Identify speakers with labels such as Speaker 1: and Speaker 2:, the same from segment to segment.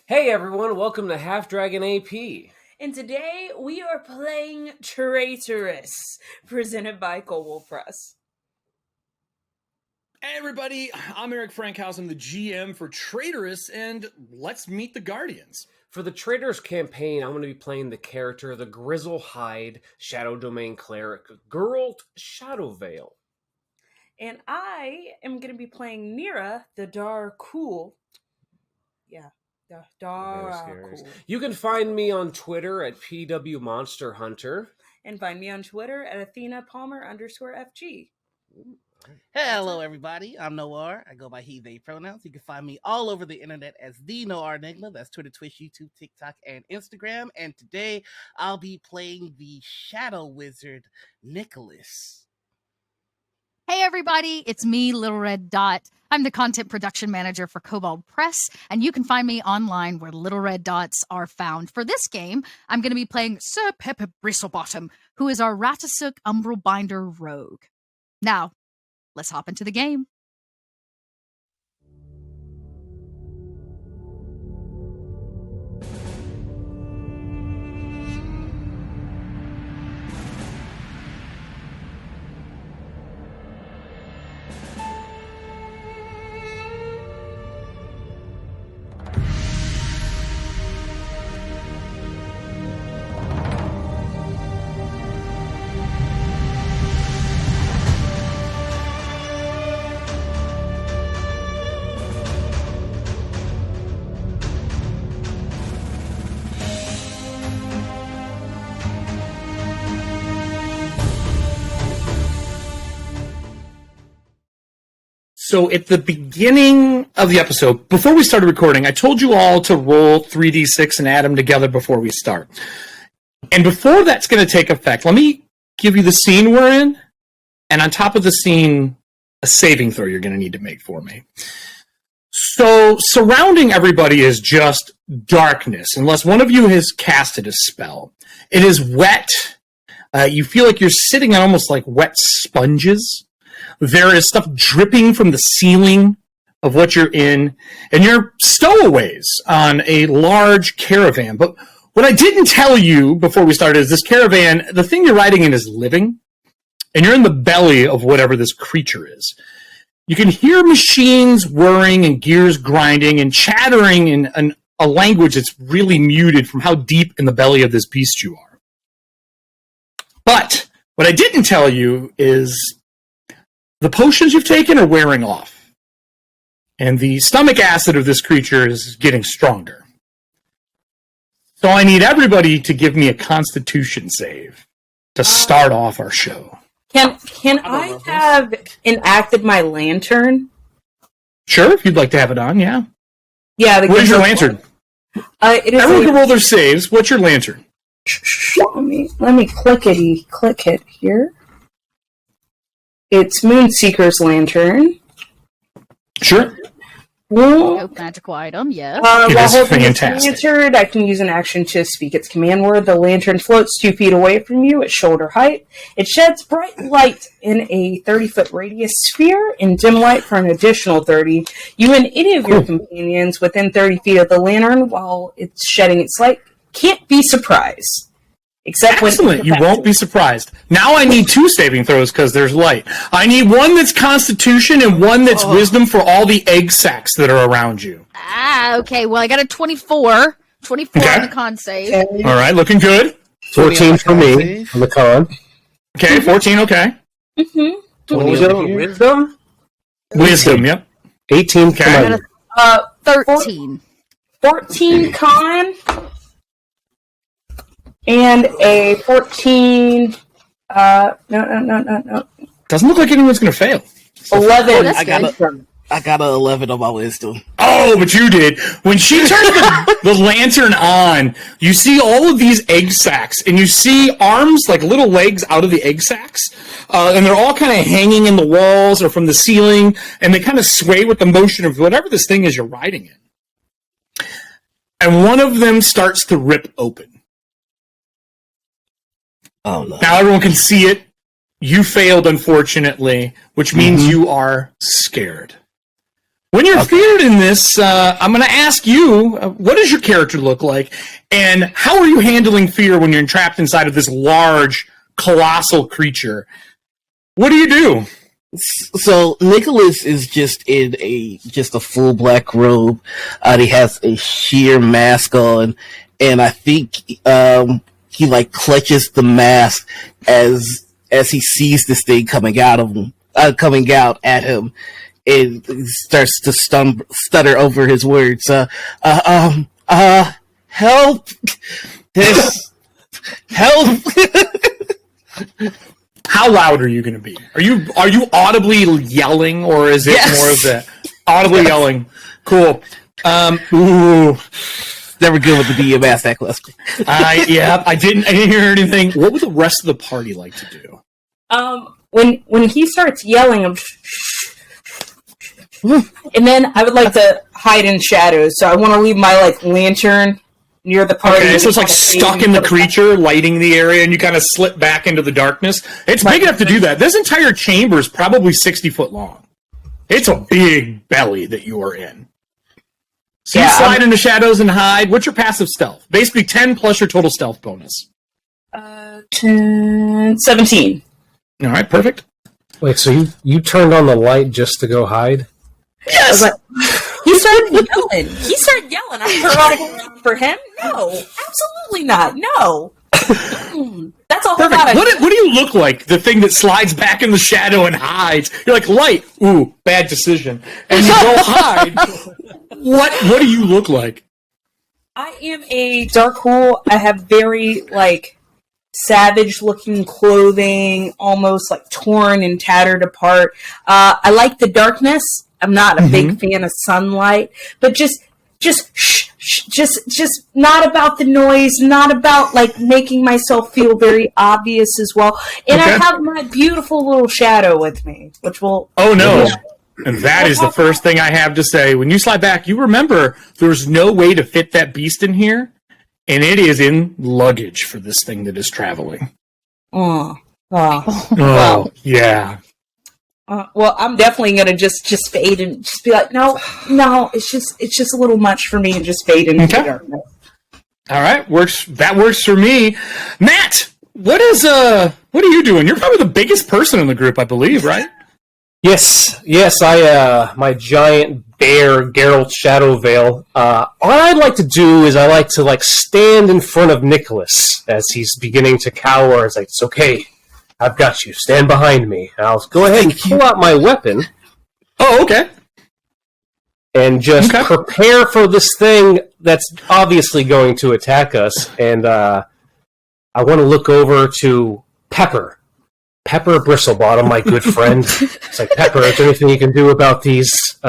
Speaker 1: Hey everyone, welcome to Half Dragon AP.
Speaker 2: And today we are playing Traitorous, presented by Kobold Press.
Speaker 3: Hey everybody, I'm Erik Frankhouse. I'm the GM for Traitorous, and let's meet the Guardians.
Speaker 1: For the Traitorous campaign, I'm going to be playing the character, the Grizzle Hide Shadow Domain Cleric, Geralt Shadowvale.
Speaker 2: And I am going to be playing Nira, the Darkul. Yeah. Cool.
Speaker 1: You can find me on Twitter at PW Monster Hunter.
Speaker 2: And find me on Twitter at Athena Palmer _FG.
Speaker 4: Hello, everybody. I'm Noir. I go by he, they pronouns. You can find me all over the internet as the Noir Enigma. That's Twitter, Twitch, YouTube, TikTok, and Instagram. And today I'll be playing the Shadow Wizard, Nicholas.
Speaker 5: Hey everybody, it's me, Little Red Dot. I'm the content production manager for Kobold Press, and you can find me online where Little Red Dots are found. For this game, I'm going to be playing Sir Pepper Bristlebottom, who is our Ratasuk Umbral Binder rogue. Now, let's hop into the game.
Speaker 6: So at the beginning of the episode, before we started recording, I told you all to roll 3d6 and add them together before we start. And before that's going to take effect, let me give you the scene we're in, and on top of the scene, a saving throw you're going to need to make for me. So surrounding everybody is just darkness, unless one of you has casted a spell. It is wet. You feel like you're sitting on almost like wet sponges. There is stuff dripping from the ceiling of what you're in, and you're stowaways on a large caravan. But what I didn't tell you before we started is this caravan, the thing you're riding in is living, and you're in the belly of whatever this creature is. You can hear machines whirring and gears grinding and chattering in a language that's really muted from how deep in the belly of this beast you are. But what I didn't tell you is the potions you've taken are wearing off, and the stomach acid of this creature is getting stronger. So I need everybody to give me a Constitution save to start off our show.
Speaker 2: Can I have enacted my lantern?
Speaker 6: Sure, if you'd like to have it on, yeah.
Speaker 2: Yeah.
Speaker 6: What is your lantern? Everyone can roll their saves. What's your lantern?
Speaker 2: Let me click it here. It's Moonseeker's lantern.
Speaker 6: Sure.
Speaker 5: Nope, magical item, yes.
Speaker 6: It is
Speaker 2: While holding
Speaker 6: fantastic.
Speaker 2: its lantern, I can use an action to speak its command word. The lantern floats 2 feet away from you at shoulder height. It sheds bright light in a 30-foot radius sphere and dim light for an additional 30. You and any of your companions within 30 feet of the lantern while it's shedding its light can't be surprised. Except
Speaker 6: Excellent. You won't be surprised. Now I need 2 saving throws because there's light. I need one that's Constitution and one that's Wisdom for all the egg sacs that are around you.
Speaker 5: Okay, well, I got a 24. 24 on the con save.
Speaker 2: Okay.
Speaker 6: All right, looking good.
Speaker 7: 14 for me on the con.
Speaker 6: Okay, 14, okay.
Speaker 2: Mm-hmm.
Speaker 7: What was it? Wisdom?
Speaker 6: Wisdom, yep.
Speaker 7: 18 for
Speaker 6: Okay.
Speaker 7: my
Speaker 5: 13.
Speaker 2: 14 con and a 14. No.
Speaker 6: Doesn't look like anyone's going to fail.
Speaker 2: 11.
Speaker 5: that's
Speaker 4: I got an 11 on my wisdom.
Speaker 6: Oh, but you did. When she turned the lantern on, you see all of these egg sacs, and you see arms like little legs out of the egg sacs, and they're all kind of hanging in the walls or from the ceiling, and they kind of sway with the motion of whatever this thing is you're riding in. And one of them starts to rip open.
Speaker 4: Oh, no.
Speaker 6: Now everyone can see it. You failed, unfortunately, which means you are scared. When you're feared in this, I'm going to ask you, what does your character look like? And how are you handling fear when you're trapped inside of this large, colossal creature? What do you do?
Speaker 4: So Nicholas is just in a full black robe. He has a sheer mask on, and I think he like clutches the mask as he sees this thing coming out at him, and starts to stutter over his words. Help! This help!
Speaker 6: How loud are you going to be? Are you audibly yelling, or is it more of the audibly yelling? Cool. Ooh.
Speaker 4: Never good with the DM ask that question.
Speaker 6: I didn't hear anything. What would the rest of the party like to do?
Speaker 2: When he starts yelling, I'm and then I would like to hide in shadows. So I want to leave my lantern near the party.
Speaker 6: Okay, so it's like stuck in the creature, lighting the area, and you kind of slip back into the darkness. It's big enough to do that. This entire chamber is probably 60 foot long. It's a big belly that you are in. So you slide into shadows and hide. What's your passive stealth? Basically 10 plus your total stealth bonus.
Speaker 2: 17.
Speaker 6: All right, perfect.
Speaker 7: Wait, so you turned on the light just to go hide?
Speaker 6: Yes!
Speaker 2: He started yelling. I turned on the light for him? No, absolutely not. No. That's a whole
Speaker 6: Perfect.
Speaker 2: lot of...
Speaker 6: What do you look like? The thing that slides back in the shadow and hides. You're like, light. Ooh, bad decision. And you go hide. What do you look like?
Speaker 2: I am a dark hole. I have very, savage-looking clothing, almost, torn and tattered apart. I like the darkness. I'm not a big fan of sunlight. But just not about the noise, not about, making myself feel very obvious as well. And I have my beautiful little shadow with me, which will...
Speaker 6: Oh, no. And that is the first thing I have to say. When you slide back, you remember there's no way to fit that beast in here, and it is in luggage for this thing that is traveling.
Speaker 2: Oh,
Speaker 6: yeah.
Speaker 2: Well, I'm definitely gonna just fade and just be like, no, it's just a little much for me, and just fade into the darkness.
Speaker 6: All right, that works for me. Matt, what are you doing? You're probably the biggest person in the group, I believe, right?
Speaker 7: Yes. My giant bear, Geralt Shadow Veil. What I'd like to do is I like to stand in front of Nicholas as he's beginning to cower. It's like, it's okay. I've got you. Stand behind me. I'll go ahead and pull out my weapon.
Speaker 6: Oh, okay.
Speaker 7: And just prepare for this thing that's obviously going to attack us. And I want to look over to Pepper. Pepper Bristlebottom, my good friend. It's like, Pepper, is there anything you can do about these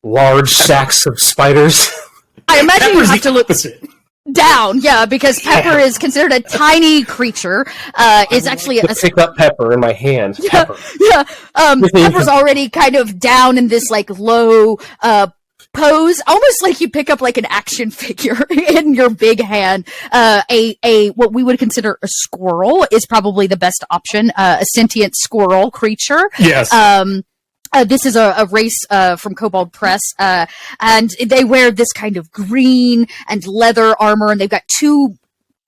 Speaker 7: large sacks of spiders?
Speaker 5: I imagine you have to look
Speaker 6: opposite.
Speaker 5: down, because Pepper is considered a tiny creature. It's actually
Speaker 7: pick up Pepper in my hand. Pepper.
Speaker 5: Pepper's already kind of down in this low pose, almost like you pick up an action figure in your big hand. A what we would consider a squirrel is probably the best option. A sentient squirrel creature.
Speaker 6: Yes.
Speaker 5: This is a race from Kobold Press, and they wear this kind of green and leather armor, and they've got two,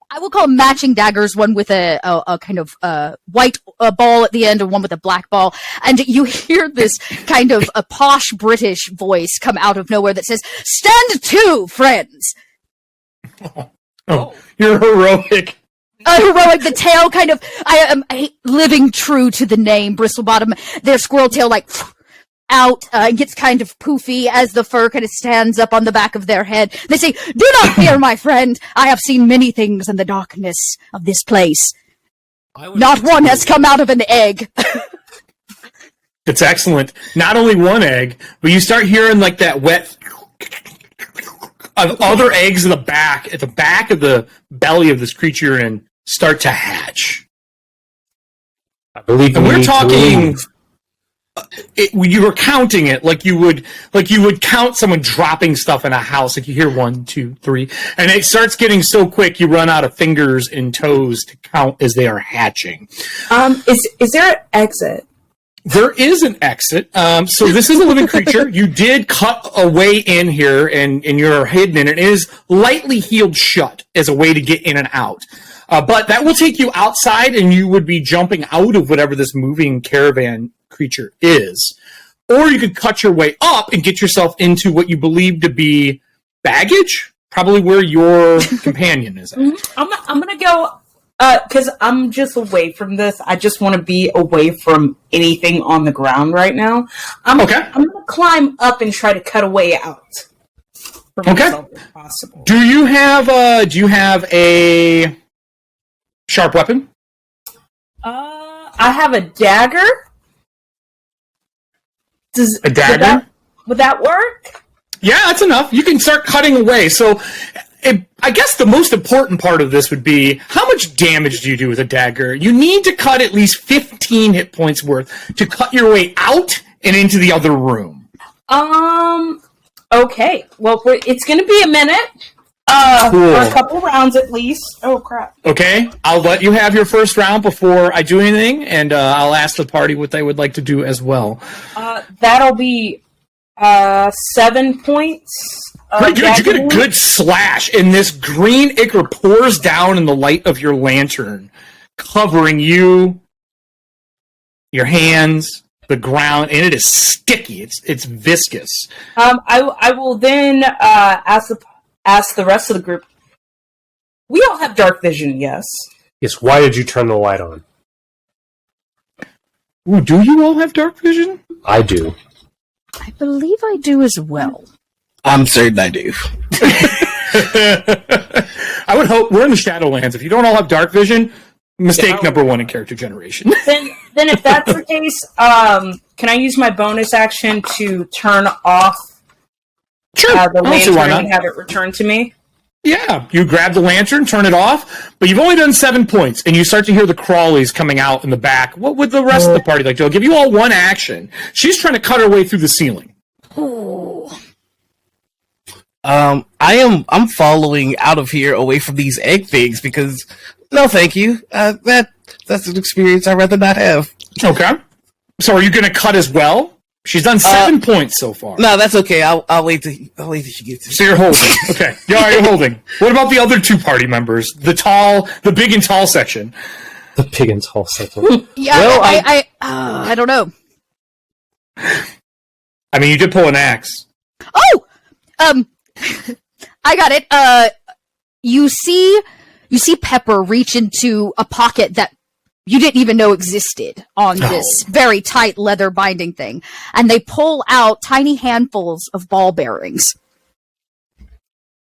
Speaker 5: I will call them matching daggers, one with a kind of white ball at the end and one with a black ball. And you hear this kind of a posh British voice come out of nowhere that says, "Stand to, friends!"
Speaker 6: Oh, you're heroic.
Speaker 5: Heroic, the tail kind of, I am living true to the name, Bristlebottom. Their squirrel tail out, gets kind of poofy as the fur kind of stands up on the back of their head. They say, "Do not fear, my friend. I have seen many things in the darkness of this place. Not one has come out of an egg."
Speaker 6: It's excellent. Not only one egg, but you start hearing that wet of other eggs at the back of the belly of this creature and start to hatch.
Speaker 7: I believe
Speaker 6: and we're talking. You were counting it like you would count someone dropping stuff in a house. You hear 1, 2, 3, and it starts getting so quick you run out of fingers and toes to count as they are hatching.
Speaker 2: Is there an exit?
Speaker 6: There is an exit. So this is a living creature. You did cut a way in here, and you're hidden in it. It is lightly healed shut as a way to get in and out. But that will take you outside, and you would be jumping out of whatever this moving caravan creature is. Or you could cut your way up and get yourself into what you believe to be baggage, probably where your companion is at.
Speaker 2: I'm going to go... because I'm just away from this. I just want to be away from anything on the ground right now. I'm going to climb up and try to cut a way out. For myself, if possible.
Speaker 6: Do you have a sharp weapon?
Speaker 2: I have a dagger.
Speaker 6: A dagger?
Speaker 2: Would that work?
Speaker 6: Yeah, that's enough. You can start cutting away. So, I guess the most important part of this would be, how much damage do you do with a dagger? You need to cut at least 15 hit points worth to cut your way out and into the other room.
Speaker 2: Okay. Well, it's going to be a minute.
Speaker 6: Cool.
Speaker 2: For a couple rounds at least. Oh, crap.
Speaker 6: Okay. I'll let you have your first round before I do anything, and I'll ask the party what they would like to do as well.
Speaker 2: That'll be 7 points.
Speaker 6: Pretty good. You get a good slash, and this green ichor pours down in the light of your lantern, covering you, your hands, the ground, and it is sticky. It's viscous.
Speaker 2: I will then ask the rest of the group. We all have dark vision, yes.
Speaker 7: Yes. Why did you turn the light on?
Speaker 6: Ooh, do you all have dark vision?
Speaker 7: I do.
Speaker 5: I believe I do as well.
Speaker 4: I'm certain I do.
Speaker 6: I would hope we're in the Shadowlands. If you don't all have dark vision, mistake number one in character generation.
Speaker 2: Then if that's the case, can I use my bonus action to turn off the lantern and have it returned to me?
Speaker 6: Yeah, you grab the lantern, turn it off, but you've only done 7 points, and you start to hear the crawlies coming out in the back. What would the rest of the party like to do? I'll give you all one action. She's trying to cut her way through the ceiling.
Speaker 4: I'm following out of here away from these egg things because no, thank you. That's an experience I'd rather not have.
Speaker 6: Okay. So are you going to cut as well? She's done 7 points so far.
Speaker 4: No, that's okay. I'll wait till she gets to.
Speaker 6: So you're holding. Okay. Yeah, you're holding. What about the other two party members? The big and tall section.
Speaker 7: The big and tall section.
Speaker 5: Yeah,
Speaker 7: well,
Speaker 5: I don't know.
Speaker 6: I mean, you did pull an axe.
Speaker 5: Oh! I got it. You see Pepper reach into a pocket that you didn't even know existed on this very tight leather binding thing. And they pull out tiny handfuls of ball bearings.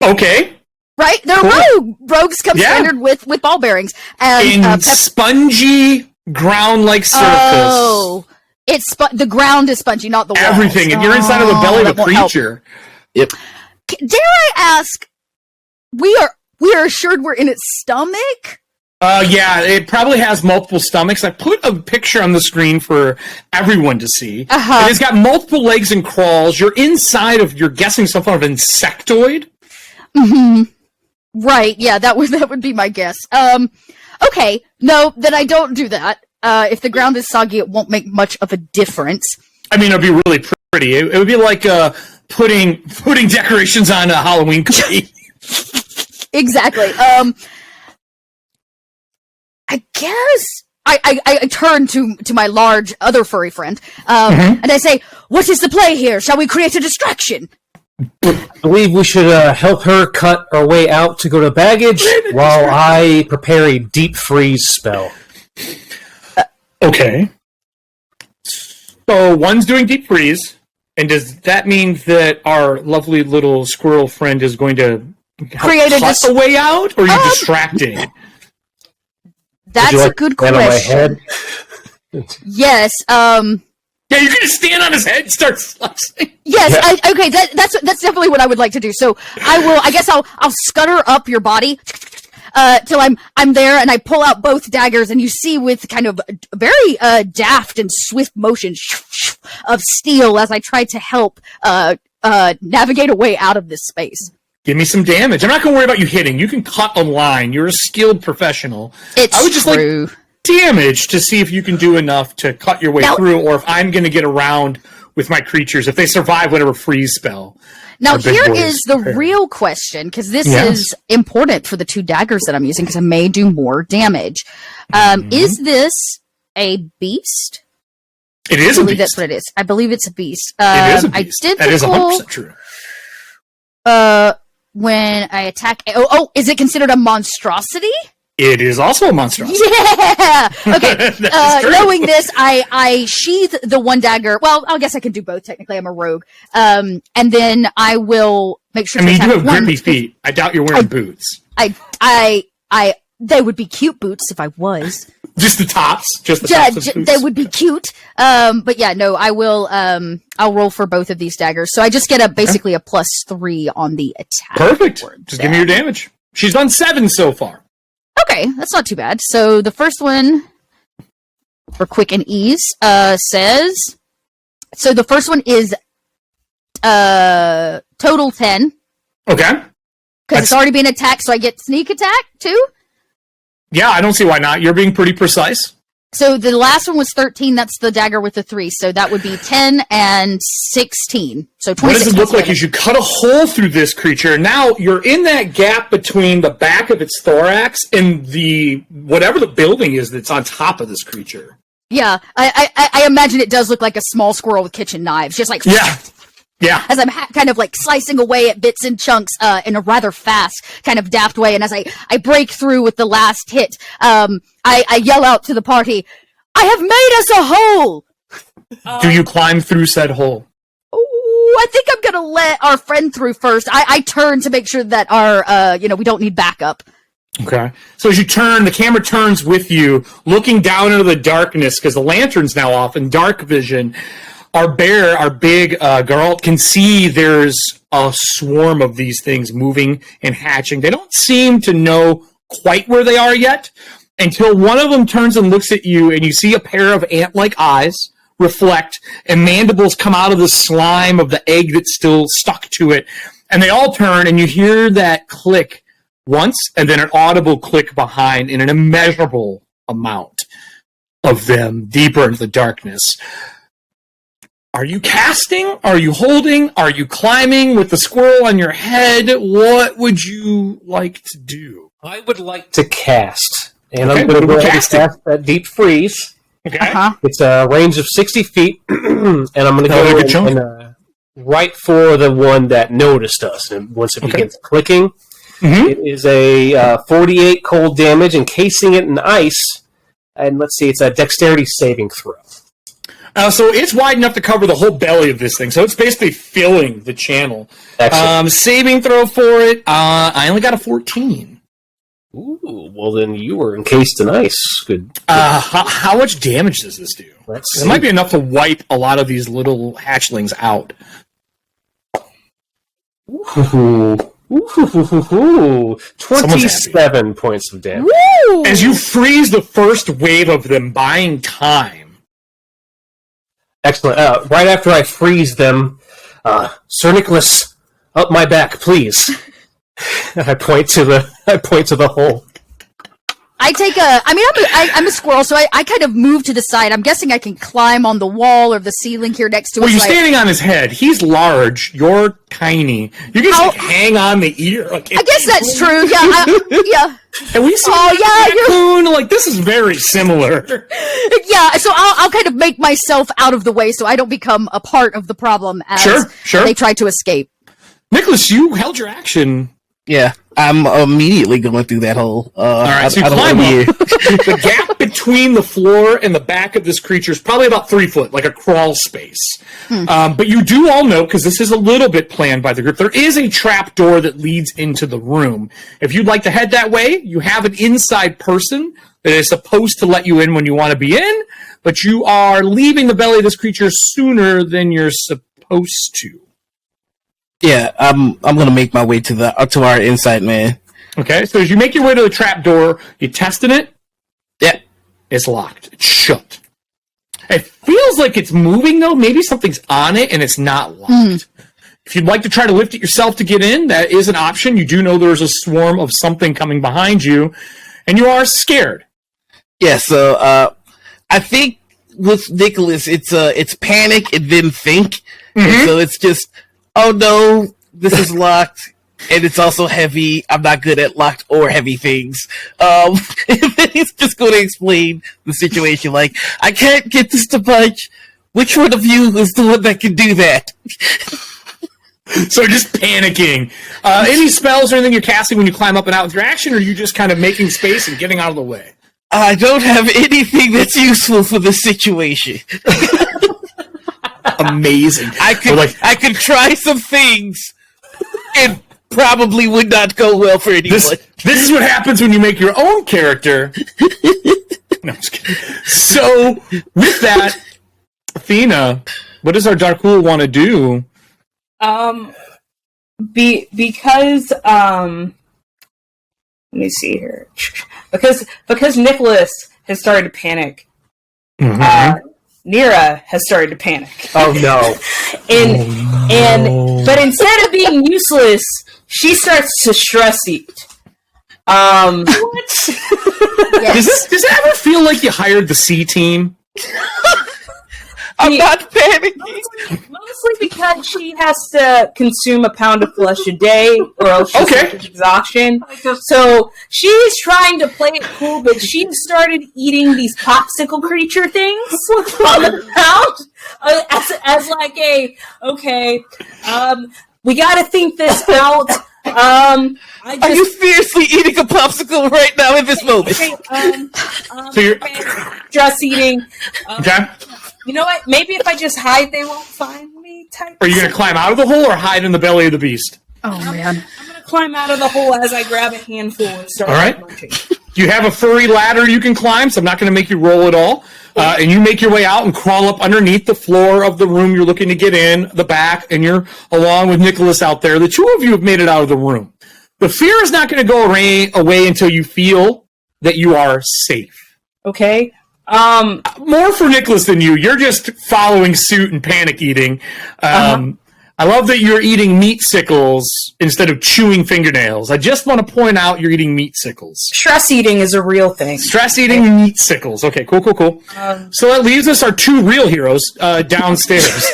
Speaker 6: Okay.
Speaker 5: Right? They're
Speaker 6: cool.
Speaker 5: rogues come standard with ball bearings. And
Speaker 6: spongy ground-like surface.
Speaker 5: Oh. The ground is spongy, not the walls.
Speaker 6: Everything. And you're inside of the belly of a creature.
Speaker 4: Yep.
Speaker 5: Dare I ask, we are assured we're in its stomach?
Speaker 6: Yeah, it probably has multiple stomachs. I put a picture on the screen for everyone to see.
Speaker 5: Uh-huh.
Speaker 6: It's got multiple legs and crawls. You're inside of, you're guessing, some sort of insectoid.
Speaker 5: Mm-hmm. Right, yeah, that would be my guess. Okay, no, then I don't do that. If the ground is soggy, it won't make much of a difference.
Speaker 6: I mean, it'd be really pretty. It would be like putting decorations on a Halloween cookie.
Speaker 5: Exactly. I guess I turn to my large other furry friend, and I say, "What is the play here? Shall we create a distraction?"
Speaker 7: I believe we should help her cut our way out to go to baggage while I prepare a deep freeze spell.
Speaker 6: Okay. So one's doing deep freeze, and does that mean that our lovely little squirrel friend is going to
Speaker 5: create
Speaker 6: a way out, or are you distracting?
Speaker 5: That's a good question.
Speaker 7: On my head?
Speaker 5: Yes.
Speaker 6: Yeah, you're gonna stand on his head and start slicing.
Speaker 5: Yes. Yeah. Okay. That's definitely what I would like to do. So I guess I'll scutter up your body till I'm there, and I pull out both daggers, and you see with kind of very daft and swift motion of steel as I try to help navigate a way out of this space.
Speaker 6: Give me some damage. I'm not going to worry about you hitting. You can cut a line. You're a skilled professional.
Speaker 5: I would just true.
Speaker 6: damage to see if you can do enough to cut your way through, or if I'm going to get around with my creatures if they survive whatever freeze spell.
Speaker 5: Now, here is the real question, because this is important for the 2 daggers that I'm using, because I may do more damage. Is this a beast?
Speaker 6: It is
Speaker 5: I
Speaker 6: a
Speaker 5: believe
Speaker 6: beast.
Speaker 5: that's what it is. I believe it's a beast.
Speaker 6: It is a beast.
Speaker 5: I did
Speaker 6: that is 100% true.
Speaker 5: When I attack... is it considered a monstrosity?
Speaker 6: It is also a monstrosity.
Speaker 5: Yeah! Okay. Knowing this, I sheath the 1 dagger. Well, I guess I can do both, technically. I'm a rogue. And then I will make sure
Speaker 6: I mean,
Speaker 5: to
Speaker 6: you
Speaker 5: attack
Speaker 6: have grippy feet. I doubt you're wearing boots.
Speaker 5: They would be cute boots if I was.
Speaker 6: Just the tops? Just the tops of boots?
Speaker 5: They would be cute. But yeah, no, I will, I'll roll for both of these daggers. So I just get basically a +3 on the attack.
Speaker 6: Perfect. Just give me your damage. She's done 7 so far.
Speaker 5: Okay, that's not too bad. So the first one, for quick and ease, says... So the first one is total 10.
Speaker 6: Okay.
Speaker 5: Because it's already been attacked, so I get sneak attack, too?
Speaker 6: Yeah, I don't see why not. You're being pretty precise.
Speaker 5: So the last one was 13. That's the dagger with the 3. So that would be 10 and 16. So 26.
Speaker 6: What does it look like as you cut a hole through this creature? Now you're in that gap between the back of its thorax and the whatever the building is that's on top of this creature.
Speaker 5: Yeah, I imagine it does look like a small squirrel with kitchen knives, just like
Speaker 6: yeah.
Speaker 5: As I'm kind of like slicing away at bits and chunks in a rather fast, kind of daft way. And as I break through with the last hit, I yell out to the party, "I have made us a hole!"
Speaker 6: Do you climb through said hole?
Speaker 5: Oh, I think I'm gonna let our friend through first. I turn to make sure that our, we don't need backup.
Speaker 6: Okay. So as you turn, the camera turns with you, looking down into the darkness, because the lantern's now off in dark vision. Our big girl, can see there's a swarm of these things moving and hatching. They don't seem to know quite where they are yet, until one of them turns and looks at you, and you see a pair of ant-like eyes reflect, and mandibles come out of the slime of the egg that's still stuck to it. And they all turn, and you hear that click once, and then an audible click behind, and an immeasurable amount of them deeper into the darkness. Are you casting? Are you holding? Are you climbing with the squirrel on your head? What would you like to do?
Speaker 7: I would like to cast. And
Speaker 6: Okay,
Speaker 7: I'm going to go ahead and
Speaker 6: casting.
Speaker 7: cast that deep freeze.
Speaker 6: Okay.
Speaker 7: It's a range of 60 feet, and I'm going to
Speaker 6: Oh,
Speaker 7: go
Speaker 6: good chunk.
Speaker 7: and right for the one that noticed us. And once it begins clicking,
Speaker 6: Mhm.
Speaker 7: it is a 48 cold damage, encasing it in ice. And let's see, it's a dexterity saving throw.
Speaker 6: So it's wide enough to cover the whole belly of this thing. So it's basically filling the channel.
Speaker 7: Excellent.
Speaker 6: Saving throw for it. I only got a 14.
Speaker 7: Ooh, well then you were encased in ice. Good.
Speaker 6: How much damage does this do?
Speaker 7: Let's
Speaker 6: It might be enough to wipe a lot of these little hatchlings out.
Speaker 7: Ooh. Ooh. 27 points of damage.
Speaker 5: Woo!
Speaker 6: As you freeze the first wave of them, buying time.
Speaker 7: Excellent. Right after I freeze them, Sir Nicholas, up my back, please. I point to the hole.
Speaker 5: I take I'm a squirrel, so I kind of move to the side. I'm guessing I can climb on the wall or the ceiling here next to us.
Speaker 6: Well, you're standing on his head. He's large. You're tiny. You can just hang on the ear. Like,
Speaker 5: I guess that's true. Yeah. Yeah.
Speaker 6: Have we seen raccoon? Like, this is very similar.
Speaker 5: Yeah. So I'll kind of make myself out of the way so I don't become a part of the problem as
Speaker 6: Sure.
Speaker 5: they try to escape.
Speaker 6: Nicholas, you held your action.
Speaker 4: Yeah, I'm immediately going through that hole.
Speaker 6: All right, so you climb up. The gap between the floor and the back of this creature is probably about 3 foot, like a crawl space. But you do all know, because this is a little bit planned by the group, there is a trap door that leads into the room. If you'd like to head that way, you have an inside person that is supposed to let you in when you want to be in, but you are leaving the belly of this creature sooner than you're supposed to.
Speaker 4: Yeah, I'm gonna make my way to our inside man.
Speaker 6: Okay, so as you make your way to the trap door, you testing it? Yeah, it's locked. It's shut. It feels like it's moving, though. Maybe something's on it and it's not locked. If you'd like to try to lift it yourself to get in, that is an option. You do know there's a swarm of something coming behind you, and you are scared.
Speaker 4: Yeah, so I think with Nicholas, it's panic and then think. And so it's just, oh no, this is locked, and it's also heavy. I'm not good at locked or heavy things. And then he's just going to explain the situation, like, I can't get this to budge. Which one of you is the one that can do that?
Speaker 6: So just panicking. Any spells or anything you're casting when you climb up and out with your action, or are you just kind of making space and getting out of the way?
Speaker 4: I don't have anything that's useful for this situation.
Speaker 6: Amazing.
Speaker 4: I could try some things. It probably would not go well for anyone.
Speaker 6: This is what happens when you make your own character. No, I'm just kidding. So, with that, Athena, what does our Darkul want to do?
Speaker 2: Because let me see here. Because Nicholas has started to panic. Nira has started to panic.
Speaker 7: Oh no!
Speaker 2: But instead of being useless, she starts to stress eat. What?
Speaker 6: Does it ever feel like you hired the C team?
Speaker 4: I'm not panicking.
Speaker 2: Mostly because she has to consume a pound of flesh a day, or else she'll suffer exhaustion. So she's trying to play it cool, but she started eating these popsicle creature things on the pound as like we got to think this out.
Speaker 4: Are you fiercely eating a popsicle right now in this moment?
Speaker 6: So you're
Speaker 2: stress eating.
Speaker 6: Okay.
Speaker 2: You know what? Maybe if I just hide, they won't find me.
Speaker 6: Are you going to climb out of the hole or hide in the belly of the beast?
Speaker 5: Oh, man.
Speaker 2: I'm going to climb out of the hole as I grab a handful and start munching.
Speaker 6: You have a furry ladder you can climb, so I'm not going to make you roll at all. And you make your way out and crawl up underneath the floor of the room you're looking to get in, the back, and you're along with Nicholas out there. The two of you have made it out of the room. The fear is not going to go away until you feel that you are safe.
Speaker 2: Okay.
Speaker 6: More for Nicholas than you. You're just following suit and panic eating. I love that you're eating meat sickles instead of chewing fingernails. I just want to point out you're eating meat sickles.
Speaker 2: Stress eating is a real thing.
Speaker 6: Stress eating meat sickles. Okay, cool. So that leaves us our two real heroes downstairs.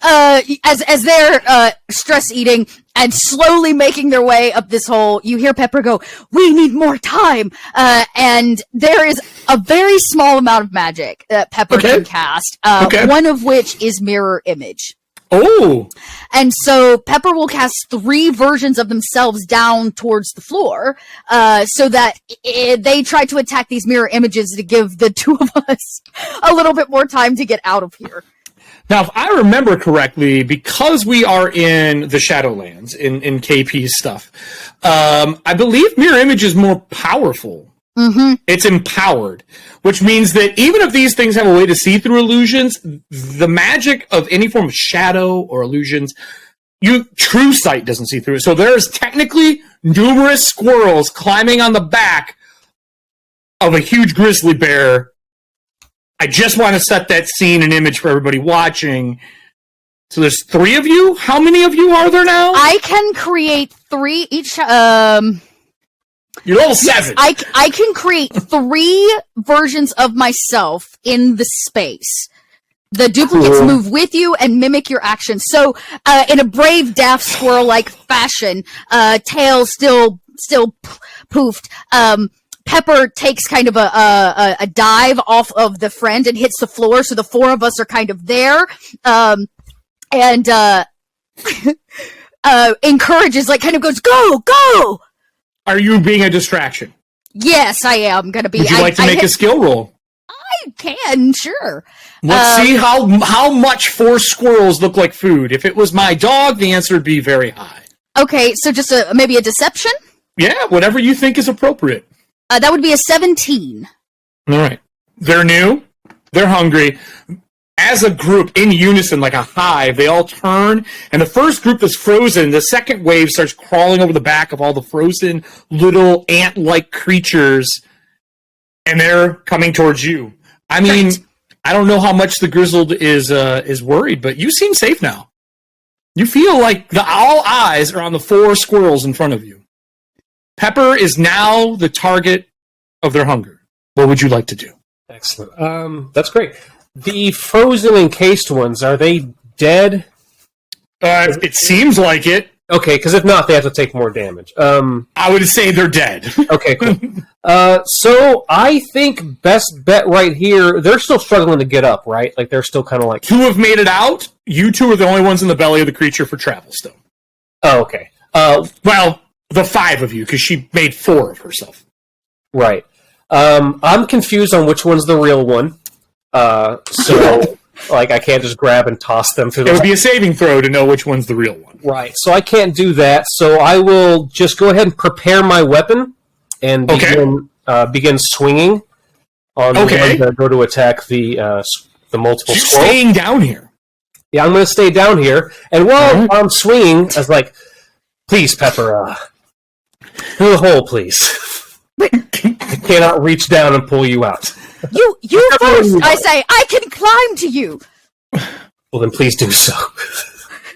Speaker 5: As they're stress eating and slowly making their way up this hole, you hear Pepper go, "We need more time." And there is a very small amount of magic that Pepper can cast, one of which is mirror image.
Speaker 6: Oh!
Speaker 5: And so Pepper will cast 3 versions of themselves down towards the floor, so that they try to attack these mirror images to give the two of us a little bit more time to get out of here.
Speaker 6: Now, if I remember correctly, because we are in the Shadowlands, in KP's stuff, I believe mirror image is more powerful.
Speaker 5: Mm-hmm.
Speaker 6: It's empowered, which means that even if these things have a way to see through illusions, the magic of any form of shadow or illusions, true sight doesn't see through it. So there's technically numerous squirrels climbing on the back of a huge grizzly bear. I just want to set that scene and image for everybody watching. So there's 3 of you? How many of you are there now?
Speaker 5: I can create 3 each.
Speaker 6: You're level 7.
Speaker 5: I can create 3 versions of myself in the space. The duplicates move with you and mimic your actions. So, in a brave, daft squirrel-like fashion, tail still poofed. Pepper takes kind of a dive off of the friend and hits the floor, so the 4 of us are kind of there. And encourages, like, kind of goes, go!
Speaker 6: Are you being a distraction?
Speaker 5: Yes, I am going to be.
Speaker 6: Would you like to make a skill roll?
Speaker 5: I can, sure.
Speaker 6: Let's see how much 4 squirrels look like food. If it was my dog, the answer would be very high.
Speaker 5: Okay, so just maybe a deception?
Speaker 6: Yeah, whatever you think is appropriate.
Speaker 5: That would be a 17.
Speaker 6: All right. They're new. They're hungry. As a group, in unison, like a hive, they all turn, and the first group that's frozen, the second wave starts crawling over the back of all the frozen little ant-like creatures, and they're coming towards you. I mean, I don't know how much the grizzled is worried, but you seem safe now. You feel like all eyes are on the 4 squirrels in front of you. Pepper is now the target of their hunger. What would you like to do?
Speaker 7: Excellent. That's great. The frozen encased ones, are they dead?
Speaker 6: It seems like it.
Speaker 7: Okay, because if not, they have to take more damage.
Speaker 6: I would say they're dead.
Speaker 7: Okay, cool. So I think best bet right here, they're still struggling to get up, right? Like, they're still kind of like...
Speaker 6: 2 have made it out. You 2 are the only ones in the belly of the creature for travel still.
Speaker 7: Oh, okay.
Speaker 6: Well, the 5 of you, because she made 4 of herself.
Speaker 7: Right. I'm confused on which one's the real one. So, like, I can't just grab and toss them through the...
Speaker 6: It would be a saving throw to know which one's the real one.
Speaker 7: Right. So I can't do that. So I will just go ahead and prepare my weapon and begin swinging on the ones that go to attack the multiple
Speaker 6: You're
Speaker 7: scroll.
Speaker 6: staying down here.
Speaker 7: Yeah, I'm going to stay down here. And while I'm swinging, I was like, please, Pepper, through the hole, please. I cannot reach down and pull you out.
Speaker 5: You first, I say. I can climb to you.
Speaker 7: Well, then please do so.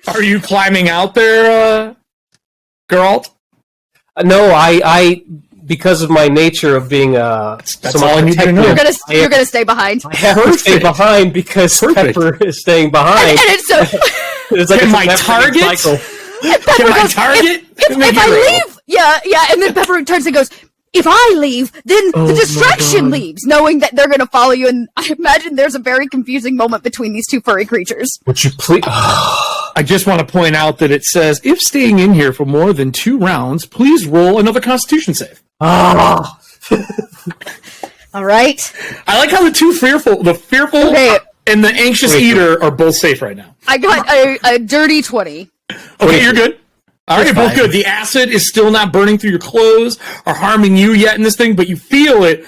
Speaker 6: Are you climbing out there, Geralt?
Speaker 7: No, I because of my nature of being
Speaker 6: that's all I need to know.
Speaker 5: You're gonna stay behind.
Speaker 7: I have to stay behind because Pepper is staying behind.
Speaker 5: And it's so.
Speaker 7: It's like
Speaker 6: Can
Speaker 7: a
Speaker 6: my target?
Speaker 7: cycle.
Speaker 6: Can my target?
Speaker 5: If I leave, yeah, and then Pepper turns and goes, if I leave, then the distraction leaves, knowing that they're going to follow you, and I imagine there's a very confusing moment between these 2 furry creatures.
Speaker 7: Would you please...
Speaker 6: I just want to point out that it says, if staying in here for more than 2 rounds, please roll another Constitution save.
Speaker 7: Ah!
Speaker 5: All right.
Speaker 6: I like how the fearful and the anxious eater are both safe right now.
Speaker 5: I got a dirty 20.
Speaker 6: Okay, you're good. All right, you're both good. The acid is still not burning through your clothes or harming you yet in this thing, but you feel it.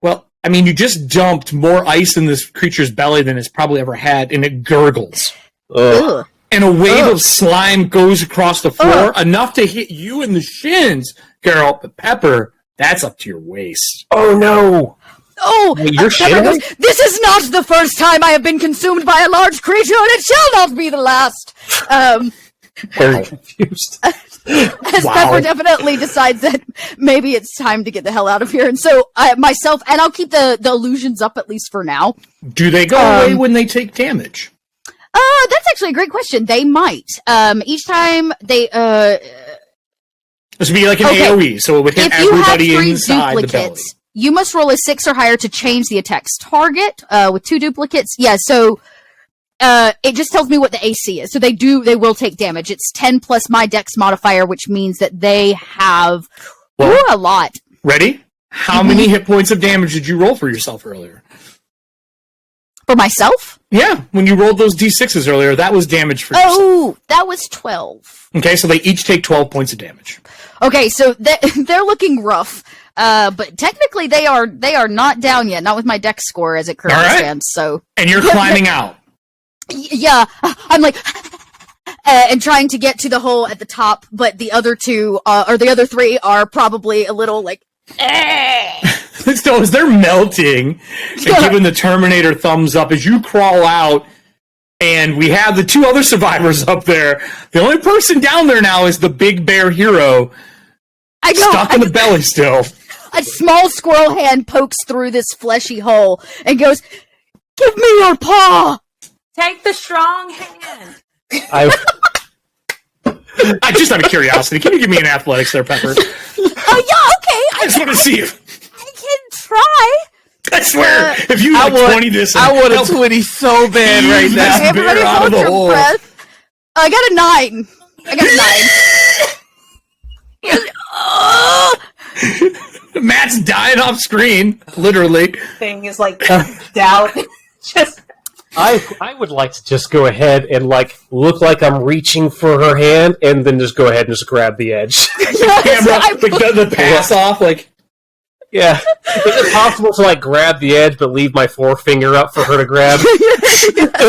Speaker 6: Well, I mean, you just dumped more ice in this creature's belly than it's probably ever had, and it gurgles.
Speaker 5: Ugh.
Speaker 6: And a wave of slime goes across the floor, enough to hit you in the shins, Geralt. But Pepper, that's up to your waist.
Speaker 7: Oh, no!
Speaker 5: Oh,
Speaker 7: you're shitting?
Speaker 5: This is not the first time I have been consumed by a large creature, and it shall not be the last.
Speaker 7: Very confused.
Speaker 5: As Pepper definitely decides that maybe it's time to get the hell out of here, and so myself, and I'll keep the illusions up at least for now.
Speaker 6: Do they go away when they take damage?
Speaker 5: That's actually a great question. They might. Each time they
Speaker 6: This would be like an AoE, so it would hit everybody inside the belly.
Speaker 5: You must roll a 6 or higher to change the attack's target with 2 duplicates. Yeah, so it just tells me what the AC is. So they will take damage. It's 10 plus my dex modifier, which means that they have a lot.
Speaker 6: Ready? How many hit points of damage did you roll for yourself earlier?
Speaker 5: For myself?
Speaker 6: Yeah, when you rolled those d6s earlier, that was damage for yourself.
Speaker 5: Oh, that was 12.
Speaker 6: Okay, so they each take 12 points of damage.
Speaker 5: Okay, so they're looking rough. But technically they are not down yet, not with my dex score as it currently stands. So,
Speaker 6: and you're climbing out.
Speaker 5: Yeah, I'm like, and trying to get to the hole at the top, but the other 2, or the other 3 are probably a little like,
Speaker 6: So as they're melting and giving the Terminator thumbs up as you crawl out, and we have the 2 other survivors up there. The only person down there now is the big bear hero. Stuck in the belly still.
Speaker 5: A small squirrel hand pokes through this fleshy hole and goes, "Give me your paw!
Speaker 8: Take the strong hand."
Speaker 6: I just out of curiosity, can you give me an athletics there, Pepper?
Speaker 5: Oh, yeah, okay.
Speaker 6: I just want to see if...
Speaker 5: I can try.
Speaker 6: I swear, if you 20 this...
Speaker 4: I want a 20 so bad right now.
Speaker 5: Everybody hold your breath. I got a 9.
Speaker 6: Matt's dying off screen, literally.
Speaker 2: Thing is like down. Just
Speaker 7: I would like to just go ahead and look like I'm reaching for her hand, and then just go ahead and just grab the edge.
Speaker 6: The pass off,
Speaker 7: yeah. Is it possible to grab the edge but leave my forefinger up for her to grab?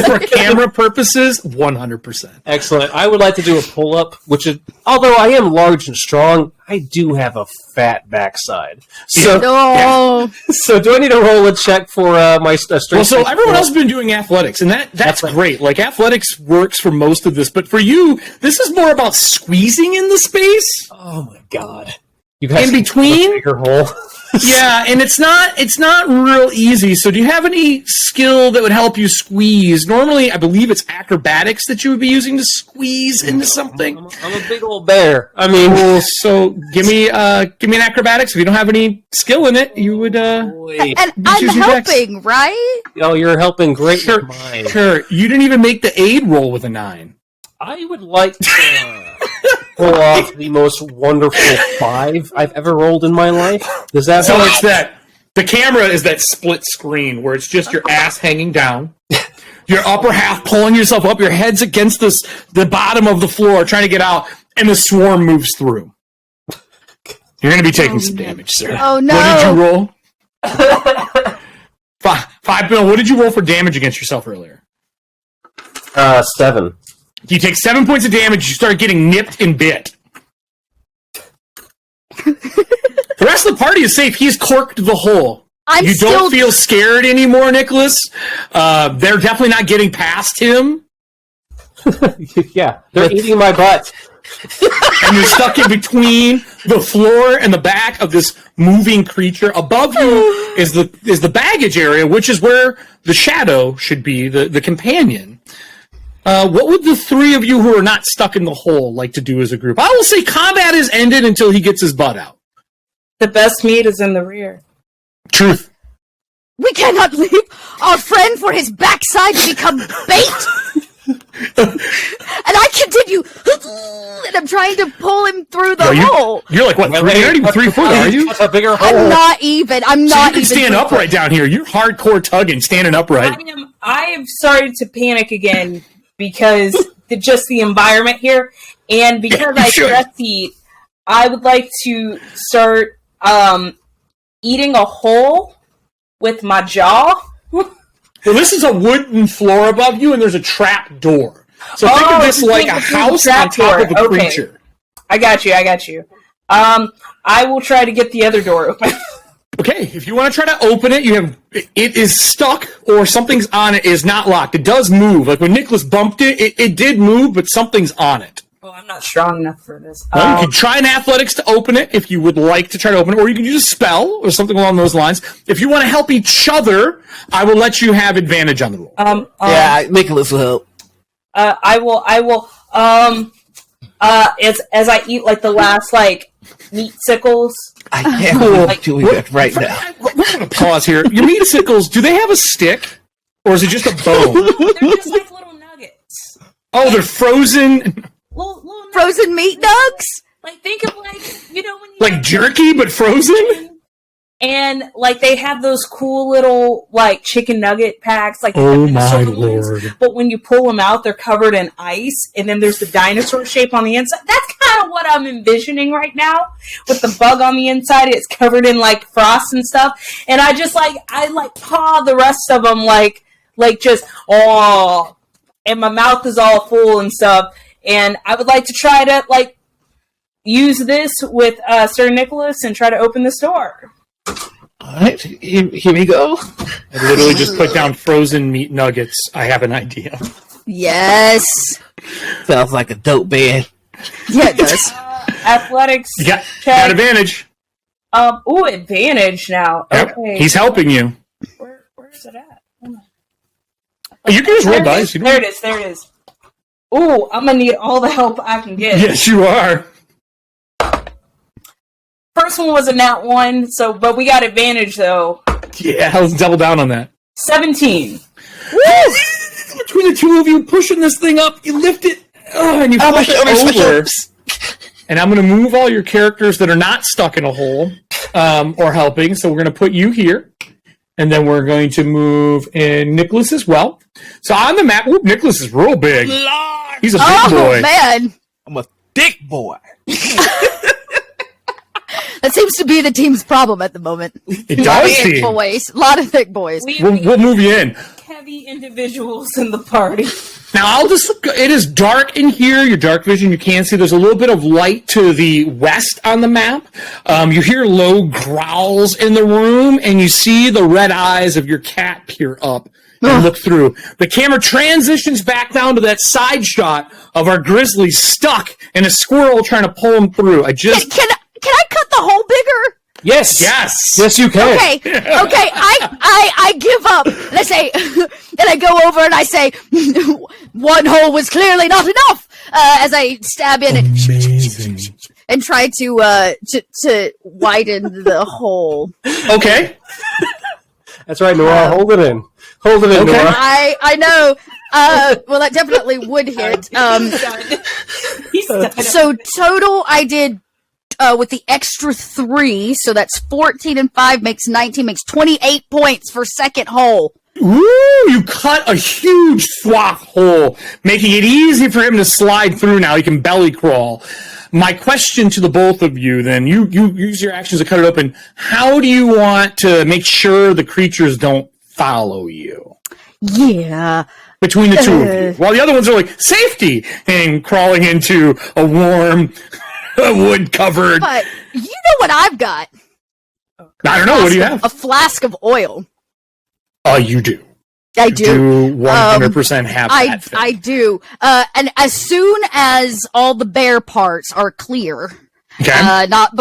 Speaker 6: For camera purposes, 100%.
Speaker 7: Excellent. I would like to do a pull-up, which is, although I am large and strong, I do have a fat backside. So, so do I need to roll a check for my strength?
Speaker 6: Well, so everyone else has been doing athletics, and that's great. Athletics works for most of this, but for you, this is more about squeezing in the space.
Speaker 7: Oh my god. You guys
Speaker 6: in between.
Speaker 7: Bigger hole.
Speaker 6: Yeah, and it's not real easy. So do you have any skill that would help you squeeze? Normally, I believe it's acrobatics that you would be using to squeeze into something.
Speaker 7: I'm a big old bear. I mean,
Speaker 6: Cool. So give me an acrobatics. If you don't have any skill in it, you would.
Speaker 7: boy.
Speaker 5: And
Speaker 6: You
Speaker 5: I'm
Speaker 6: choose your dex.
Speaker 5: helping, right?
Speaker 7: Oh, you're helping great
Speaker 6: Sure,
Speaker 7: with mine.
Speaker 6: sure. You didn't even make the aid roll with a 9.
Speaker 7: I would like to pull off the most wonderful 5 I've ever rolled in my life. Does that
Speaker 6: So
Speaker 7: help?
Speaker 6: it's that the camera is that split screen where it's just your ass hanging down, your upper half pulling yourself up, your head's against the bottom of the floor trying to get out, and the swarm moves through. You're going to be taking some damage, sir.
Speaker 5: Oh, no.
Speaker 6: What did you roll? Five. Bill, what did you roll for damage against yourself earlier?
Speaker 7: 7.
Speaker 6: You take 7 points of damage, you start getting nipped and bit. The rest of the party is safe. He's corked the hole. You don't feel scared anymore, Nicholas. They're definitely not getting past him.
Speaker 7: Yeah, they're eating my butt.
Speaker 6: And you're stuck in between the floor and the back of this moving creature. Above you is the baggage area, which is where the shadow should be, the companion. What would the three of you who are not stuck in the hole like to do as a group? I will say combat is ended until he gets his butt out.
Speaker 2: The best meat is in the rear.
Speaker 6: Truth.
Speaker 5: We cannot leave our friend for his backside to become bait. And I continue, and I'm trying to pull him through the hole.
Speaker 6: You're like, what, you're not even 3 foot, are you?
Speaker 7: That's a bigger hole.
Speaker 5: I'm not even. I'm
Speaker 6: So
Speaker 5: not
Speaker 6: you can
Speaker 5: even.
Speaker 6: stand upright down here. You're hardcore tugging, standing upright.
Speaker 2: I have started to panic again because just the environment here, and because I stress eat, I would like to start eating a hole with my jaw.
Speaker 6: Well, this is a wooden floor above you, and there's a trap door. So think of this like a house on top of a creature.
Speaker 2: I got you. I will try to get the other door open.
Speaker 6: Okay, if you want to try to open it, it is stuck or something's on it is not locked. It does move. Like when Nicholas bumped it did move, but something's on it.
Speaker 2: Oh, I'm not strong enough for this.
Speaker 6: Well, you can try an athletics to open it if you would like to try to open it, or you can use a spell or something along those lines. If you want to help each other, I will let you have advantage on the roll.
Speaker 4: Yeah, Nicholas will help.
Speaker 2: I will. As I eat like the last meat sickles.
Speaker 4: I can't doing that right now.
Speaker 6: We're going to pause here. Your meat sickles, do they have a stick, or is it just a bone?
Speaker 2: They're just like little nuggets.
Speaker 6: Oh, they're frozen.
Speaker 2: Little
Speaker 5: Frozen meat nugs?
Speaker 2: Like think of when you
Speaker 6: Like jerky, but frozen?
Speaker 2: And they have those cool little chicken nugget packs.
Speaker 6: Oh my lord!
Speaker 2: But when you pull them out, they're covered in ice, and then there's the dinosaur shape on the inside. That's kind of what I'm envisioning right now, with the bug on the inside. It's covered in frost and stuff, and I just I paw the rest of them and my mouth is all full and stuff. And I would like to try to use this with Sir Nicholas and try to open this door.
Speaker 4: Alright, here we go.
Speaker 6: I literally just put down frozen meat nuggets. I have an idea.
Speaker 5: Yes.
Speaker 4: Sounds like a dope band.
Speaker 5: Yeah, it does.
Speaker 2: Athletics.
Speaker 6: You got
Speaker 2: check.
Speaker 6: advantage.
Speaker 2: Ooh, advantage now.
Speaker 6: Yep.
Speaker 2: Okay.
Speaker 6: He's helping you.
Speaker 2: Where is it at?
Speaker 6: You can just roll dice.
Speaker 2: There it is. Ooh, I'm gonna need all the help I can get.
Speaker 6: Yes, you are.
Speaker 2: First one was a nat 1, but we got advantage though.
Speaker 6: Yeah, let's double down on that.
Speaker 2: 17.
Speaker 6: Woo! Between the two of you pushing this thing up, you lift it, and you flip it over. And I'm going to move all your characters that are not stuck in a hole or helping. So we're going to put you here, and then we're going to move in Nicholas as well. So on the map, Nicholas is real big. He's a big boy.
Speaker 5: Oh, man.
Speaker 4: I'm a thick boy.
Speaker 5: That seems to be the team's problem at the moment.
Speaker 6: It
Speaker 5: A lot
Speaker 6: does
Speaker 5: of thick
Speaker 6: seem.
Speaker 5: boys. A lot of thick boys.
Speaker 6: We'll move you in.
Speaker 2: Heavy individuals in the party.
Speaker 6: Now, it is dark in here. Your dark vision, you can see there's a little bit of light to the west on the map. You hear low growls in the room, and you see the red eyes of your cat peer up and look through. The camera transitions back down to that side shot of our grizzly stuck and a squirrel trying to pull him through.
Speaker 5: can I cut the hole bigger?
Speaker 7: Yes. Yes, you can.
Speaker 5: Okay. I give up. And I say, and I go over and I say, one hole was clearly not enough. As I stab in it and try to widen the hole.
Speaker 6: Okay.
Speaker 7: That's right, Nora. Hold it in. Hold it in,
Speaker 6: Okay.
Speaker 7: Nora.
Speaker 5: I know. Well, that definitely would hit.
Speaker 8: He's done.
Speaker 5: So total, I did with the extra 3, so that's 14 and 5 makes 19, makes 28 points for second hole.
Speaker 6: Ooh, you cut a huge swath hole, making it easy for him to slide through now. He can belly crawl. My question to the both of you, then, you use your actions to cut it open. How do you want to make sure the creatures don't follow you?
Speaker 5: Yeah.
Speaker 6: Between the two of you. While the other ones are like, safety! And crawling into a warm, wood-covered...
Speaker 5: But you know what I've got?
Speaker 6: I don't know, what do you have?
Speaker 5: A flask of oil.
Speaker 6: Oh, you do.
Speaker 5: I do.
Speaker 6: You 100% have that thing.
Speaker 5: I do. And as soon as all the bear parts are clear,
Speaker 6: Okay.
Speaker 5: not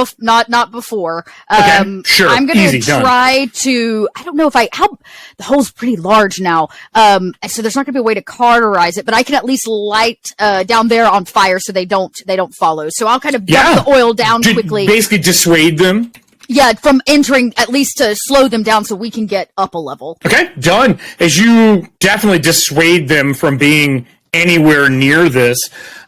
Speaker 5: before.
Speaker 6: Okay, sure.
Speaker 5: I'm gonna
Speaker 6: Easy, done.
Speaker 5: try to. I don't know if the hole's pretty large now. So there's not gonna be a way to cauterize it, but I can at least light down there on fire so they don't follow. So I'll kind of dump the oil down quickly.
Speaker 6: Basically dissuade them.
Speaker 5: Yeah, from entering, at least to slow them down so we can get up a level.
Speaker 6: Okay, done. As you definitely dissuade them from being anywhere near this,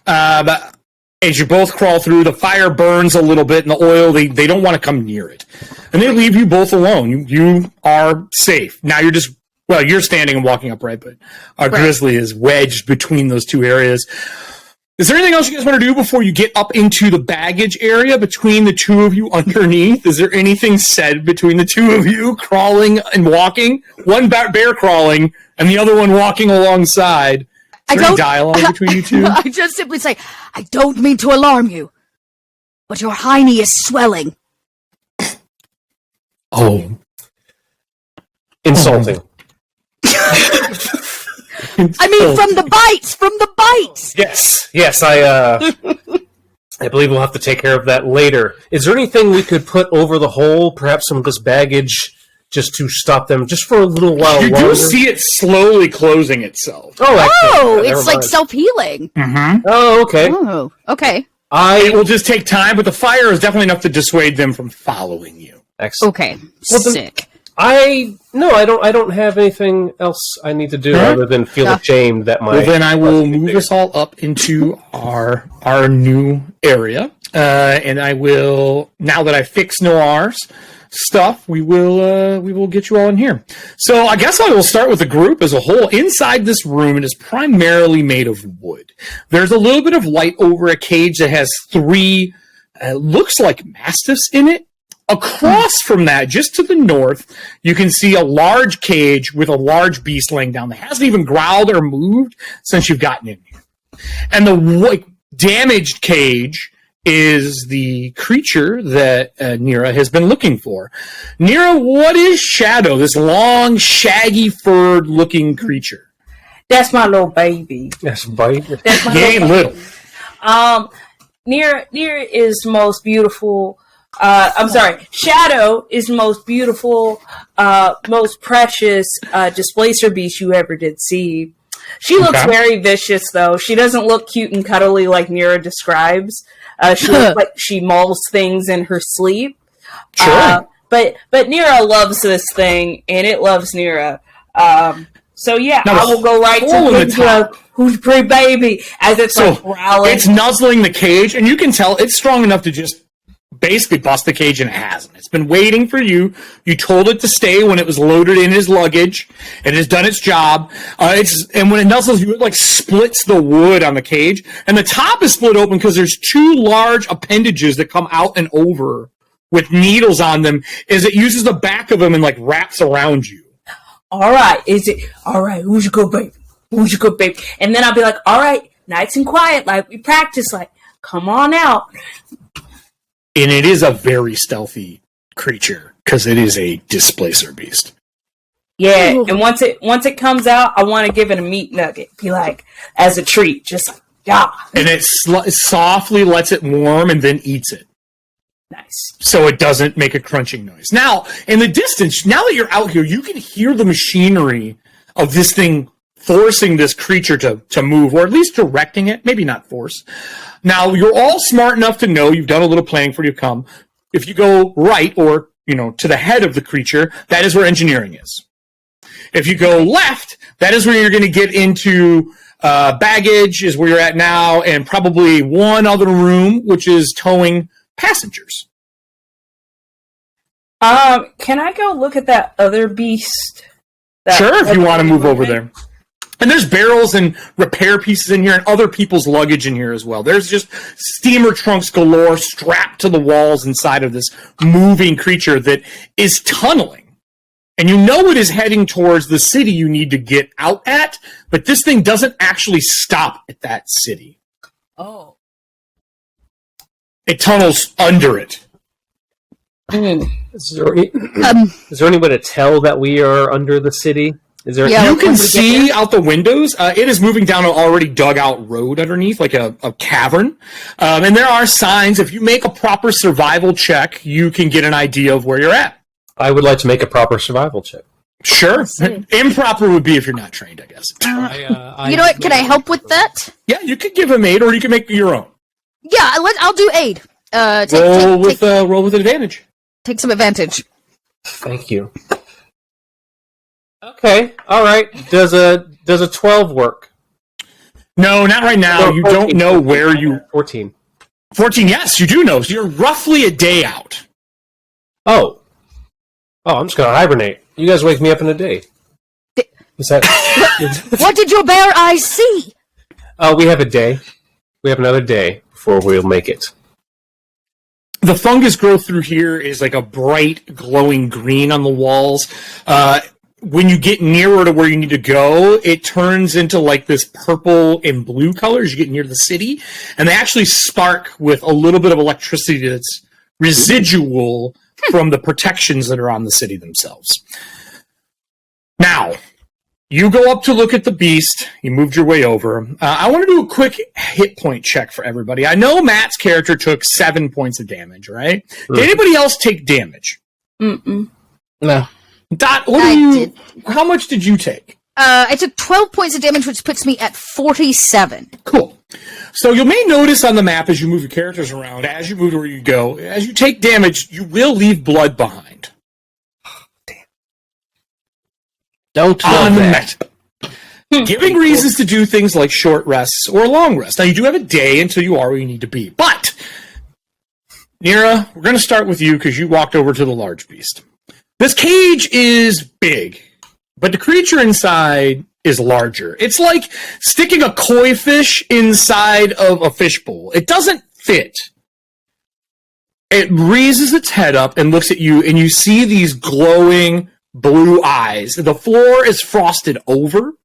Speaker 6: but as you both crawl through, the fire burns a little bit, and the oil, they don't want to come near it. And they leave you both alone. You are safe. Now you're standing and walking upright, but our grizzly is wedged between those two areas. Is there anything else you guys want to do before you get up into the baggage area between the two of you underneath? Is there anything said between the two of you crawling and walking? One bear crawling and the other one walking alongside. Is there any dialogue between you two?
Speaker 5: I just simply say, I don't mean to alarm you, but your hiney is swelling.
Speaker 6: Oh.
Speaker 7: Insulting.
Speaker 5: I mean, from the bites!
Speaker 7: Yes, I believe we'll have to take care of that later. Is there anything we could put over the hole, perhaps some of this baggage, just to stop them just for a little while
Speaker 6: You
Speaker 7: longer?
Speaker 6: do see it slowly closing itself.
Speaker 5: Oh,
Speaker 7: never
Speaker 5: it's like
Speaker 7: mind.
Speaker 5: self-healing.
Speaker 6: Mm-hmm.
Speaker 7: Oh, okay.
Speaker 5: Oh, okay.
Speaker 6: It will just take time, but the fire is definitely enough to dissuade them from following you.
Speaker 7: Excellent.
Speaker 5: Okay,
Speaker 7: Well, then-
Speaker 5: sick.
Speaker 7: I don't have anything else I need to do other than feel ashamed that my...
Speaker 6: Well, then I will move us all up into our new area, and I will, now that I fixed Noir's stuff, we will get you all in here. So I guess I will start with the group as a whole. Inside this room, it is primarily made of wood. There's a little bit of light over a cage that has 3, looks like mastiffs in it. Across from that, just to the north, you can see a large cage with a large beast laying down that hasn't even growled or moved since you've gotten in here. And the damaged cage is the creature that Nira has been looking for. Nira, what is Shadow, this long, shaggy, furred-looking creature?
Speaker 2: That's my little baby.
Speaker 7: Yes, bite.
Speaker 2: That's my
Speaker 6: He ain't little.
Speaker 2: Nira is the most beautiful. I'm sorry. Shadow is the most beautiful, most precious displacer beast you ever did see. She looks very vicious, though. She doesn't look cute and cuddly like Nira describes. She looks like she mauls things in her sleep.
Speaker 6: Sure.
Speaker 2: But Nira loves this thing, and it loves Nira. So yeah,
Speaker 6: Now,
Speaker 2: I will go right
Speaker 6: hole in the
Speaker 2: to
Speaker 6: top.
Speaker 2: who's pretty baby as it's like growling.
Speaker 6: It's nuzzling the cage, and you can tell it's strong enough to just basically bust the cage, and it hasn't. It's been waiting for you. You told it to stay when it was loaded in his luggage. It has done its job. And when it nuzzles you, it like splits the wood on the cage, and the top is split open because there's 2 large appendages that come out and over with needles on them. As it uses the back of them and like wraps around you.
Speaker 2: All right, who's your good baby? Who's your good baby? And then I'll be like, all right, nice and quiet, like we practice, like come on out.
Speaker 6: And it is a very stealthy creature because it is a displacer beast.
Speaker 2: Yeah, and once it comes out, I want to give it a meat nugget. Be like, as a treat, just like, yeah.
Speaker 6: And it softly lets it warm and then eats it.
Speaker 2: Nice.
Speaker 6: so it doesn't make a crunching noise. Now, in the distance, now that you're out here, you can hear the machinery of this thing forcing this creature to move, or at least directing it. Maybe not force. Now, you're all smart enough to know, you've done a little planning before you come. If you go right, or, to the head of the creature, that is where engineering is. If you go left, that is where you're going to get into baggage, is where you're at now, and probably one other room, which is towing passengers.
Speaker 2: Can I go look at that other beast?
Speaker 6: Sure, if you want to move over there. And there's barrels and repair pieces in here and other people's luggage in here as well. There's just steamer trunks galore strapped to the walls inside of this moving creature that is tunneling. And you know it is heading towards the city you need to get out at, but this thing doesn't actually stop at that city.
Speaker 2: Oh.
Speaker 6: It tunnels under it.
Speaker 7: Is there any way to tell that we are under the city? Is there?
Speaker 6: You can see out the windows. It is moving down an already dug out road underneath, like a cavern. And there are signs. If you make a proper survival check, you can get an idea of where you're at.
Speaker 7: I would like to make a proper survival check.
Speaker 6: Sure. Improper would be if you're not trained, I guess.
Speaker 5: You know what? Can I help with that?
Speaker 6: Yeah, you could give him aid, or you can make your own.
Speaker 5: Yeah, I'll do aid.
Speaker 6: Roll with advantage.
Speaker 5: Take some advantage.
Speaker 7: Thank you. Okay, all right. Does a 12 work?
Speaker 6: No, not right now. You don't know where you...
Speaker 7: 14.
Speaker 6: 14, yes, you do know. So you're roughly a day out.
Speaker 7: Oh, I'm just going to hibernate. You guys wake me up in a day. Is that...
Speaker 5: What did your bare eyes see?
Speaker 7: We have a day. We have another day before we'll make it.
Speaker 6: The fungus growth through here is like a bright, glowing green on the walls. When you get nearer to where you need to go, it turns into like this purple and blue color as you get near the city. And they actually spark with a little bit of electricity that's residual from the protections that are on the city themselves. Now, you go up to look at the beast. You moved your way over. I want to do a quick hit point check for everybody. I know Matt's character took 7 points of damage, right? Did anybody else take damage?
Speaker 2: Mm-mm.
Speaker 6: No. Dot, how much did you take?
Speaker 5: I took 12 points of damage, which puts me at 47.
Speaker 6: Cool. So you may notice on the map as you move your characters around, as you move to where you go, as you take damage, you will leave blood behind.
Speaker 7: Don't
Speaker 6: on the map. Giving reasons to do things like short rests or long rests. Now, you do have a day until you are where you need to be. But, Nira, we're going to start with you because you walked over to the large beast. This cage is big, but the creature inside is larger. It's like sticking a koi fish inside of a fishbowl. It doesn't fit. It raises its head up and looks at you, and you see these glowing blue eyes. The floor is frosted over,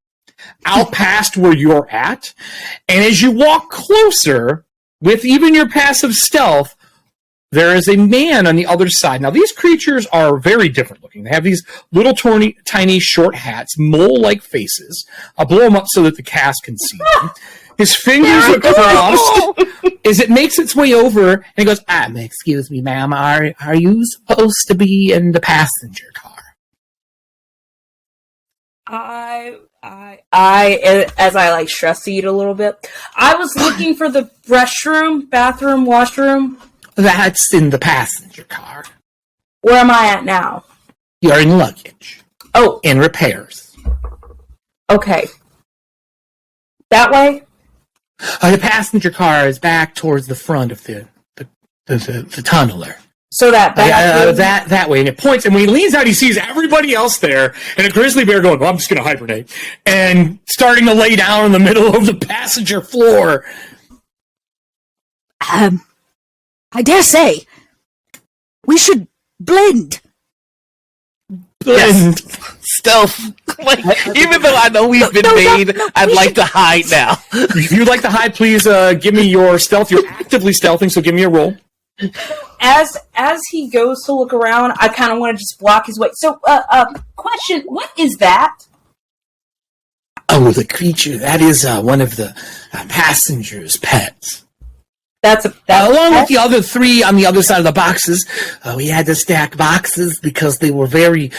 Speaker 6: out past where you're at, and as you walk closer, with even your passive stealth, there is a man on the other side. Now, these creatures are very different looking. They have these little tiny short hats, mole-like faces. I'll blow them up so that the cast can see them. His fingers are crossed as it makes its way over, and he goes, excuse me, ma'am, are you supposed to be in the passenger car?
Speaker 2: As I like stress eat a little bit, I was looking for the bathroom, washroom.
Speaker 6: That's in the passenger car.
Speaker 2: Where am I at now?
Speaker 6: You're in luggage.
Speaker 2: Oh.
Speaker 6: In repairs.
Speaker 2: Okay. That way?
Speaker 6: The passenger car is back towards the front of the tunneler.
Speaker 2: So that
Speaker 6: that way, and it points, and when he leans out, he sees everybody else there, and a grizzly bear going, well, I'm just going to hibernate, and starting to lay down in the middle of the passenger floor.
Speaker 5: I dare say, we should blend.
Speaker 4: Yes. Stealth. Even though I know we've been made, I'd like to hide now.
Speaker 6: If you'd like to hide, please give me your stealth. You're actively stealthing, so give me a roll.
Speaker 2: As he goes to look around, I kind of want to just block his way. So, question, what is that?
Speaker 6: Oh, the creature. That is one of the passengers' pets. Along with the other 3 on the other side of the boxes, we had to stack boxes because they were very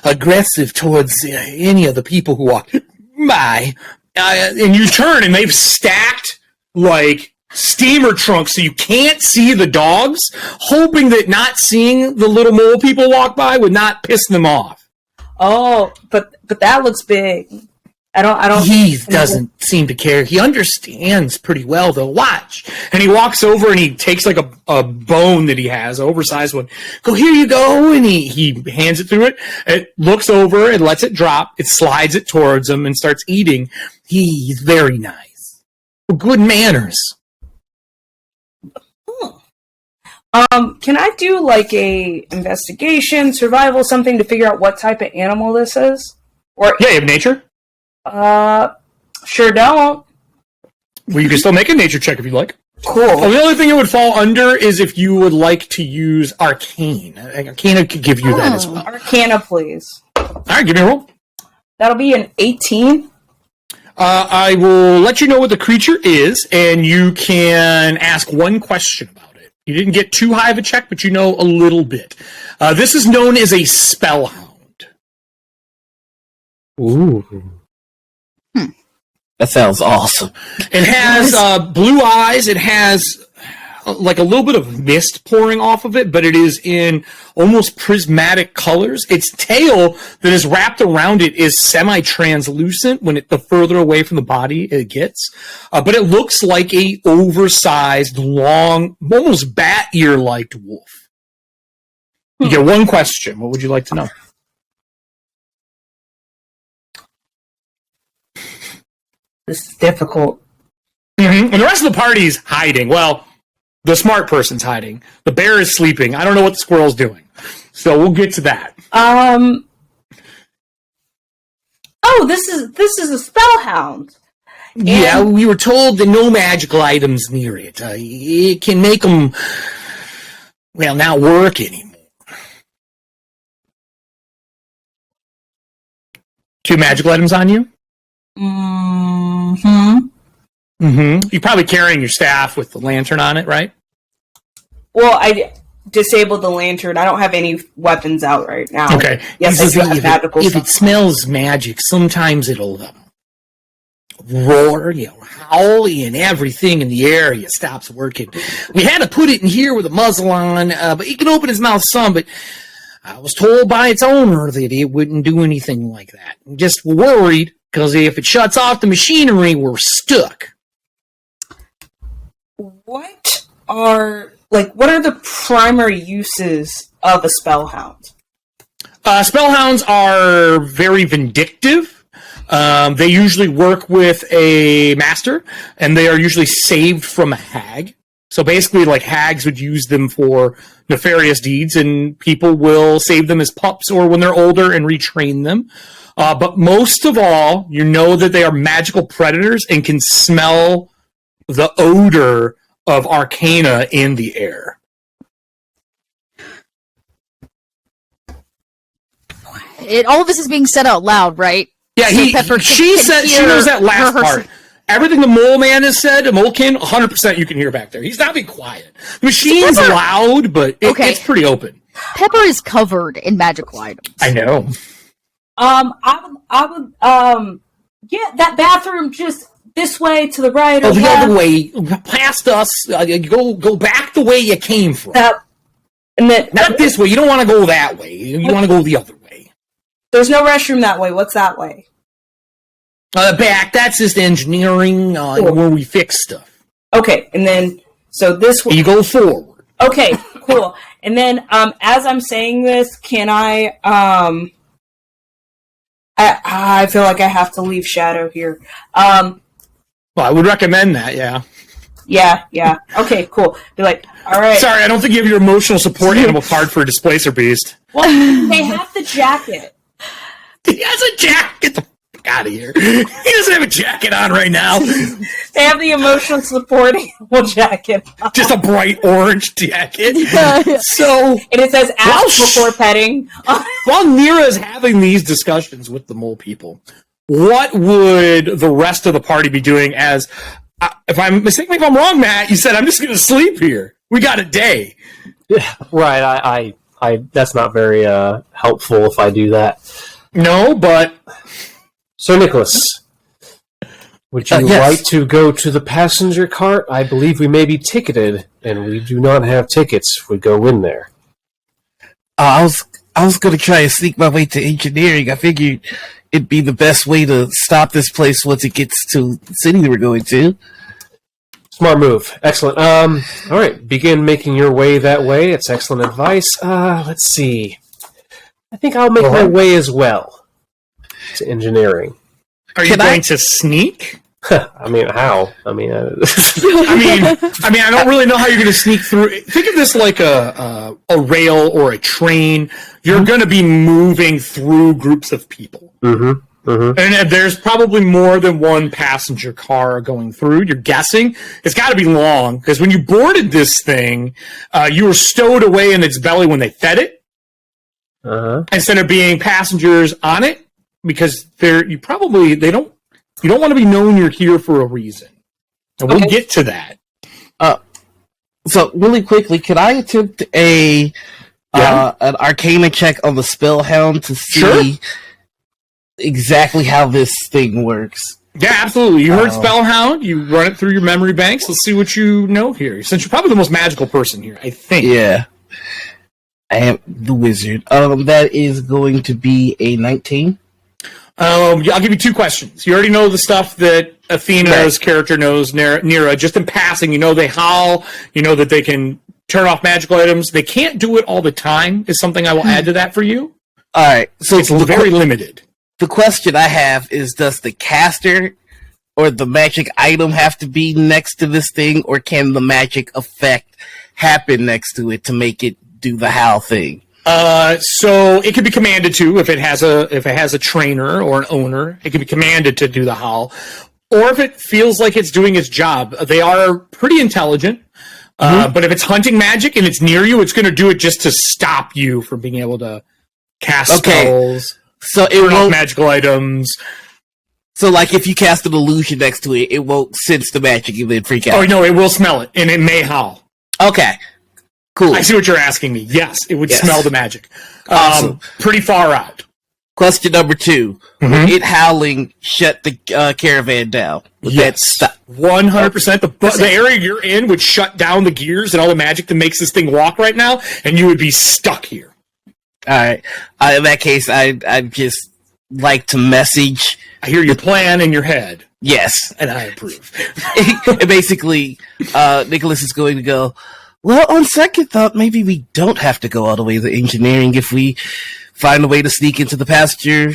Speaker 6: aggressive towards any of the people who walked by. And you turn, and they've stacked, like, steamer trunks so you can't see the dogs, hoping that not seeing the little mole people walk by would not piss them off.
Speaker 2: Oh, but that looks big. I don't.
Speaker 6: He doesn't seem to care. He understands pretty well, though. Watch. And he walks over and he takes like a bone that he has, an oversized one. Go, here you go. And he hands it through it. It looks over and lets it drop. It slides it towards him and starts eating. He's very nice. Good manners.
Speaker 2: Can I do like a investigation, survival, something to figure out what type of animal this is? Or
Speaker 6: yeah, you have nature?
Speaker 2: Sure don't.
Speaker 6: Well, you can still make a nature check if you'd like.
Speaker 2: Cool.
Speaker 6: Well, the only thing it would fall under is if you would like to use Arcane. Arcana could give you that as well.
Speaker 2: Arcana, please.
Speaker 6: All right, give me a roll.
Speaker 2: That'll be an 18.
Speaker 6: I will let you know what the creature is, and you can ask one question about it. You didn't get too high of a check, but you know a little bit. This is known as a spellhound.
Speaker 7: Ooh.
Speaker 9: That sounds awesome.
Speaker 6: It has blue eyes. It has like a little bit of mist pouring off of it, but it is in almost prismatic colors. Its tail that is wrapped around it is semi-translucent the further away from the body it gets. But it looks like a oversized, long, almost bat ear-like wolf. You get one question. What would you like to know?
Speaker 2: This is difficult.
Speaker 6: Mm-hmm. And the rest of the party's hiding. Well, the smart person's hiding. The bear is sleeping. I don't know what the squirrel's doing. So we'll get to that.
Speaker 2: Oh, this is a spellhound.
Speaker 6: Yeah, we were told that no magical items near it. It can make them, well, not work anymore. 2 magical items on you? You're probably carrying your staff with the lantern on it, right?
Speaker 2: Well, I disabled the lantern. I don't have any weapons out right now.
Speaker 6: Okay.
Speaker 2: Yes, I do have magical
Speaker 6: if
Speaker 2: stuff.
Speaker 6: it smells magic, sometimes it'll roar, howl, and everything in the area stops working. We had to put it in here with a muzzle on, but it can open its mouth some, but I was told by its owner that it wouldn't do anything like that. I'm just worried, because if it shuts off the machinery, we're stuck.
Speaker 2: What are the primary uses of a spellhound?
Speaker 6: Spellhounds are very vindictive. They usually work with a master, and they are usually saved from a hag. So basically, like, hags would use them for nefarious deeds, and people will save them as pups or when they're older and retrain them. But most of all, you know that they are magical predators and can smell the odor of arcana in the air.
Speaker 5: All of this is being said out loud, right?
Speaker 6: Yeah,
Speaker 5: So
Speaker 6: she knows that last part. Everything the mole man has said, the molekin, 100% you can hear back there. He's not being quiet. The machine's loud, but it's pretty open.
Speaker 5: Pepper is covered in magical items.
Speaker 6: I know.
Speaker 2: I would, that bathroom just this way to the right or
Speaker 6: the
Speaker 2: left.
Speaker 6: other way, past us. Go back the way you came from. Not this way. You don't want to go that way. You want to go the other way.
Speaker 2: There's no restroom that way. What's that way?
Speaker 6: Back. That's just engineering where we fix stuff.
Speaker 2: Okay, and then so this way
Speaker 6: you go forward.
Speaker 2: Okay, cool. And then as I'm saying this, can I feel like I have to leave Shadow here.
Speaker 6: Well, I would recommend that, yeah.
Speaker 2: Yeah. Okay, cool. Be like, all right.
Speaker 6: Sorry, I don't think you have your emotional support animal card for a Displacer Beast.
Speaker 2: Well, they have the jacket.
Speaker 6: He has a jacket. Get the fuck out of here. He doesn't have a jacket on right now.
Speaker 2: They have the emotional support animal jacket.
Speaker 6: Just a bright orange jacket.
Speaker 2: Yeah.
Speaker 6: So,
Speaker 2: and it says ask before petting.
Speaker 6: While Nira is having these discussions with the mole people, what would the rest of the party be doing as if I'm mistaken, if I'm wrong, Matt, you said I'm just going to sleep here. We got a day.
Speaker 7: Yeah, right. I that's not very helpful if I do that.
Speaker 6: No, but
Speaker 7: Sir Nicholas, would you like to go to the passenger cart? I believe we may be ticketed, and we do not have tickets if we go in there.
Speaker 9: I was going to try and sneak my way to engineering. I figured it'd be the best way to stop this place once it gets to the city we're going to.
Speaker 7: Smart move. Excellent. All right, begin making your way that way. It's excellent advice. Let's see. I think I'll make my way as well to engineering.
Speaker 6: Are you going to sneak?
Speaker 7: I mean, how? I mean,
Speaker 6: I don't really know how you're going to sneak through. Think of this like a rail or a train. You're going to be moving through groups of people.
Speaker 7: Mm-hmm. Mm-hmm.
Speaker 6: And there's probably more than one passenger car going through. You're guessing. It's got to be long, because when you boarded this thing, you were stowed away in its belly when they fed it. Instead of being passengers on it, because you don't want to be known you're here for a reason. And we'll get to that.
Speaker 9: So really quickly, could I attempt an Arcana check on the Spellhound to see exactly how this thing works?
Speaker 6: Yeah, absolutely. You heard Spellhound. You run it through your memory banks. Let's see what you know here. Since you're probably the most magical person here, I think.
Speaker 9: Yeah. I am the wizard. That is going to be a 19.
Speaker 6: I'll give you two questions. You already know the stuff that Athena's character knows, Nira. Just in passing, you know they howl. You know that they can turn off magical items. They can't do it all the time, is something I will add to that for you.
Speaker 9: All right. So
Speaker 6: it's very limited.
Speaker 9: The question I have is, does the caster or the magic item have to be next to this thing, or can the magic effect happen next to it to make it do the howl thing?
Speaker 6: So it can be commanded to, if it has a trainer or an owner, it can be commanded to do the howl. Or if it feels like it's doing its job. They are pretty intelligent. But if it's hunting magic and it's near you, it's going to do it just to stop you from being able to cast spells.
Speaker 9: So it
Speaker 6: turn off
Speaker 9: won't
Speaker 6: magical items.
Speaker 9: So like if you cast an illusion next to it, it won't sense the magic and then freak out.
Speaker 6: Oh no, it will smell it and it may howl.
Speaker 9: Okay. Cool.
Speaker 6: I see what you're asking me. Yes, it would smell the magic.
Speaker 9: Awesome.
Speaker 6: Pretty far out.
Speaker 9: Question number 2. Would it howling shut the caravan down? Would that stop?
Speaker 6: 100%. The area you're in would shut down the gears and all the magic that makes this thing walk right now, and you would be stuck here.
Speaker 9: All right. In that case, I'd just like to message.
Speaker 6: I hear your plan in your head.
Speaker 9: Yes.
Speaker 6: And I approve.
Speaker 9: And basically, Nicholas is going to go, well, on second thought, maybe we don't have to go all the way to engineering if we find a way to sneak into the passenger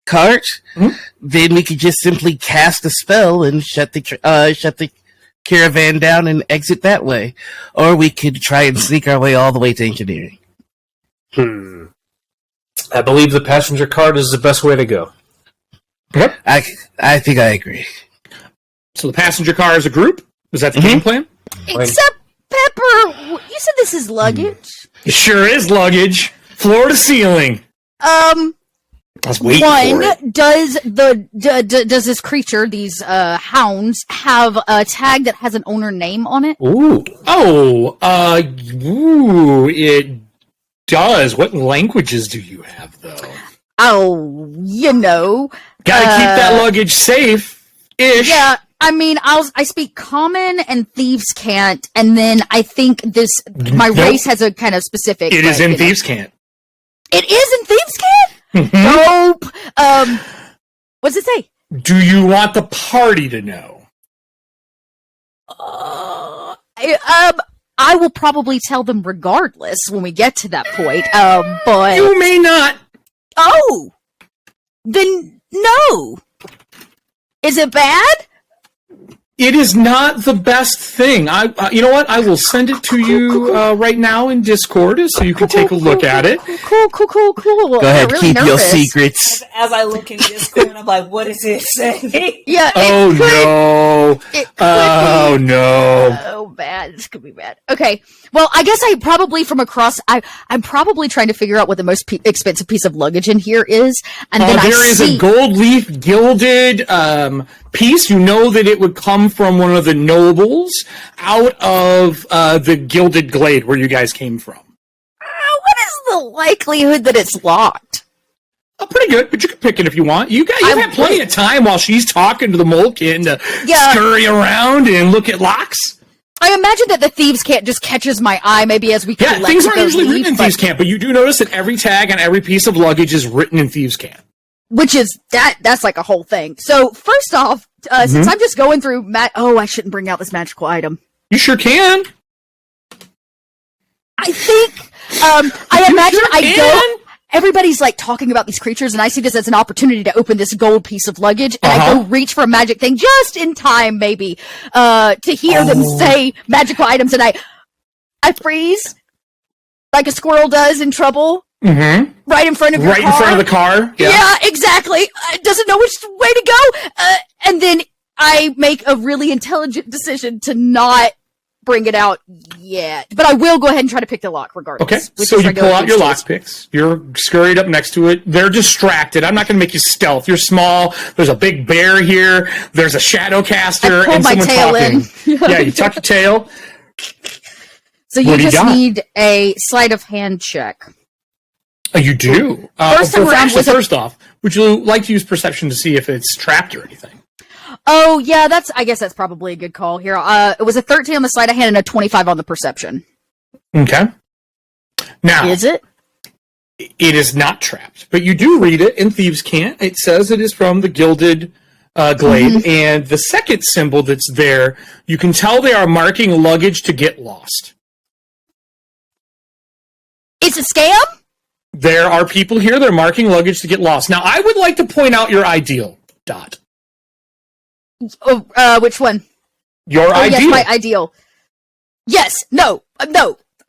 Speaker 9: cart. Then we could just simply cast a spell and shut the caravan down and exit that way. Or we could try and sneak our way all the way to engineering.
Speaker 7: I believe the passenger cart is the best way to go.
Speaker 6: Yep.
Speaker 9: I think I agree.
Speaker 6: So the passenger car is a group? Is that the game plan?
Speaker 5: Except, Pepper, you said this is luggage?
Speaker 6: It sure is luggage. Floor to ceiling. I was waiting for it.
Speaker 5: Does this creature, these hounds, have a tag that has an owner name on it?
Speaker 6: It does. What languages do you have, though?
Speaker 5: Oh, you know.
Speaker 6: Gotta keep that luggage safe-ish.
Speaker 5: Yeah, I mean, I speak common and thieves can't, and then I think my race has a kind of specific.
Speaker 6: It is in thieves can't.
Speaker 5: It is in thieves can't? Nope. What does it say?
Speaker 6: Do you want the party to know?
Speaker 5: I will probably tell them regardless when we get to that point. But
Speaker 6: you may not.
Speaker 5: Oh, then no. Is it bad?
Speaker 6: It is not the best thing. You know what? I will send it to you right now in Discord so you can take a look at it.
Speaker 5: Cool.
Speaker 9: Go ahead, really keep your secrets.
Speaker 8: As I look in Discord, I'm like, what is it saying?
Speaker 5: Yeah.
Speaker 6: Oh no.
Speaker 5: Oh, bad. This could be bad. Okay. Well, I guess I'm probably trying to figure out what the most expensive piece of luggage in here is, and then
Speaker 6: there is a gold leaf gilded piece. You know that it would come from one of the nobles out of the Gilded Glade where you guys came from.
Speaker 10: What is the likelihood that it's locked?
Speaker 6: Oh, pretty good, but you can pick it if you want. You have plenty of time while she's talking to the Molekin to scurry around and look at locks.
Speaker 10: I imagine that the thieves' cant just catches my eye, maybe as we collect
Speaker 6: things aren't usually written in thieves' cant, but you do notice that every tag on every piece of luggage is written in thieves' cant.
Speaker 10: Which is, that's like a whole thing. So, first off, since I'm just going through, I shouldn't bring out this magical item.
Speaker 6: You sure can.
Speaker 10: I think, I imagine everybody's like talking about these creatures, and I see this as an opportunity to open this gold piece of luggage, and I go reach for a magic thing just in time, maybe, to hear them say magical items, and I freeze like a squirrel does in trouble.
Speaker 6: Mm-hmm.
Speaker 10: Right in front of your car.
Speaker 6: Right in front of the car.
Speaker 10: Yeah, exactly. Doesn't know which way to go. And then I make a really intelligent decision to not bring it out yet. But I will go ahead and try to pick the lock regardless.
Speaker 6: Okay, so you pull out your lock picks. You're scurried up next to it. They're distracted. I'm not going to make you stealth. You're small. There's a big bear here. There's a shadow caster. And someone talking. Yeah, you tuck your tail.
Speaker 10: So you just need a sleight of hand check.
Speaker 6: Oh, you do? First off, would you like to use perception to see if it's trapped or anything?
Speaker 10: Oh, yeah, I guess that's probably a good call here. It was a 13 on the sleight of hand and a 25 on the perception.
Speaker 6: Okay. Now,
Speaker 10: is it?
Speaker 6: It is not trapped, but you do read it in Thieves' Cant. It says it is from the Gilded Glade, and the second symbol that's there, you can tell they are marking luggage to get lost.
Speaker 10: It's a scam?
Speaker 6: There are people here that are marking luggage to get lost. Now, I would like to point out your ideal, Dot.
Speaker 10: Oh, which one?
Speaker 6: Your ideal.
Speaker 10: Yes, my ideal. Yes, no, I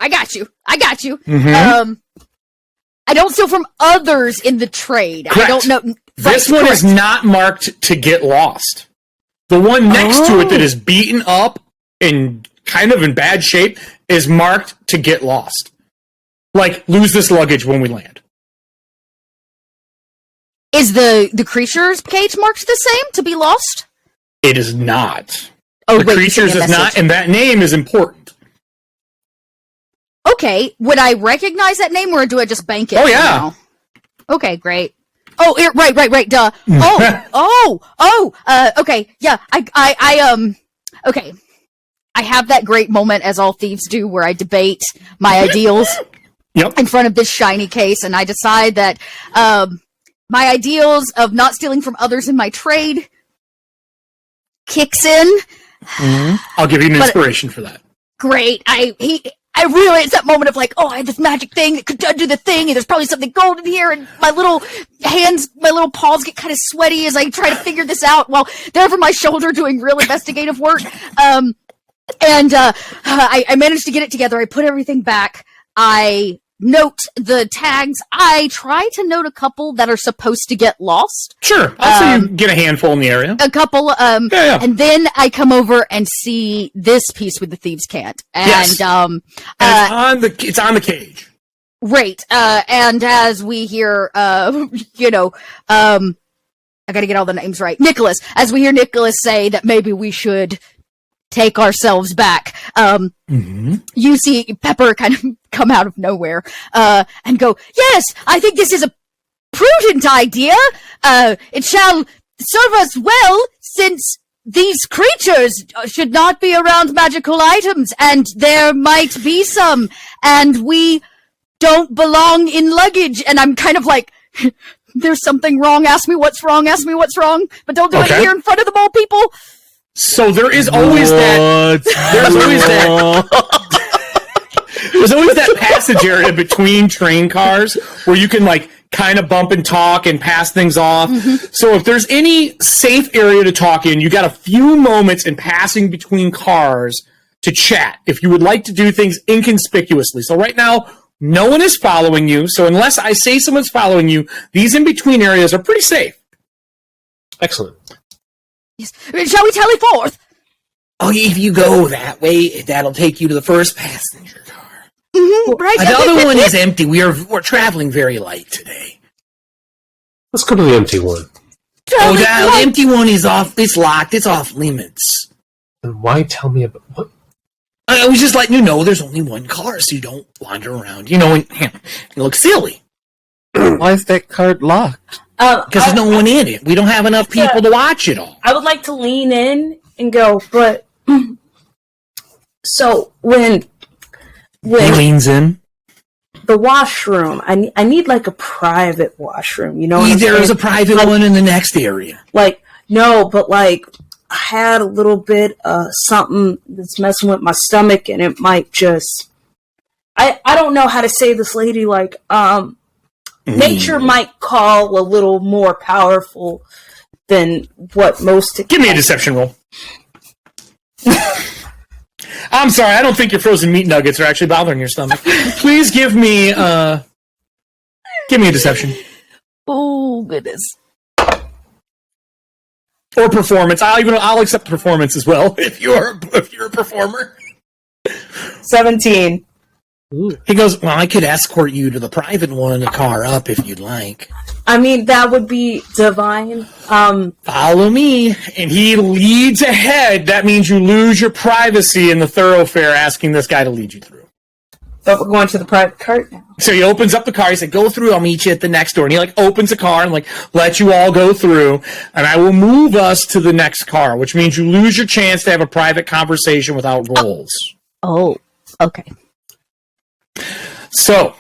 Speaker 10: got you.
Speaker 6: Mm-hmm.
Speaker 10: I don't steal from others in the trade.
Speaker 6: Correct.
Speaker 10: I don't know.
Speaker 6: This one is not marked to get lost. The one next to it that is beaten up and kind of in bad shape is marked to get lost. Like, lose this luggage when we land.
Speaker 10: Is the creature's cage marked the same to be lost?
Speaker 6: It is not.
Speaker 10: Oh,
Speaker 6: the creatures is not, and that name is important.
Speaker 10: Okay, would I recognize that name, or do I just bank it?
Speaker 6: Oh, yeah.
Speaker 10: Now? Okay, great. Oh, right, duh. Okay, yeah, okay. I have that great moment, as all thieves do, where I debate my ideals in front of this shiny case, and I decide that my ideals of not stealing from others in my trade kicks in.
Speaker 6: Mm-hmm. I'll give you an inspiration for that.
Speaker 10: Great. I really, it's that moment of like, oh, I had this magic thing that could do the thing, and there's probably something golden here, and my little paws get kind of sweaty as I try to figure this out while they're over my shoulder doing real investigative work. I managed to get it together. I put everything back. I note the tags. I try to note a couple that are supposed to get lost.
Speaker 6: Sure. I'll say you get a handful in the area.
Speaker 10: A couple. And then I come over and see this piece with the thieves' cant. And,
Speaker 6: yes. And it's on the cage.
Speaker 10: Right. And as we hear, I gotta get all the names right. Nicholas. As we hear Nicholas say that maybe we should take ourselves back. You see Pepper kind of come out of nowhere and go, yes, I think this is a prudent idea. It shall serve us well, since these creatures should not be around magical items, and there might be some, and we don't belong in luggage. And I'm kind of like, there's something wrong. Ask me what's wrong. But don't do it here in front of the mole people.
Speaker 6: So there is always that. There's always that passage area between train cars where you can like kind of bump and talk and pass things off. So if there's any safe area to talk in, you got a few moments in passing between cars to chat if you would like to do things inconspicuously. So right now, no one is following you. So unless I say someone's following you, these in between areas are pretty safe.
Speaker 7: Excellent.
Speaker 10: Yes. Shall we tally forth?
Speaker 8: Oh, if you go that way, that'll take you to the first passenger car.
Speaker 10: Right.
Speaker 8: The other one is empty. We're traveling very light today.
Speaker 7: Let's go to the empty one.
Speaker 8: Oh, that empty one is off. It's locked. It's off limits.
Speaker 7: Then why tell me about what?
Speaker 8: I was just letting you know there's only one car, so you don't wander around, and look silly.
Speaker 9: Why is that card locked?
Speaker 8: Because there's no one in it. We don't have enough people to watch it all.
Speaker 2: I would like to lean in and go, but so when
Speaker 8: He leans in.
Speaker 2: the washroom, I need like a private washroom, you know?
Speaker 8: There is a private one in the next area.
Speaker 2: Like, no, but like, I had a little bit of something that's messing with my stomach, and it might just. I don't know how to say this, lady. Like, nature might call a little more powerful than what most.
Speaker 6: Give me a deception roll. I'm sorry, I don't think your frozen meat nuggets are actually bothering your stomach. Please give me a deception.
Speaker 10: Oh goodness.
Speaker 6: Or performance. I'll accept performance as well if you're a performer.
Speaker 2: 17.
Speaker 8: Ooh. He goes, well, I could escort you to the private one in the car up if you'd like.
Speaker 2: I mean, that would be divine.
Speaker 6: Follow me. And he leads ahead. That means you lose your privacy in the thoroughfare asking this guy to lead you through.
Speaker 2: But we're going to the private cart now.
Speaker 6: So he opens up the car. He said, go through. I'll meet you at the next door. And he opens the car and let you all go through. And I will move us to the next car, which means you lose your chance to have a private conversation without rolls.
Speaker 10: Oh, okay.
Speaker 6: So,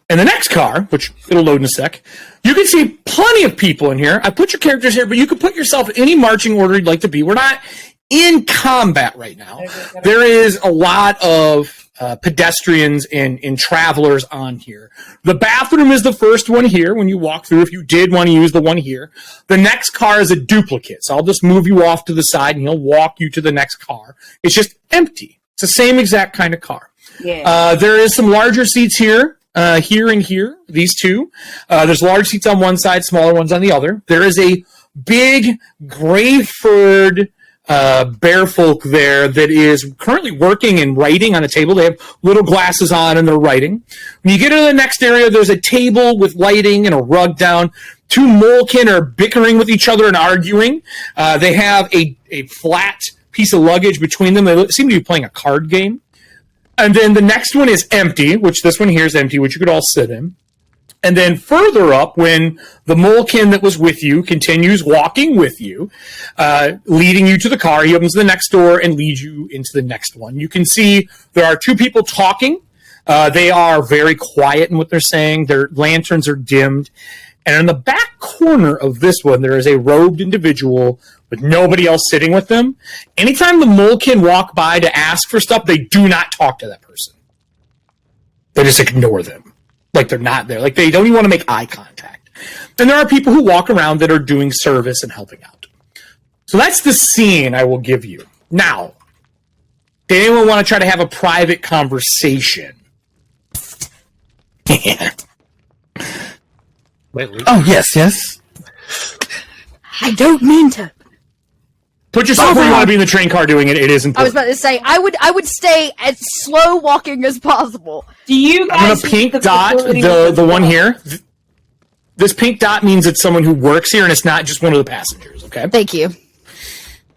Speaker 6: in the next car, which it'll load in a sec, you can see plenty of people in here. I put your characters here, but you can put yourself in any marching order you'd like to be. We're not in combat right now. There is a lot of pedestrians and travelers on here. The bathroom is the first one here when you walk through, if you did want to use the one here. The next car is a duplicate, so I'll just move you off to the side and he'll walk you to the next car. It's just empty. It's the same exact kind of car.
Speaker 2: Yeah.
Speaker 6: There is some larger seats here. Here and here, these two. There's large seats on one side, smaller ones on the other. There is a big gray-furred bear folk there that is currently working and writing on a table. They have little glasses on and they're writing. When you get into the next area, there's a table with lighting and a rug down. Two molekin are bickering with each other and arguing. They have a flat piece of luggage between them. They seem to be playing a card game. And then the next one is empty, which this one here is empty, which you could all sit in. And then further up, when the molekin that was with you continues walking with you, leading you to the car, he opens the next door and leads you into the next one. You can see there are two people talking. They are very quiet in what they're saying. Their lanterns are dimmed. And in the back corner of this one, there is a robed individual with nobody else sitting with them. Anytime the molekin walk by to ask for stuff, they do not talk to that person. They just ignore them. Like they're not there. Like they don't even want to make eye contact. And there are people who walk around that are doing service and helping out. So that's the scene I will give you. Now, did anyone want to try to have a private conversation?
Speaker 7: Wait,
Speaker 9: Oh, yes.
Speaker 10: I don't mean to.
Speaker 6: Put yourself where you want to be in the train car doing it. It is important.
Speaker 10: I was about to say I would stay as slow walking as possible.
Speaker 2: Do you guys?
Speaker 6: I'm going to pink dot the one here. This pink dot means it's someone who works here and it's not just one of the passengers, okay?
Speaker 10: Thank you.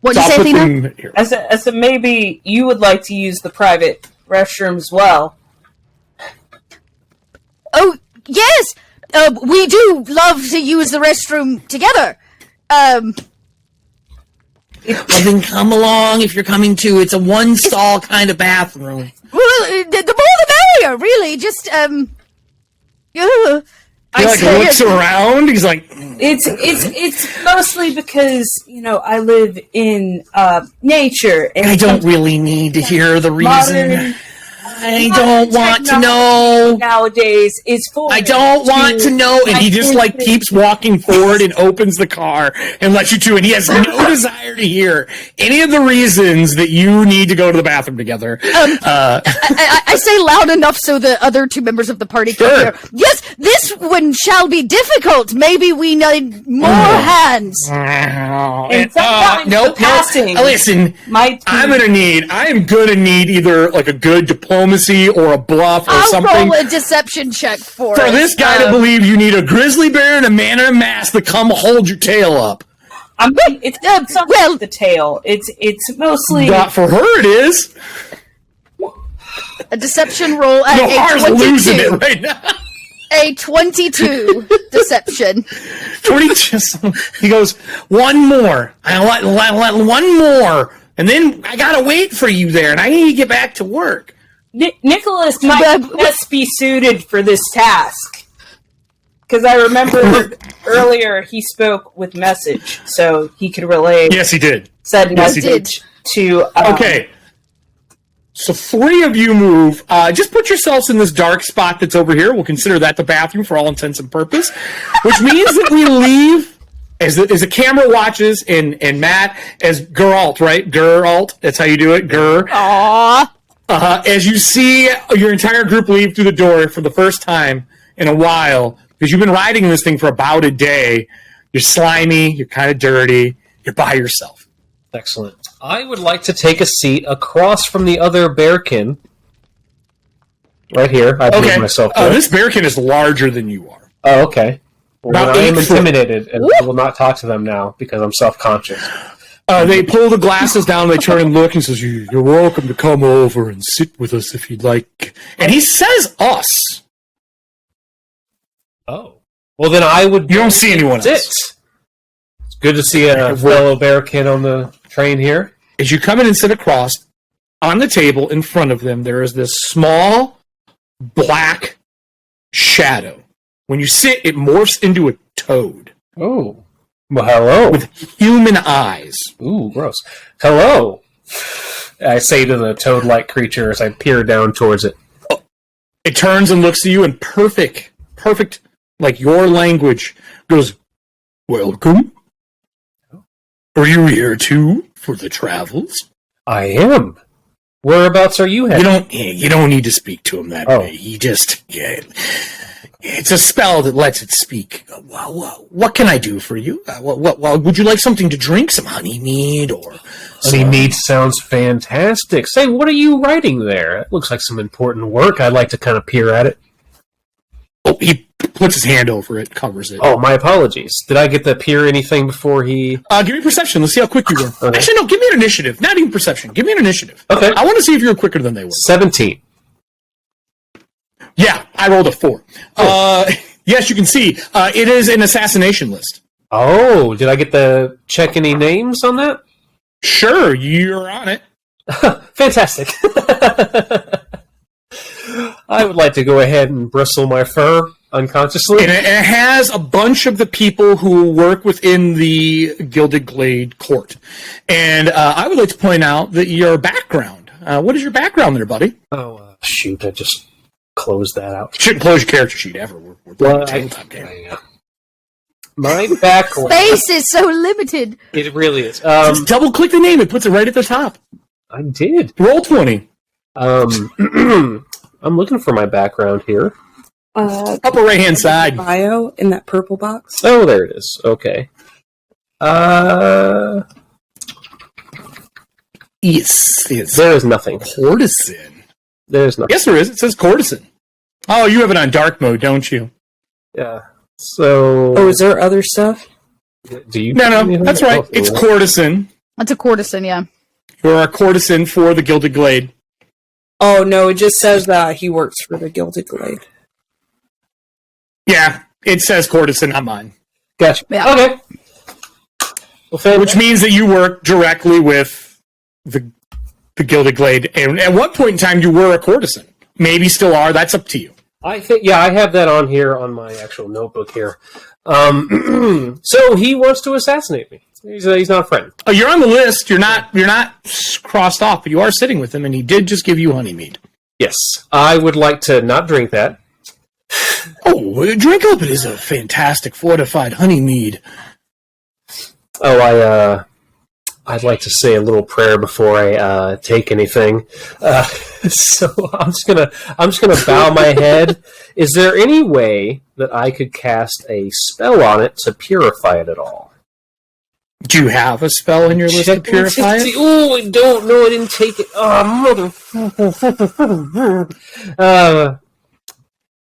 Speaker 10: What did
Speaker 6: So
Speaker 10: you
Speaker 6: I'll
Speaker 10: say,
Speaker 6: put
Speaker 10: Athena?
Speaker 6: them here.
Speaker 2: I said maybe you would like to use the private restroom as well.
Speaker 10: Oh, yes! We do love to use the restroom together.
Speaker 8: Well, then come along if you're coming to. It's a one-stall kind of bathroom.
Speaker 10: Well, the more the merrier, really. Just,
Speaker 6: He looks around. He's like,
Speaker 2: It's mostly because I live in nature, and
Speaker 8: I don't really need to hear the reason. I don't want to know.
Speaker 2: Nowadays, is for.
Speaker 6: I don't want to know. And he just keeps walking forward and opens the car and lets you to. And he has no desire to hear any of the reasons that you need to go to the bathroom together.
Speaker 10: I say loud enough so the other two members of the party can hear. Yes, this one shall be difficult. Maybe we need more hands.
Speaker 2: And sometimes the passing.
Speaker 6: Listen, I am gonna need either like a good diplomacy or a bluff or something.
Speaker 10: I'll roll a deception check for
Speaker 6: this guy to believe you need a grizzly bear and a man in a mask to come hold your tail up.
Speaker 2: I mean, it's
Speaker 10: well,
Speaker 2: the tail. It's mostly
Speaker 6: Not for her, it is.
Speaker 10: a deception roll at
Speaker 6: Nohar's
Speaker 10: a 22.
Speaker 6: losing it right now.
Speaker 10: A 22 deception.
Speaker 6: 22. He goes, one more. One more. And then I gotta wait for you there, and I need to get back to work.
Speaker 2: Nicholas might best be suited for this task. Because I remember earlier he spoke with message, so he could relay
Speaker 6: Yes, he did.
Speaker 2: said
Speaker 6: Yes, he
Speaker 2: message to...
Speaker 6: Okay. So 3 of you move. Just put yourselves in this dark spot that's over here. We'll consider that the bathroom for all intents and purpose. Which means that we leave as the camera watches and Matt as Geralt, right? Geralt. That's how you do it.
Speaker 10: Aww.
Speaker 6: As you see your entire group leave through the door for the first time in a while, because you've been riding this thing for about a day. You're slimy. You're kind of dirty. You're by yourself.
Speaker 7: Excellent. I would like to take a seat across from the other bearkin. Right here. I believe myself.
Speaker 6: This bearkin is larger than you are.
Speaker 7: Oh, okay. Well,
Speaker 6: About
Speaker 7: I am
Speaker 6: 8 foot.
Speaker 7: intimidated, and I will not talk to them now because I'm self-conscious.
Speaker 6: They pull the glasses down, they turn and look, and says, "You're welcome to come over and sit with us if you'd like." And he says us.
Speaker 7: Oh. Well, then I would...
Speaker 6: You don't see anyone else.
Speaker 7: It's good to see a fellow bearkin on the train here.
Speaker 6: As you come in and sit across, on the table in front of them, there is this small, black shadow. When you sit, it morphs into a toad.
Speaker 7: Oh. Well, hello.
Speaker 6: With human eyes.
Speaker 7: Ooh, gross. Hello. I say to the toad-like creature as I peer down towards it.
Speaker 6: It turns and looks at you in perfect, like your language, goes, "Welcome. Are you here too for the travels?"
Speaker 7: I am. Whereabouts are you headed?
Speaker 6: You don't need to speak to him that way. He just, it's a spell that lets it speak. What can I do for you? Would you like something to drink? Some honey mead or...
Speaker 7: Honey mead sounds fantastic. Say, what are you writing there? It looks like some important work. I'd like to kind of peer at it.
Speaker 6: Oh, he puts his hand over it, covers it.
Speaker 7: Oh, my apologies. Did I get to peer anything before he...
Speaker 6: Give me perception. Let's see how quick you were.
Speaker 7: Okay.
Speaker 6: Actually, no, give me an initiative. Not even perception. Give me an initiative.
Speaker 7: Okay.
Speaker 6: I want to see if you're quicker than they were.
Speaker 7: 17.
Speaker 6: Yeah, I rolled a 4. Yes, you can see. It is an assassination list.
Speaker 7: Oh, did I get to check any names on that?
Speaker 6: Sure, you're on it.
Speaker 7: Fantastic. I would like to go ahead and bristle my fur unconsciously.
Speaker 6: And it has a bunch of the people who work within the Gilded Glade court. And I would like to point out that your background. What is your background there, buddy?
Speaker 7: Oh, shoot, I just closed that out.
Speaker 6: Shouldn't close your character sheet ever. We're playing a tabletop game.
Speaker 7: My background.
Speaker 10: Space is so limited.
Speaker 7: It really is.
Speaker 6: Just double-click the name. It puts it right at the top.
Speaker 7: I did.
Speaker 6: Roll 20.
Speaker 7: I'm looking for my background here.
Speaker 6: Upper right-hand side.
Speaker 11: Bio in that purple box.
Speaker 7: Oh, there it is. Okay.
Speaker 6: Yes.
Speaker 7: There is nothing.
Speaker 6: Courtesan.
Speaker 7: There's nothing.
Speaker 6: Yes, there is. It says courtesan. Oh, you have it on dark mode, don't you?
Speaker 7: Yeah. So...
Speaker 11: Oh, is there other stuff?
Speaker 7: Do you...
Speaker 6: No, that's right. It's courtesan.
Speaker 10: That's a courtesan, yeah.
Speaker 6: You're a courtesan for the Gilded Glade.
Speaker 11: Oh, no, it just says that he works for the Gilded Glade.
Speaker 6: Yeah, it says courtesan, not mine.
Speaker 7: Gotcha.
Speaker 10: Yeah.
Speaker 7: Okay. Well,
Speaker 6: which means that you work directly with the Gilded Glade. And at what point in time you were a courtesan? Maybe still are. That's up to you.
Speaker 7: I think, yeah, I have that on here on my actual notebook here. So he wants to assassinate me. He's not a friend.
Speaker 6: Oh, you're on the list. You're not crossed off, but you are sitting with him, and he did just give you honey mead.
Speaker 7: Yes, I would like to not drink that.
Speaker 6: Oh, drink up! It is a fantastic fortified honey mead.
Speaker 7: Oh, I'd like to say a little prayer before I take anything. So I'm just gonna bow my head. Is there any way that I could cast a spell on it to purify it at all?
Speaker 6: Do you have a spell in your list to purify it?
Speaker 7: Oh, I don't know. I didn't take it. Oh, motherfucker.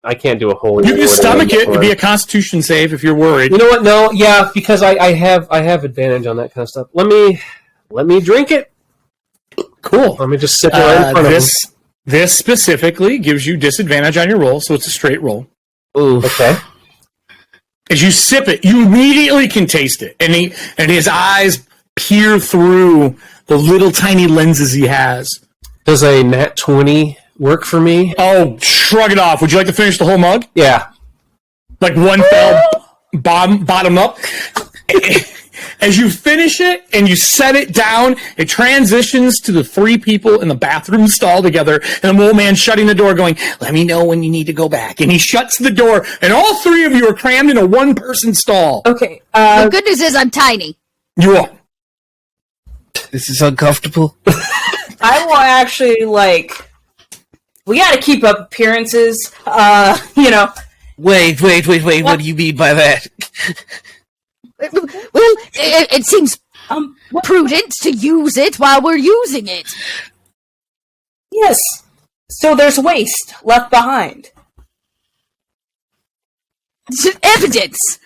Speaker 7: I can't do a holy.
Speaker 6: You can stomach it. It'd be a Constitution save if you're worried.
Speaker 7: You know what? No, yeah, because I have advantage on that kind of stuff. Let me drink it.
Speaker 6: Cool.
Speaker 7: Let me just sit there in front of him.
Speaker 6: This specifically gives you disadvantage on your roll, so it's a straight roll.
Speaker 7: Ooh. Okay.
Speaker 6: As you sip it, you immediately can taste it, and his eyes peer through the little tiny lenses he has.
Speaker 7: Does a nat 20 work for me?
Speaker 6: Oh, shrug it off. Would you like to finish the whole mug?
Speaker 7: Yeah.
Speaker 6: Like one fell bottom up. As you finish it and you set it down, it transitions to the three people in the bathroom stall together, and the old man shutting the door going, let me know when you need to go back. And he shuts the door, and all three of you are crammed in a one-person stall.
Speaker 2: Okay.
Speaker 10: The good news is I'm tiny.
Speaker 6: You are.
Speaker 9: This is uncomfortable.
Speaker 2: I will actually, we gotta keep up appearances,
Speaker 9: Wait. What do you mean by that?
Speaker 10: Well, it seems prudent to use it while we're using it.
Speaker 2: Yes. So there's waste left behind.
Speaker 10: Evidence.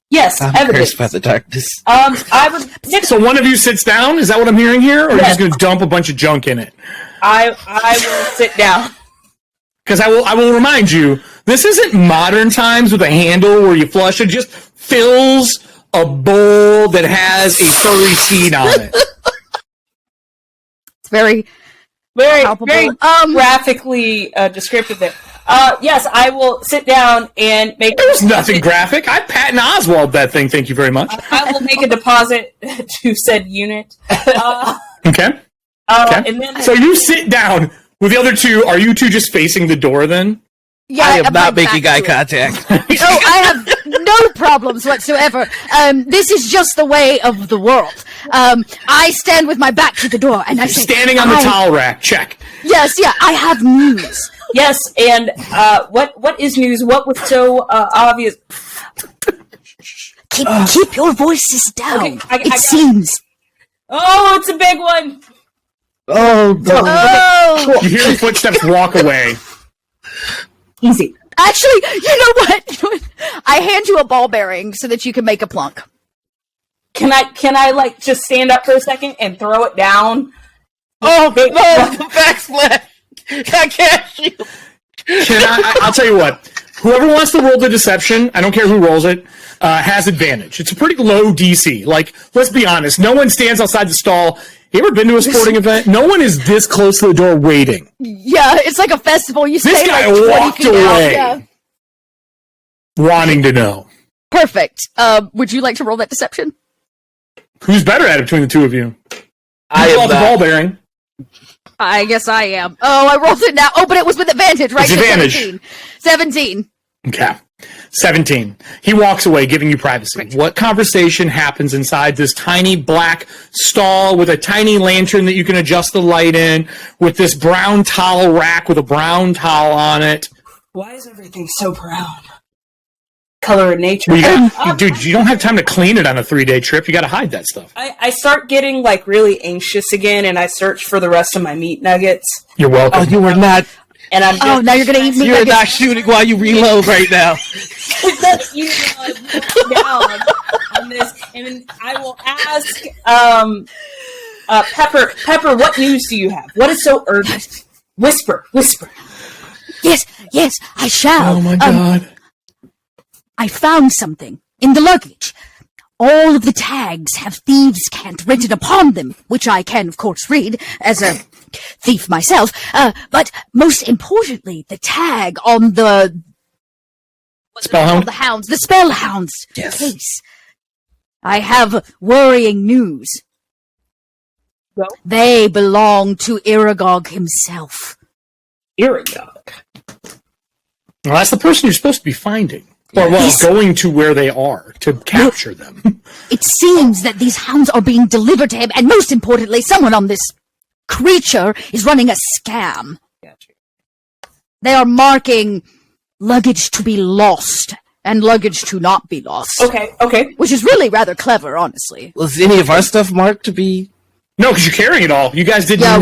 Speaker 2: Yes,
Speaker 9: I'm
Speaker 2: evidence.
Speaker 9: cursed by the darkness.
Speaker 2: I would.
Speaker 6: So one of you sits down? Is that what I'm hearing here? Or are you just going to dump a bunch of junk in it?
Speaker 2: I will sit down.
Speaker 6: Because I will remind you, this isn't modern times with a handle where you flush. It just fills a bowl that has a furry seed on it.
Speaker 10: It's very palpable.
Speaker 2: Very graphically descriptive there. Yes, I will sit down and make...
Speaker 6: There's nothing graphic. I Patton Oswald that thing, thank you very much.
Speaker 2: I will make a deposit to said unit.
Speaker 6: Okay.
Speaker 2: And then...
Speaker 6: So you sit down with the other two. Are you two just facing the door then?
Speaker 10: Yeah,
Speaker 9: I am not making eye contact.
Speaker 10: Oh, I have no problems whatsoever. This is just the way of the world. I stand with my back to the door and I say...
Speaker 6: Standing on the towel rack, check.
Speaker 10: Yes, I have news.
Speaker 2: Yes, and what is news? What was so obvious?
Speaker 10: Keep your voices down.
Speaker 2: Okay,
Speaker 10: it seems.
Speaker 2: Oh, it's a big one.
Speaker 9: Oh, no.
Speaker 10: Oh.
Speaker 6: You hear the footsteps walk away.
Speaker 2: Easy.
Speaker 10: Actually, you know what? I hand you a ball bearing so that you can make a plunk.
Speaker 2: Can I just stand up for a second and throw it down?
Speaker 9: Oh, backslash. I can't you.
Speaker 6: I'll tell you what. Whoever wants to roll the deception, I don't care who rolls it, has advantage. It's a pretty low DC. Let's be honest. No one stands outside the stall. You ever been to a sporting event? No one is this close to the door waiting.
Speaker 10: Yeah, it's like a festival. You
Speaker 6: this
Speaker 10: stay
Speaker 6: guy
Speaker 10: 20
Speaker 6: walked
Speaker 10: feet
Speaker 6: away,
Speaker 10: out. Yeah.
Speaker 6: wanting to know.
Speaker 10: Perfect. Would you like to roll that deception?
Speaker 6: Who's better at it between the two of you?
Speaker 9: I am
Speaker 6: the ball bearing.
Speaker 10: I guess I am. Oh, I rolled it now. Oh, but it was with advantage, right?
Speaker 6: It's advantage.
Speaker 10: 17.
Speaker 6: Okay. 17. He walks away, giving you privacy. What conversation happens inside this tiny black stall with a tiny lantern that you can adjust the light in, with this brown towel rack with a brown towel on it?
Speaker 2: Why is everything so brown? Color of nature.
Speaker 6: Dude, you don't have time to clean it on a 3-day trip. You got to hide that stuff.
Speaker 2: I start getting really anxious again, and I search for the rest of my meat nuggets.
Speaker 6: You're welcome.
Speaker 9: Oh, you were not.
Speaker 2: And I'm just,
Speaker 10: now you're gonna eat meat
Speaker 9: You're
Speaker 10: nuggets.
Speaker 9: not shooting while you reload right now.
Speaker 2: down on this, and I will ask Pepper, what news do you have? What is so urgent? Whisper.
Speaker 10: Yes, I shall.
Speaker 6: Oh my god.
Speaker 10: I found something in the luggage. All of the tags have thieves' cant written upon them, which I can, of course, read as a thief myself. But most importantly, the tag on the
Speaker 6: Spellhound?
Speaker 10: the Spellhound's case. I have worrying news.
Speaker 2: Well?
Speaker 10: They belong to Iragog himself.
Speaker 2: Iragog?
Speaker 6: Well, that's the person you're supposed to be finding. Or, going to where they are to capture them.
Speaker 10: It seems that these hounds are being delivered to him, and most importantly, someone on this creature is running a scam.
Speaker 2: Gotcha.
Speaker 10: They are marking luggage to be lost and luggage to not be lost.
Speaker 2: Okay.
Speaker 10: Which is really rather clever, honestly.
Speaker 9: Was any of our stuff marked to be?
Speaker 6: No, because you're carrying it all. You guys did not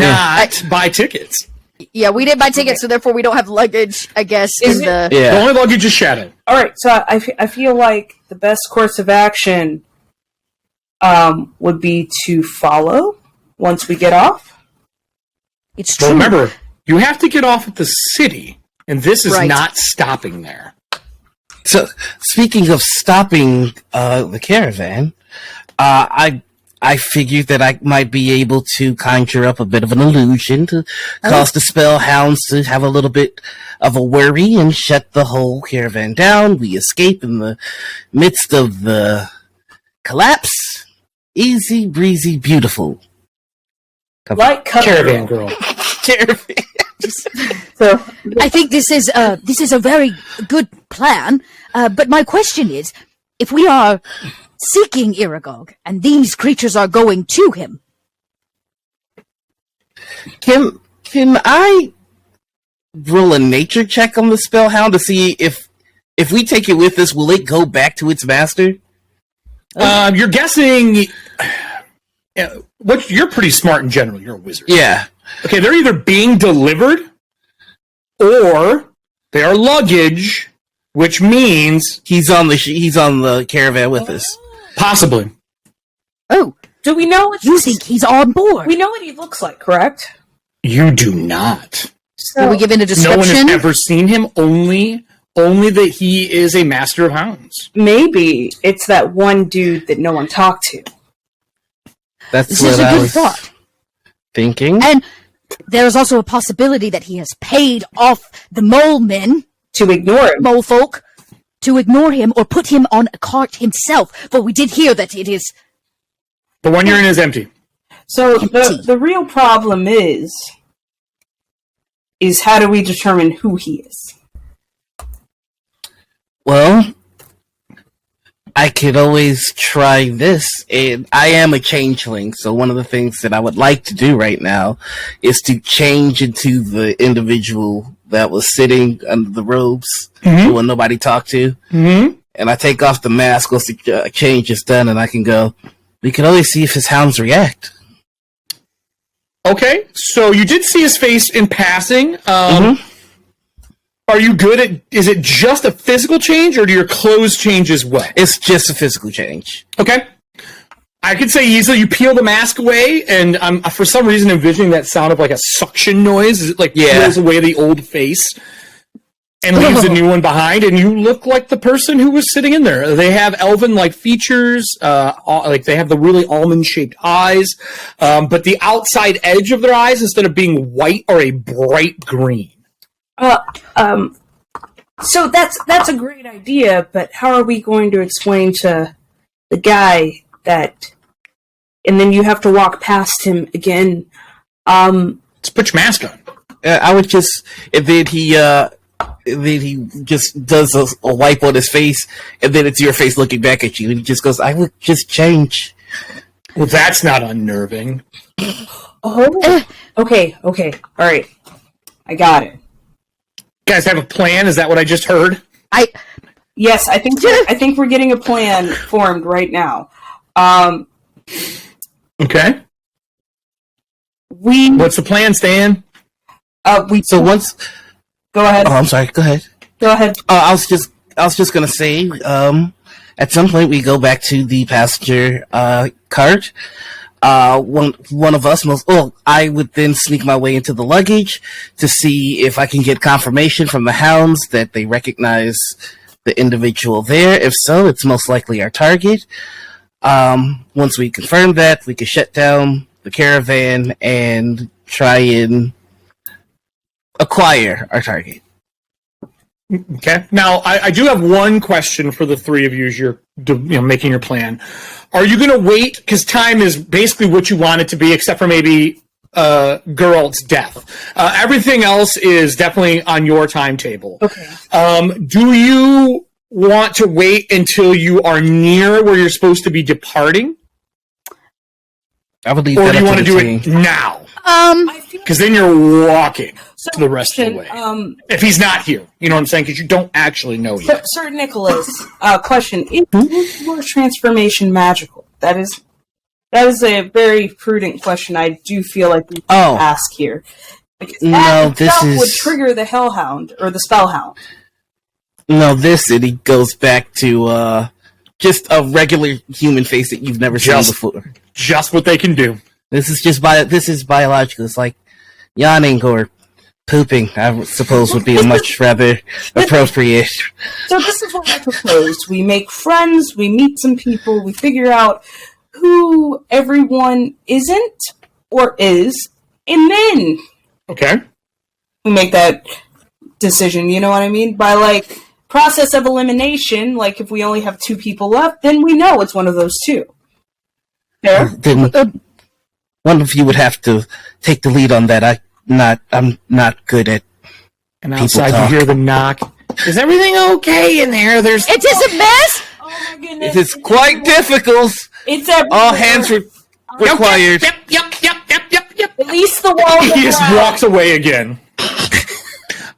Speaker 6: buy tickets.
Speaker 10: Yeah, we didn't buy tickets, so therefore we don't have luggage, I guess.
Speaker 6: The only luggage is Shadow.
Speaker 2: All right, so I feel like the best course of action would be to follow once we get off.
Speaker 10: It's true.
Speaker 6: Well, remember, you have to get off at the city, and this is not stopping there.
Speaker 9: So, speaking of stopping the caravan, I figured that I might be able to conjure up a bit of an illusion to cause the spell hounds to have a little bit of a worry and shut the whole caravan down. We escape in the midst of the collapse. Easy, breezy, beautiful.
Speaker 2: Like
Speaker 6: Caravan girl.
Speaker 9: Caravan.
Speaker 10: So I think this is a very good plan. But my question is, if we are seeking Iragog and these creatures are going to him,
Speaker 9: can I roll a nature check on the spellhound to see if we take it with us, will it go back to its master?
Speaker 6: You're guessing. You're pretty smart in general. You're a wizard.
Speaker 9: Yeah.
Speaker 6: Okay, they're either being delivered or they are luggage, which means
Speaker 9: he's on the caravan with us.
Speaker 6: Possibly.
Speaker 10: Oh,
Speaker 2: do we know what
Speaker 10: you think he's on board?
Speaker 2: We know what he looks like, correct?
Speaker 6: You do not.
Speaker 10: Will we give it a description?
Speaker 6: No one has ever seen him. Only that he is a master of hounds.
Speaker 2: Maybe it's that one dude that no one talked to.
Speaker 9: This
Speaker 10: is a good thought.
Speaker 9: Thinking.
Speaker 10: And there's also a possibility that he has paid off the mole men
Speaker 2: to ignore him.
Speaker 10: Mole folk to ignore him or put him on a cart himself. For we did hear that it is.
Speaker 6: The one you're in is empty.
Speaker 2: So the real problem is how do we determine who he is?
Speaker 9: Well, I could always try this, and I am a changeling, so one of the things that I would like to do right now is to change into the individual that was sitting under the robes, the one nobody talked to, and I take off the mask once the change is done, and I can go, we can always see if his hounds react.
Speaker 6: Okay, so you did see his face in passing. Are you good at... Is it just a physical change, or do your clothes change as well?
Speaker 9: It's just a physical change.
Speaker 6: Okay. I could say easily you peel the mask away, and I'm for some reason envisioning that sound of like a suction noise. It peels away the old face and leaves a new one behind, and you look like the person who was sitting in there. They have elven-like features, like they have the really almond-shaped eyes, but the outside edge of their eyes, instead of being white, are a bright green.
Speaker 2: So that's a great idea, but how are we going to explain to the guy that, and then you have to walk past him again?
Speaker 6: Let's put your mask on.
Speaker 9: I would just, and then he just does a wipe on his face, and then it's your face looking back at you, and he just goes, I would just change.
Speaker 6: Well, that's not unnerving.
Speaker 2: Okay, all right. I got it.
Speaker 6: Guys have a plan? Is that what I just heard?
Speaker 2: Yes, I think we're getting a plan formed right now.
Speaker 6: Okay.
Speaker 2: What's
Speaker 6: the plan, Stan?
Speaker 2: Go ahead.
Speaker 9: Oh, I'm sorry. Go ahead.
Speaker 2: Go ahead.
Speaker 9: I was just gonna say, at some point we go back to the passenger cart. One of us I would then sneak my way into the luggage to see if I can get confirmation from the hounds that they recognize the individual there. If so, it's most likely our target. Once we confirm that, we can shut down the caravan and try and acquire our target.
Speaker 6: Okay. Now, I do have one question for the three of you as you're making your plan. Are you going to wait? Because time is basically what you want it to be, except for maybe Geralt's death. Everything else is definitely on your timetable.
Speaker 2: Okay.
Speaker 6: Do you want to wait until you are near where you're supposed to be departing?
Speaker 9: I would leave
Speaker 6: or
Speaker 9: that
Speaker 6: do you
Speaker 9: up
Speaker 6: want to
Speaker 9: to
Speaker 6: do
Speaker 9: the
Speaker 6: it
Speaker 9: team.
Speaker 6: now? Because then you're walking the rest of the way. If he's not here, you know what I'm saying? Because you don't actually know yet.
Speaker 2: Sir Nicholas, question: is your transformation magical? That is a very prudent question. I do feel like we should ask here.
Speaker 9: No, this
Speaker 2: itself would
Speaker 9: is
Speaker 2: trigger the Hellhound or the Spellhound.
Speaker 9: no. This city goes back to just a regular human face that you've never seen before.
Speaker 6: Just what they can do.
Speaker 9: This is this is biological. It's like yawning or pooping, I suppose, would be a much rather appropriate.
Speaker 2: So this is what I propose. We make friends, we meet some people, we figure out who everyone isn't or is, and then we make that decision, you know what I mean? By, like, process of elimination, like, if we only have 2 people left, then we know it's one of those 2. Fair?
Speaker 9: Then one of you would have to take the lead on that. I'm not good at.
Speaker 6: And outside you hear the knock. Is everything okay in there?
Speaker 10: It is a mess.
Speaker 2: Oh my goodness!
Speaker 9: It is quite difficult.
Speaker 2: It's everywhere.
Speaker 9: All hands required.
Speaker 6: Yep.
Speaker 2: At least the wall.
Speaker 6: He just walks away again.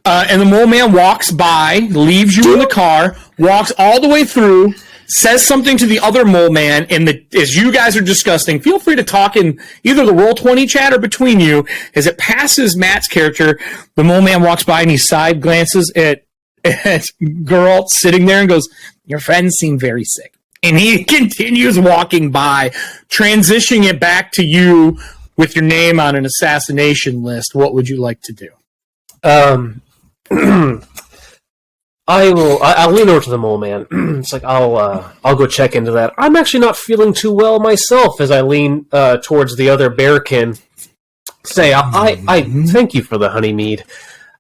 Speaker 6: And the mole man walks by, leaves you in the car, walks all the way through, says something to the other mole man, and as you guys are discussing, feel free to talk in either the Roll20 chat or between you. As it passes Matt's character, the mole man walks by and he side glances at Geralt sitting there and goes, "Your friends seem very sick." And he continues walking by, transitioning it back to you with your name on an assassination list. What would you like to do?
Speaker 7: I'll lean over to the mole man. It's like, I'll go check into that. I'm actually not feeling too well myself as I lean towards the other bearkin. Say, I thank you for the honey mead.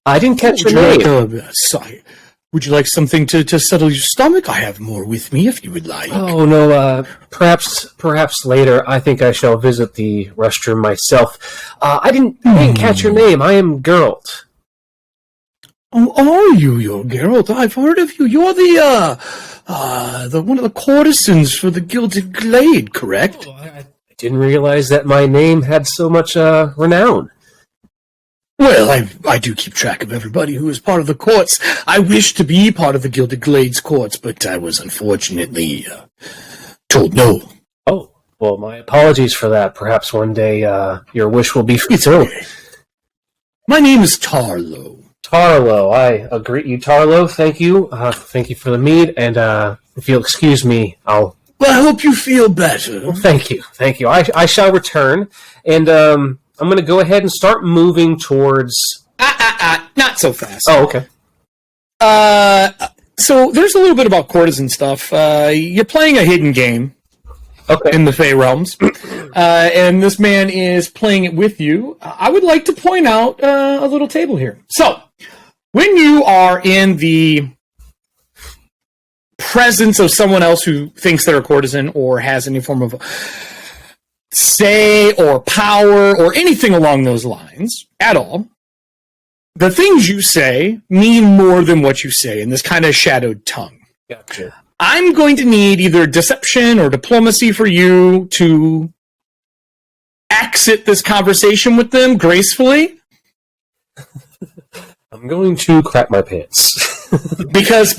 Speaker 7: I didn't catch your name.
Speaker 8: Sorry. Would you like something to settle your stomach? I have more with me if you would like.
Speaker 7: Oh, no, perhaps later. I think I shall visit the restroom myself. I didn't catch your name. I am Geralt.
Speaker 8: Oh, are you? You're Geralt. I've heard of you. You're the one of the courtesans for the Gilded Glade, correct?
Speaker 7: Oh, I didn't realize that my name had so much renown.
Speaker 8: Well, I do keep track of everybody who is part of the courts. I wish to be part of the Gilded Glade's courts, but I was unfortunately told no.
Speaker 7: Oh, well, my apologies for that. Perhaps one day your wish will be fulfilled.
Speaker 8: Okay. My name is Tarlo.
Speaker 7: Tarlo, I greet you, Tarlo. Thank you. Thank you for the mead, and if you'll excuse me, Well,
Speaker 8: I hope you feel better.
Speaker 7: Well, thank you. I shall return, and I'm going to go ahead and start moving towards...
Speaker 6: Not so fast.
Speaker 7: Oh, okay.
Speaker 6: So there's a little bit about courtesan stuff. You're playing a hidden game in the Fey Realms, and this man is playing it with you. I would like to point out a little table here. So, when you are in the presence of someone else who thinks they're a courtesan or has any form of say or power or anything along those lines at all, the things you say mean more than what you say in this kind of shadowed tongue.
Speaker 7: Gotcha.
Speaker 6: I'm going to need either deception or diplomacy for you to exit this conversation with them gracefully.
Speaker 7: I'm going to crap my pants.
Speaker 6: because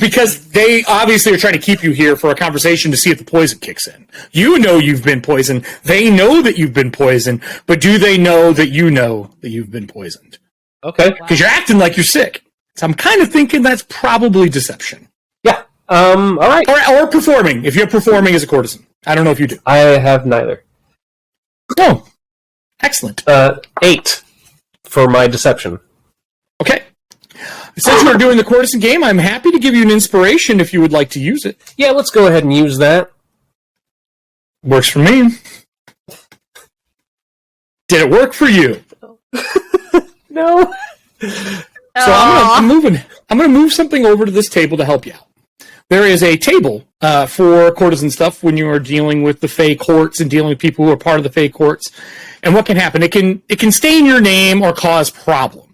Speaker 6: they obviously are trying to keep you here for a conversation to see if the poison kicks in. You know you've been poisoned. They know that you've been poisoned, but do they know that you know that you've been poisoned?
Speaker 7: Okay.
Speaker 6: Because you're acting like you're sick. So I'm kind of thinking that's probably deception.
Speaker 7: Yeah. All right.
Speaker 6: Or performing, if you're performing as a courtesan. I don't know if you do.
Speaker 7: I have neither.
Speaker 6: Oh, excellent.
Speaker 7: 8 for my deception.
Speaker 6: Okay. Since you are doing the courtesan game, I'm happy to give you an inspiration if you would like to use it.
Speaker 7: Yeah, let's go ahead and use that.
Speaker 6: Works for me. Did it work for you?
Speaker 7: No.
Speaker 6: So I'm gonna move something over to this table to help you out. There is a table for courtesan stuff when you are dealing with the Fey courts and dealing with people who are part of the Fey courts. And what can happen? It can stain your name or cause problems.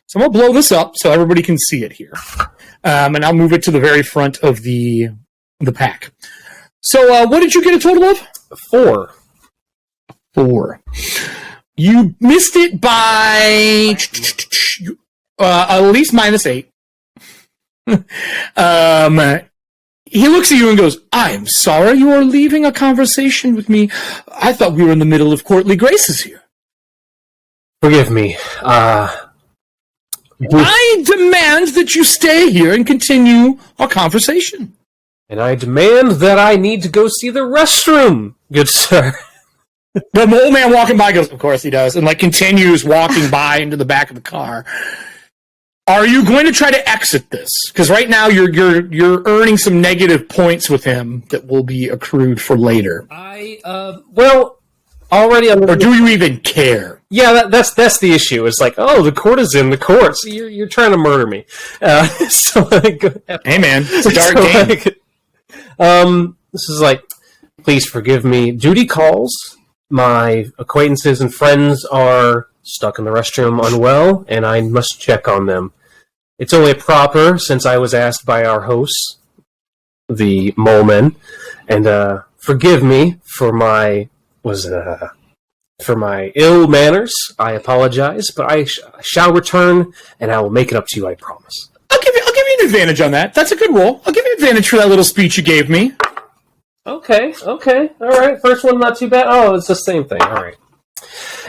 Speaker 6: So I'm gonna blow this up so everybody can see it here, and I'll move it to the very front of the pack. So what did you get a total of?
Speaker 7: 4.
Speaker 6: 4. You missed it by at least -8. He looks at you and goes, "I'm sorry you are leaving a conversation with me. I thought we were in the middle of courtly graces here."
Speaker 7: Forgive me.
Speaker 8: I demand that you stay here and continue our conversation.
Speaker 7: And I demand that I need to go see the restroom, good sir.
Speaker 8: The old man walking by goes, of course he does, and continues walking by into the back of the car. Are you going to try to exit this? Because right now you're earning some negative points with him that will be accrued for later.
Speaker 7: Already,
Speaker 8: or do you even care?
Speaker 7: Yeah, that's the issue. It's like, oh, the court is in the court. So you're trying to murder me.
Speaker 8: Hey man, it's a dark game.
Speaker 7: This is like, please forgive me. Duty calls. My acquaintances and friends are stuck in the restroom unwell, and I must check on them. It's only proper since I was asked by our hosts, the mole men, and forgive me for my ill manners. I apologize, but I shall return, and I will make it up to you. I promise.
Speaker 8: I'll give you an advantage on that. That's a good roll. I'll give you an advantage for that little speech you gave me.
Speaker 7: Okay, all right. First one, not too bad. Oh, it's the same thing. All right.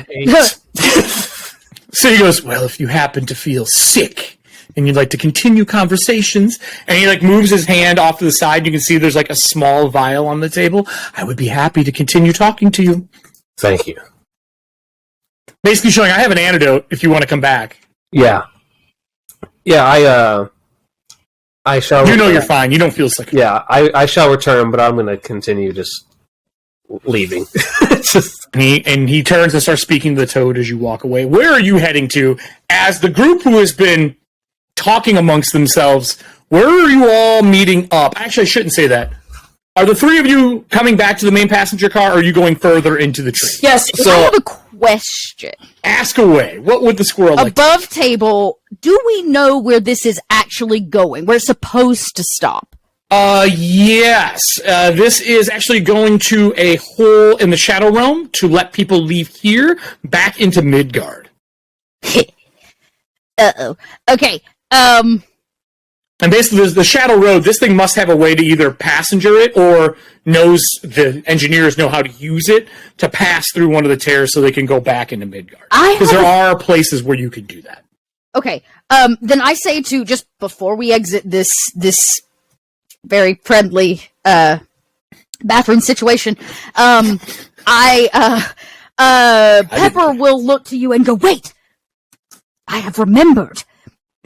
Speaker 7: 8.
Speaker 8: So he goes, well, if you happen to feel sick and you'd like to continue conversations, and he moves his hand off to the side, you can see there's a small vial on the table. I would be happy to continue talking to you.
Speaker 7: Thank you.
Speaker 8: Basically showing I have an antidote if you want to come back.
Speaker 7: Yeah, I shall.
Speaker 8: You know you're fine. You don't feel sick.
Speaker 7: Yeah, I shall return, but I'm going to continue just leaving.
Speaker 8: He turns and starts speaking to the toad as you walk away. Where are you heading to? As the group who has been talking amongst themselves, where are you all meeting up? Actually, I shouldn't say that. Are the three of you coming back to the main passenger car, or are you going further into the tree?
Speaker 10: Yes. So I have a question.
Speaker 8: Ask away. What would the squirrel like?
Speaker 10: Above table, do we know where this is actually going? Where it's supposed to stop?
Speaker 8: Yes. This is actually going to a hole in the Shadow Realm to let people leave here back into Midgard.
Speaker 10: Uh-oh. Okay.
Speaker 8: And basically, there's the Shadow Road. This thing must have a way to either passenger it or the engineers know how to use it to pass through one of the tears so they can go back into Midgard. Because there are places where you could do that.
Speaker 10: Okay. Then I say to, just before we exit this very friendly bathroom situation, Pepper will look to you and go, wait! I have remembered.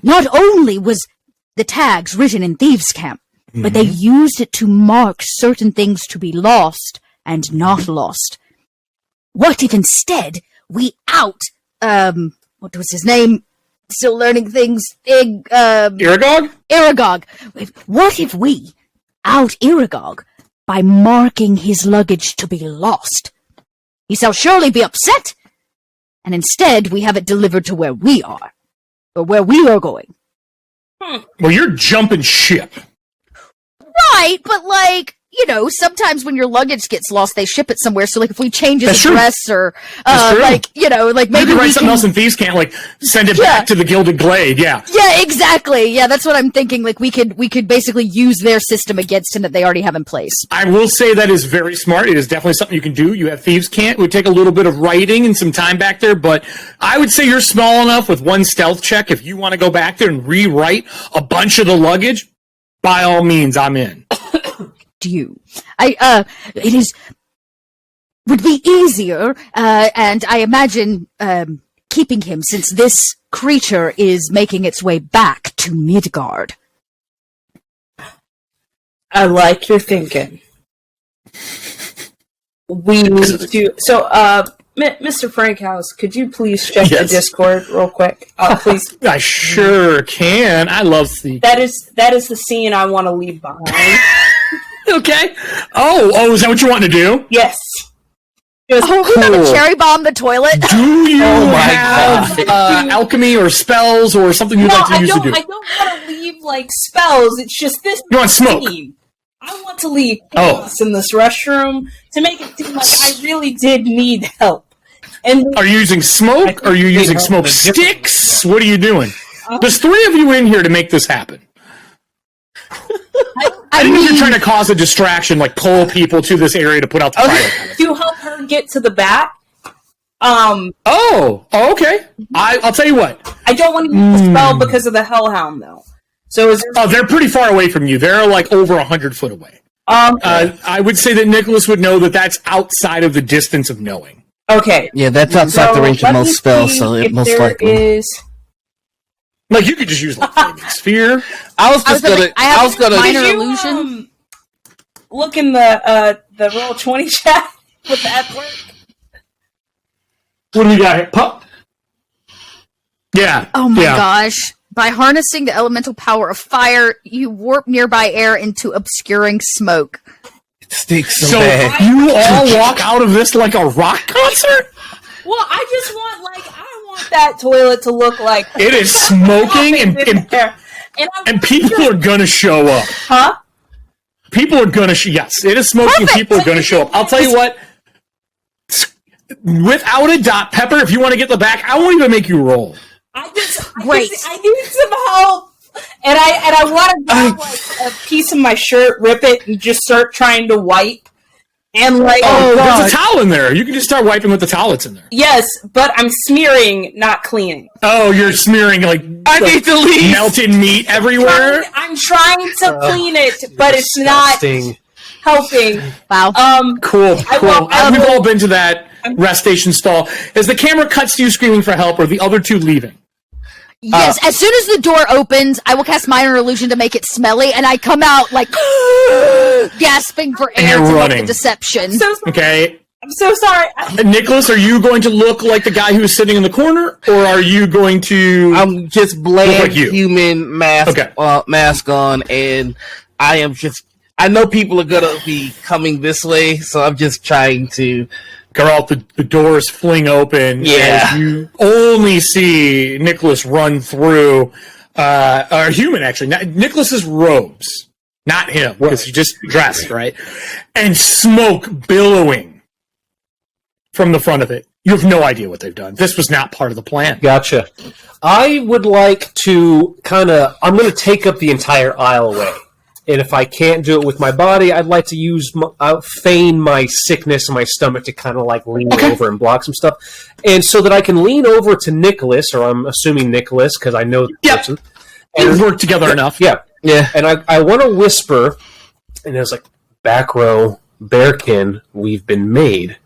Speaker 10: Not only was the tags written in Thieves' Camp, but they used it to mark certain things to be lost and not lost. What if instead we what was his name? Still learning things.
Speaker 8: Irigog?
Speaker 10: Irigog. What if we out Irigog by marking his luggage to be lost? He shall surely be upset, and instead we have it delivered to where we are, or where we are going.
Speaker 8: Well, you're jumping ship.
Speaker 10: Right, but sometimes when your luggage gets lost, they ship it somewhere. So, if we change his address or, maybe
Speaker 8: you could write something else in Thieves' Camp, send it back to the Gilded Glade. Yeah.
Speaker 10: Yeah, exactly. Yeah, that's what I'm thinking. We could basically use their system against him that they already have in place.
Speaker 8: I will say that is very smart. It is definitely something you can do. You have Thieves' Camp. It would take a little bit of writing and some time back there, but I would say you're small enough with one stealth check. If you want to go back there and rewrite a bunch of the luggage, by all means, I'm in.
Speaker 10: Would be easier, and I imagine keeping him since this creature is making its way back to Midgard.
Speaker 11: I like your thinking. We need to. So, Mr. Frankhouse, could you please check the Discord real quick, please?
Speaker 8: I sure can. I love the.
Speaker 11: That is the scene I want to leave behind.
Speaker 8: Okay. Oh, is that what you want to do?
Speaker 11: Yes.
Speaker 10: We're gonna cherry bomb the toilet.
Speaker 8: Do you have alchemy or spells or something you'd like to use to do?
Speaker 11: I don't want to leave spells. It's just this.
Speaker 8: You want smoke?
Speaker 11: Scene. I want to leave chaos in this restroom to make it seem like I really did need help. And
Speaker 8: are you using smoke? Are you using smoke sticks? What are you doing? There's 3 of you in here to make this happen. I think you're trying to cause a distraction, pull people to this area to put out the fire.
Speaker 11: To help her get to the bat?
Speaker 8: Okay. I'll tell you what.
Speaker 2: I don't want to use the spell because of the Hellhound, though. So
Speaker 8: they're pretty far away from you. They're like over 100 foot away. I would say that Nicholas would know that that's outside of the distance of knowing.
Speaker 2: Okay.
Speaker 9: Yeah, that's outside the range of most spells, so it most likely
Speaker 2: is.
Speaker 8: Like you could just use like flaming sphere.
Speaker 9: I was gonna
Speaker 10: minor illusion.
Speaker 2: Look in the roll 20 chat. Would that work?
Speaker 8: What do we got here? Pup. Yeah.
Speaker 10: Oh my gosh. By harnessing the elemental power of fire, you warp nearby air into obscuring smoke.
Speaker 9: It stinks so
Speaker 8: So
Speaker 9: bad.
Speaker 8: you all walk out of this like a rock concert?
Speaker 2: Well, I just want I want that toilet to look like
Speaker 8: It is smoking and people are gonna show up.
Speaker 2: Huh?
Speaker 8: People are gonna yes, it is smoking.
Speaker 2: Perfect.
Speaker 8: People are gonna show up. I'll tell you what. Without a dot, Pepper, if you want to get the back, I won't even make you roll.
Speaker 2: I need some help, and I want to grab like a piece of my shirt, rip it, and just start trying to wipe. And like,
Speaker 8: there's a towel in there. You can just start wiping with the towel that's in there.
Speaker 2: Yes, but I'm smearing, not cleaning.
Speaker 8: Oh, you're smearing like
Speaker 9: I need to leave.
Speaker 8: Melted meat everywhere.
Speaker 2: I'm trying to clean it, but it's not helping.
Speaker 10: Wow.
Speaker 8: Cool. We've all been to that rest station stall. As the camera cuts to you screaming for help, or the other two leaving.
Speaker 10: Yes, as soon as the door opens, I will cast minor illusion to make it smelly, and I come out like gasping for air to make the deception.
Speaker 8: Okay.
Speaker 2: I'm so sorry.
Speaker 8: Nicholas, are you going to look like the guy who's sitting in the corner, or are you going to?
Speaker 9: I'm just bland human mask on, and I am just. I know people are gonna be coming this way, so I'm just trying to.
Speaker 8: Geralt, the doors fling open.
Speaker 9: Yeah.
Speaker 8: As you only see Nicholas run through, or human actually, Nicholas's robes, not him, because he's just dressed, right? And smoke billowing from the front of it. You have no idea what they've done. This was not part of the plan.
Speaker 7: Gotcha. I would like to I'm going to take up the entire aisle away. And if I can't do it with my body, I'd like to use feign my sickness in my stomach to kind of like lean over and block some stuff. And so that I can lean over to Nicholas, or I'm assuming Nicholas, because I know the person.
Speaker 8: And we've worked together enough.
Speaker 7: Yeah. And I want to whisper, and it's like, back row, bearkin, we've been made.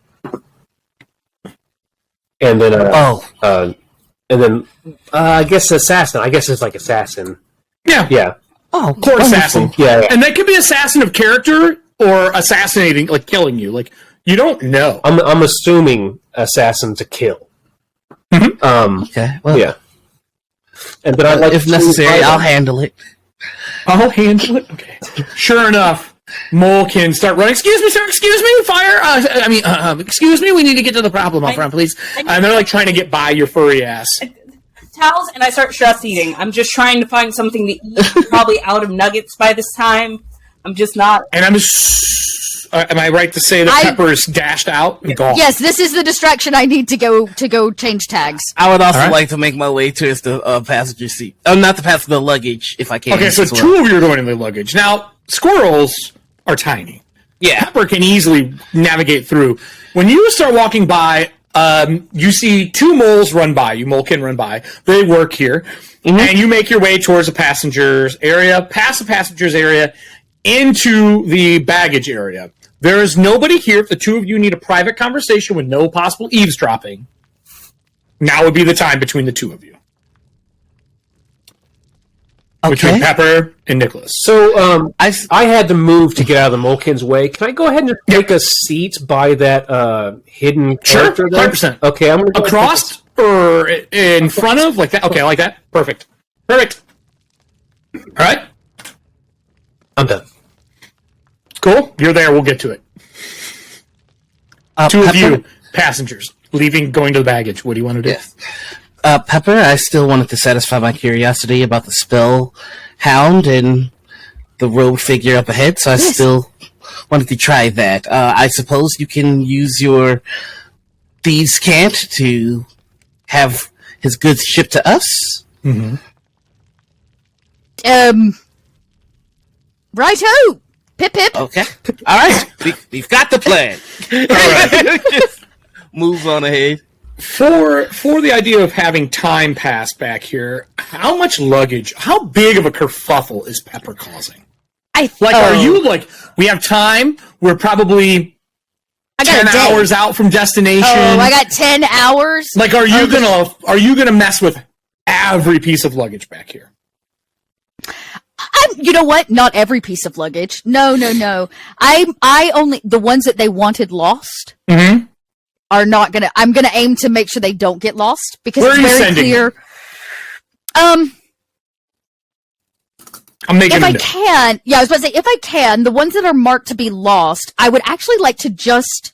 Speaker 7: And then, I guess assassin. I guess it's like assassin.
Speaker 8: Yeah.
Speaker 7: Yeah.
Speaker 8: Oh, court assassin.
Speaker 7: Yeah.
Speaker 8: And that could be assassin of character or assassinating, like killing you. Like, you don't know.
Speaker 7: I'm assuming assassin to kill.
Speaker 8: Mm-hmm.
Speaker 9: Okay. Well,
Speaker 7: yeah. And but I'd like
Speaker 9: if necessary, I'll handle it.
Speaker 8: I'll handle it. Okay. Sure enough, Mole can start running. Excuse me, sir. Excuse me. Fire. Excuse me. We need to get to the problem up front, please. And they're like trying to get by your furry ass.
Speaker 2: Towels, and I start stress eating. I'm just trying to find something to eat. Probably out of nuggets by this time. I'm just not.
Speaker 8: And am I right to say that Pepper's dashed out and gone?
Speaker 10: Yes, this is the distraction I need to go change tags.
Speaker 9: I would also like to make my way towards the passenger seat. Not the passenger, the luggage, if I can.
Speaker 8: Okay, so two of you are going in the luggage. Now, squirrels are tiny.
Speaker 9: Yeah.
Speaker 8: Pepper can easily navigate through. When you start walking by, you see two moles run by. You molekin run by. They work here. Mm-hmm. And you make your way towards the passengers area, past the passengers area, into the baggage area. There is nobody here. If the two of you need a private conversation with no possible eavesdropping, now would be the time between the two of you. Okay. Between Pepper and Nicholas.
Speaker 7: So I had to move to get out of the Molekin's way. Can I go ahead and take a seat by that hidden character there?
Speaker 8: 100%.
Speaker 7: Okay, I'm going to go
Speaker 8: across or in front of, like that. Okay, I like that. Perfect. All right.
Speaker 7: I'm done.
Speaker 8: Cool. You're there. We'll get to it. Two of you passengers leaving, going to the baggage. What do you want to do?
Speaker 9: Yes. Pepper, I still wanted to satisfy my curiosity about the spell hound and the robed figure up ahead, so I still wanted to try that. I suppose you can use your thieves' cant to have his goods shipped to us?
Speaker 8: Mm-hmm.
Speaker 10: Righto! Pip pip!
Speaker 9: Okay. Alright, we've got the plan. Alright. Just move on ahead.
Speaker 8: For the idea of having time pass back here, how much luggage, how big of a kerfuffle is Pepper causing? Are you like, we have time, we're probably 10 hours out from destination?
Speaker 10: Oh, I got 10 hours?
Speaker 8: Like, are you gonna mess with every piece of luggage back here?
Speaker 10: You know what? Not every piece of luggage. No. I only, the ones that they wanted lost are not gonna, I'm gonna aim to make sure they don't get lost, because
Speaker 8: Where
Speaker 10: it's
Speaker 8: are you
Speaker 10: very
Speaker 8: sending
Speaker 10: clear.
Speaker 8: them? I'm making
Speaker 10: if I can, I was about to say, if I can, the ones that are marked to be lost, I would actually like to just,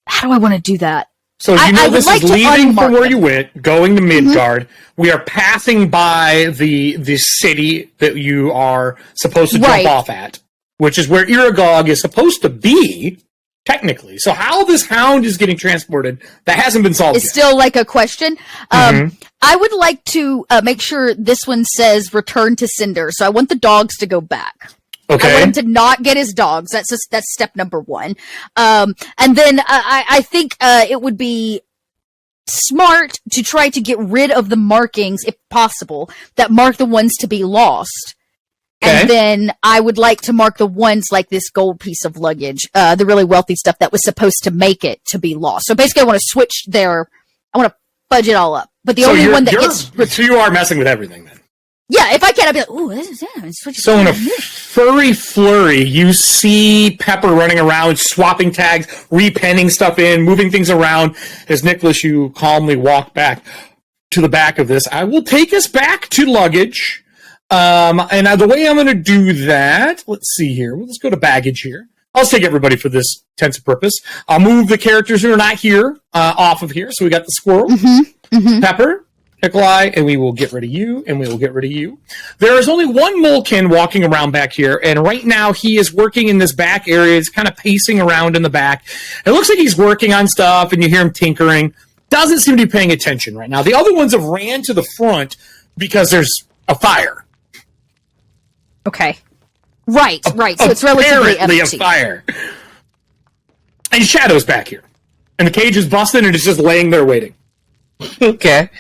Speaker 10: how do I want to do that?
Speaker 8: So this is leaving from where
Speaker 10: them.
Speaker 8: you went, going to Midgard. We are passing by the city that you are supposed to jump off at, which is where Iragog is supposed to be, technically. So how this hound is getting transported, that hasn't been solved yet.
Speaker 10: It's still like a question. I would like to make sure this one says return to Cinder. So I want the dogs to go back.
Speaker 8: Okay.
Speaker 10: I want him to not get his dogs. That's step number one. And then I think it would be smart to try to get rid of the markings, if possible, that mark the ones to be lost. Okay. And then I would like to mark the ones like this gold piece of luggage, the really wealthy stuff that was supposed to make it to be lost. So basically I want to switch I want to fudge it all up. But the only one that gets...
Speaker 8: So you are messing with everything then?
Speaker 10: Yeah, if I can, I'd be like, ooh, this is...
Speaker 8: So in a furry flurry, you see Pepper running around, swapping tags, repenning stuff in, moving things around. As Nicholas, you calmly walk back to the back of this. I will take us back to luggage. And the way I'm going to do that, let's see here. Let's go to baggage here. I'll take everybody for this tense purpose. I'll move the characters who are not here off of here. So we got the squirrel, Pepper, Nikolai, and we will get rid of you, and we will get rid of you. There is only one Molkin walking around back here, and right now he is working in this back area. He's kind of pacing around in the back. It looks like he's working on stuff, and you hear him tinkering. Doesn't seem to be paying attention right now. The other ones have ran to the front because there's a fire.
Speaker 10: Okay. Right. So it's relatively empty.
Speaker 8: A fire. And Shadow's back here. And the cage is busted, and it's just laying there waiting.
Speaker 9: Okay.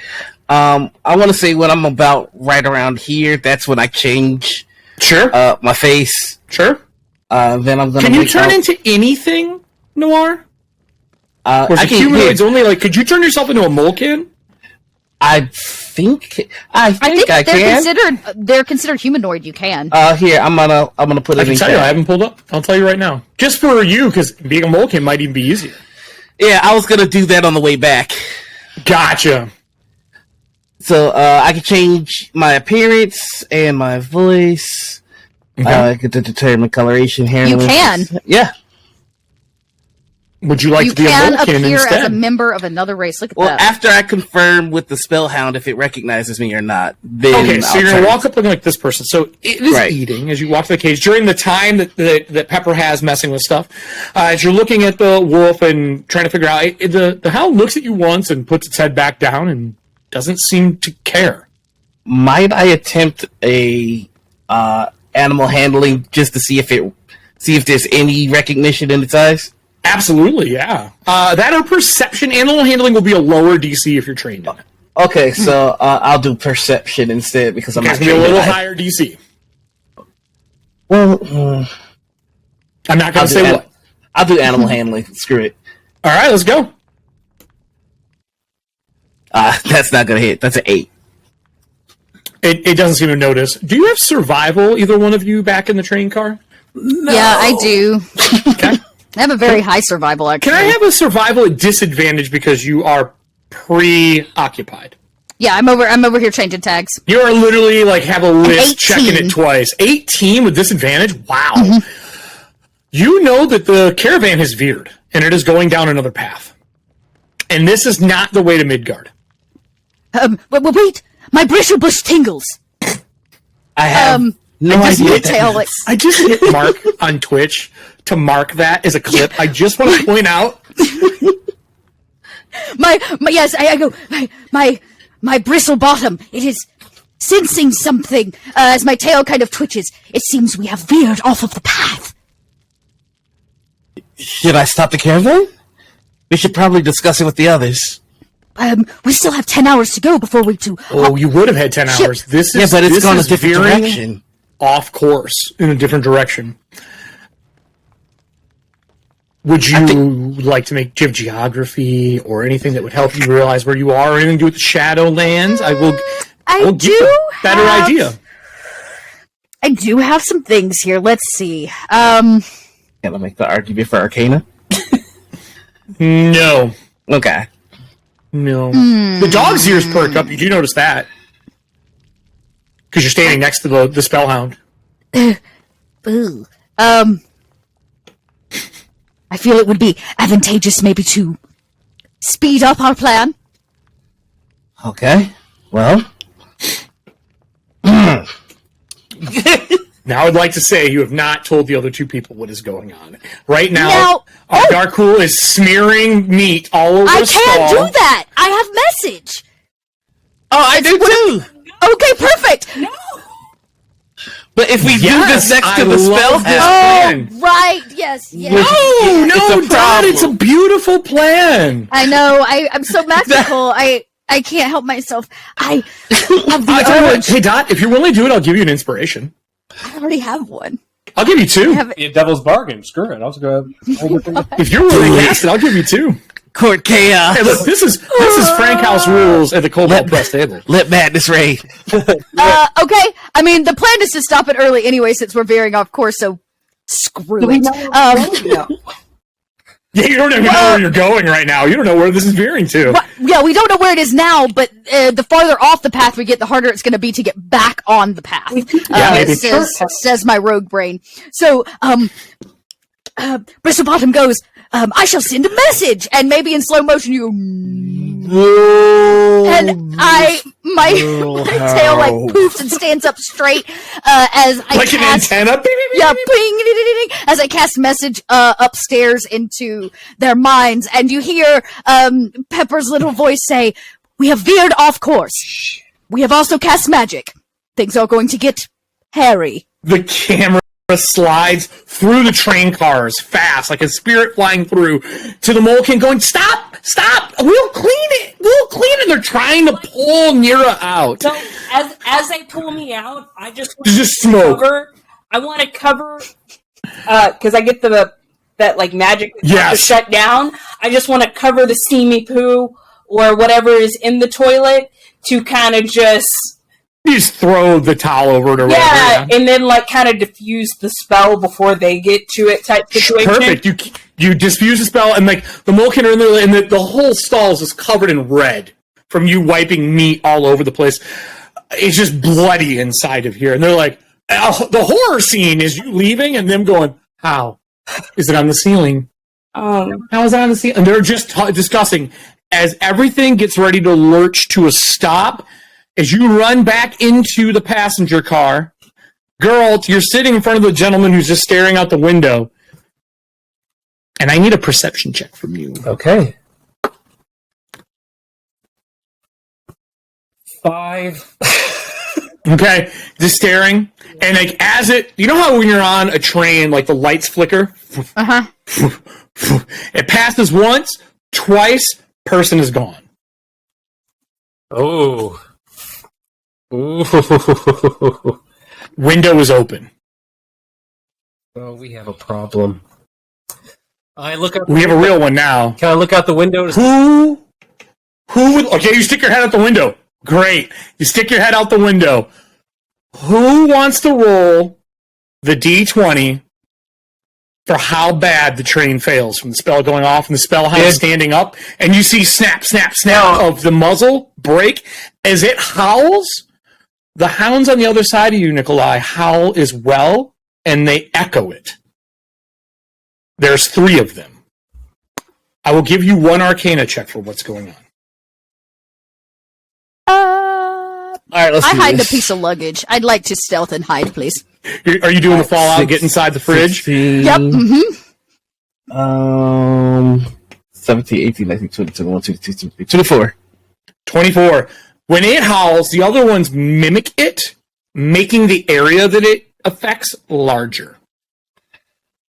Speaker 9: I want to say when I'm about right around here, that's when I change my face.
Speaker 8: Sure.
Speaker 9: Then I'm going to...
Speaker 8: Can you turn into anything, Noir? Or is it humanoids only? Like, could you turn yourself into a Molkin?
Speaker 9: I think I
Speaker 10: can. They're considered humanoid. You can.
Speaker 9: Here, I'm gonna put it in. I can
Speaker 8: tell you, I haven't pulled up. I'll tell you right now. Just for you, because being a Molkin might even be easier.
Speaker 9: Yeah, I was gonna do that on the way back.
Speaker 8: Gotcha.
Speaker 9: So I can change my appearance and my voice. I get to determine coloration, hair.
Speaker 10: You can.
Speaker 9: Yeah.
Speaker 8: Would you like to be a Molkin instead?
Speaker 10: You can appear as a member of another race. Look at that.
Speaker 9: Well, after I confirm with the Spellhound if it recognizes me or not, then
Speaker 8: okay, so you're going to walk up looking like this person. So it is eating as you walk to the cage. During the time that Pepper has messing with stuff, as you're looking at the wolf and trying to figure out, the hound looks at you once and puts its head back down and doesn't seem to care.
Speaker 9: Might I attempt a animal handling just to see if there's any recognition in its eyes?
Speaker 8: Absolutely, yeah. That or perception. Animal handling will be a lower DC if you're trained in it.
Speaker 9: Okay, so I'll do perception instead because I'm not
Speaker 8: trained. Be a little higher DC.
Speaker 9: Well,
Speaker 8: I'm not going to say what.
Speaker 9: I'll do animal handling. Screw it.
Speaker 8: All right, let's go.
Speaker 9: That's not going to hit. That's an 8.
Speaker 8: It doesn't seem to notice. Do you have survival, either one of you, back in the train car?
Speaker 10: No. Yeah, I do. Okay. I have a very high survival, actually.
Speaker 8: Can I have a survival at disadvantage because you are preoccupied?
Speaker 10: Yeah, I'm over here changing tags.
Speaker 8: You are literally have a list, checking it twice. 18 with disadvantage? Wow. Mm-hmm. You know that the caravan has veered, and it is going down another path. And this is not the way to Midgard.
Speaker 10: Wait! My bristle bush tingles!
Speaker 9: I have no idea.
Speaker 8: I just hit Mark on Twitch to mark that as a clip. I just want to point out
Speaker 10: my bristle bottom. It is sensing something as my tail kind of twitches. It seems we have veered off of the path.
Speaker 9: Should I stop the caravan? We should probably discuss it with the others.
Speaker 10: We still have 10 hours to go before we do.
Speaker 8: Oh, you would have had 10
Speaker 10: Shit.
Speaker 8: hours. This is
Speaker 9: Yeah, but it's
Speaker 8: this
Speaker 9: gone a
Speaker 8: is
Speaker 9: different
Speaker 8: veering
Speaker 9: direction.
Speaker 8: off course in a different direction. Would you like to make geography or anything that would help you realize where you are, or anything to do with the Shadowlands? I will give you a better idea.
Speaker 10: I do have some things here. Let's see.
Speaker 9: Can I make the argument for Arcana?
Speaker 8: No.
Speaker 9: Okay.
Speaker 8: No. The dog's ears perk up. You do notice that. Because you're standing next to the Spellhound.
Speaker 10: Ooh. I feel it would be advantageous maybe to speed up our plan.
Speaker 9: Okay. Well.
Speaker 8: Now I'd like to say you have not told the other two people what is going on. Right now, Darkpool is smearing meat all over the stall.
Speaker 10: I can't do that! I have message!
Speaker 9: Oh, I do too!
Speaker 10: Okay, perfect!
Speaker 11: No!
Speaker 9: But if we do this next to the spell,
Speaker 10: Right, yes.
Speaker 8: No, Dad, it's a beautiful plan.
Speaker 10: I know, I'm so magical, I can't help myself. I have the
Speaker 8: tell you what,
Speaker 10: urge.
Speaker 8: hey, Dot, if you're willing to do it, I'll give you an inspiration.
Speaker 10: I already have one.
Speaker 8: I'll give you two.
Speaker 7: Be a devil's bargain. Screw it. I'll just go ahead.
Speaker 8: If you're willing to cast it, I'll give you two.
Speaker 9: Court chaos.
Speaker 8: Hey, look, this is Frankhouse rules at the Kobold Press table.
Speaker 9: Let madness reign.
Speaker 10: Okay, I mean, the plan is to stop it early anyway since we're veering off course, so screw it.
Speaker 8: Yeah, you don't even know where you're going right now. You don't know where this is veering to.
Speaker 10: Yeah, we don't know where it is now, but the farther off the path we get, the harder it's going to be to get back on the path.
Speaker 8: Maybe.
Speaker 10: Says my rogue brain. So, Bristlebottom goes, I shall send a message, and maybe in slow motion you go, and my tail like poofs and stands up straight as I
Speaker 8: like
Speaker 10: cast,
Speaker 8: an antenna.
Speaker 10: yeah, ping, as I cast message upstairs into their minds, and you hear Pepper's little voice say, "We have veered off course. We have also cast magic. Things are going to get hairy."
Speaker 8: The camera slides through the train cars fast, like a spirit flying through, to the Molekin going, "Stop! Stop! We'll clean it! We'll clean it!" They're trying to pull Nira out.
Speaker 11: So as they pull me out, I just want
Speaker 8: Just smoke.
Speaker 11: I want to cover because I get that like magic
Speaker 8: Yes.
Speaker 11: to shut down. I just want to cover the steamy poo or whatever is in the toilet to kind of just
Speaker 8: throw the towel over it or whatever.
Speaker 11: yeah, and then like kind of diffuse the spell before they get to it type situation.
Speaker 8: Perfect. You diffuse the spell, and like the Molekin are in there, and the whole stall is just covered in red from you wiping meat all over the place. It's just bloody inside of here, and they're like, the horror scene is you leaving and them going, "How is it on the ceiling? How is it on the ceiling?" And they're just discussing as everything gets ready to lurch to a stop. As you run back into the passenger car, Geralt, you're sitting in front of the gentleman who's just staring out the window. And I need a perception check from you.
Speaker 7: Okay. 5.
Speaker 8: Okay, just staring. And like as it, you know how when you're on a train, like the lights flicker? It passes once, twice, person is gone.
Speaker 7: Oh. Ooh.
Speaker 8: Window is open.
Speaker 7: Well, we have a problem. I look out.
Speaker 8: We have a real one now.
Speaker 7: Can I look out the window?
Speaker 8: Who would? Okay, you stick your head out the window. Great. You stick your head out the window. Who wants to roll the D20 for how bad the train fails from the spell going off and the spellhound standing up, and you see snap, snap, snap of the muzzle break as it howls? The hounds on the other side of you, Nikolai, howl as well, and they echo it. There's 3 of them. I will give you one Arcana check for what's going on.
Speaker 9: All right, let's
Speaker 10: I
Speaker 9: do
Speaker 10: hide
Speaker 9: this.
Speaker 10: the piece of luggage. I'd like to stealth and hide, please.
Speaker 8: Are you doing the fallout, get inside the fridge?
Speaker 9: 16,
Speaker 10: Yep.
Speaker 9: 17, 18, 19, 20, 21, 22, 23, 24.
Speaker 8: 24. When it howls, the other ones mimic it, making the area that it affects larger.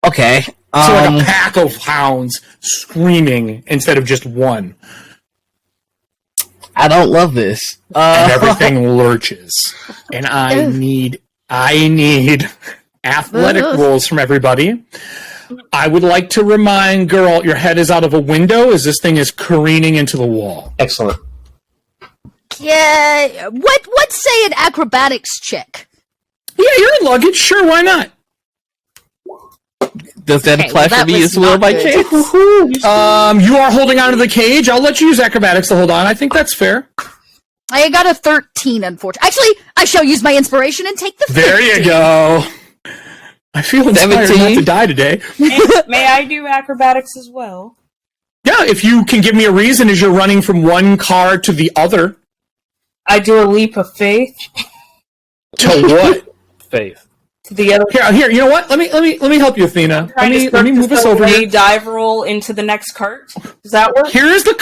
Speaker 9: Okay.
Speaker 8: So like a pack of hounds screaming instead of just one.
Speaker 9: I don't love this.
Speaker 8: And everything lurches. And I need athletic rolls from everybody. I would like to remind Geralt, your head is out of a window as this thing is careening into the wall.
Speaker 7: Excellent.
Speaker 10: Yeah. What's say an acrobatics check?
Speaker 8: Yeah, you're in luggage. Sure, why not?
Speaker 9: Does that apply
Speaker 10: that
Speaker 9: for me
Speaker 10: was
Speaker 9: as well
Speaker 10: not
Speaker 9: by
Speaker 10: good.
Speaker 9: chance?
Speaker 8: You are holding onto the cage. I'll let you use acrobatics to hold on. I think that's fair.
Speaker 10: I got a 13, unfortunately. Actually, I shall use my inspiration and take the 15.
Speaker 8: There you go. I feel inspired
Speaker 9: 17.
Speaker 8: not to die today.
Speaker 2: May I do acrobatics as well?
Speaker 8: Yeah, if you can give me a reason as you're running from one car to the other.
Speaker 2: I do a leap of faith
Speaker 8: To what?
Speaker 7: Faith.
Speaker 2: to the other.
Speaker 8: Here. You know what? Let me help you, Athena. Let me move us over here.
Speaker 2: Dive roll into the next cart. Does that work?
Speaker 8: Here's the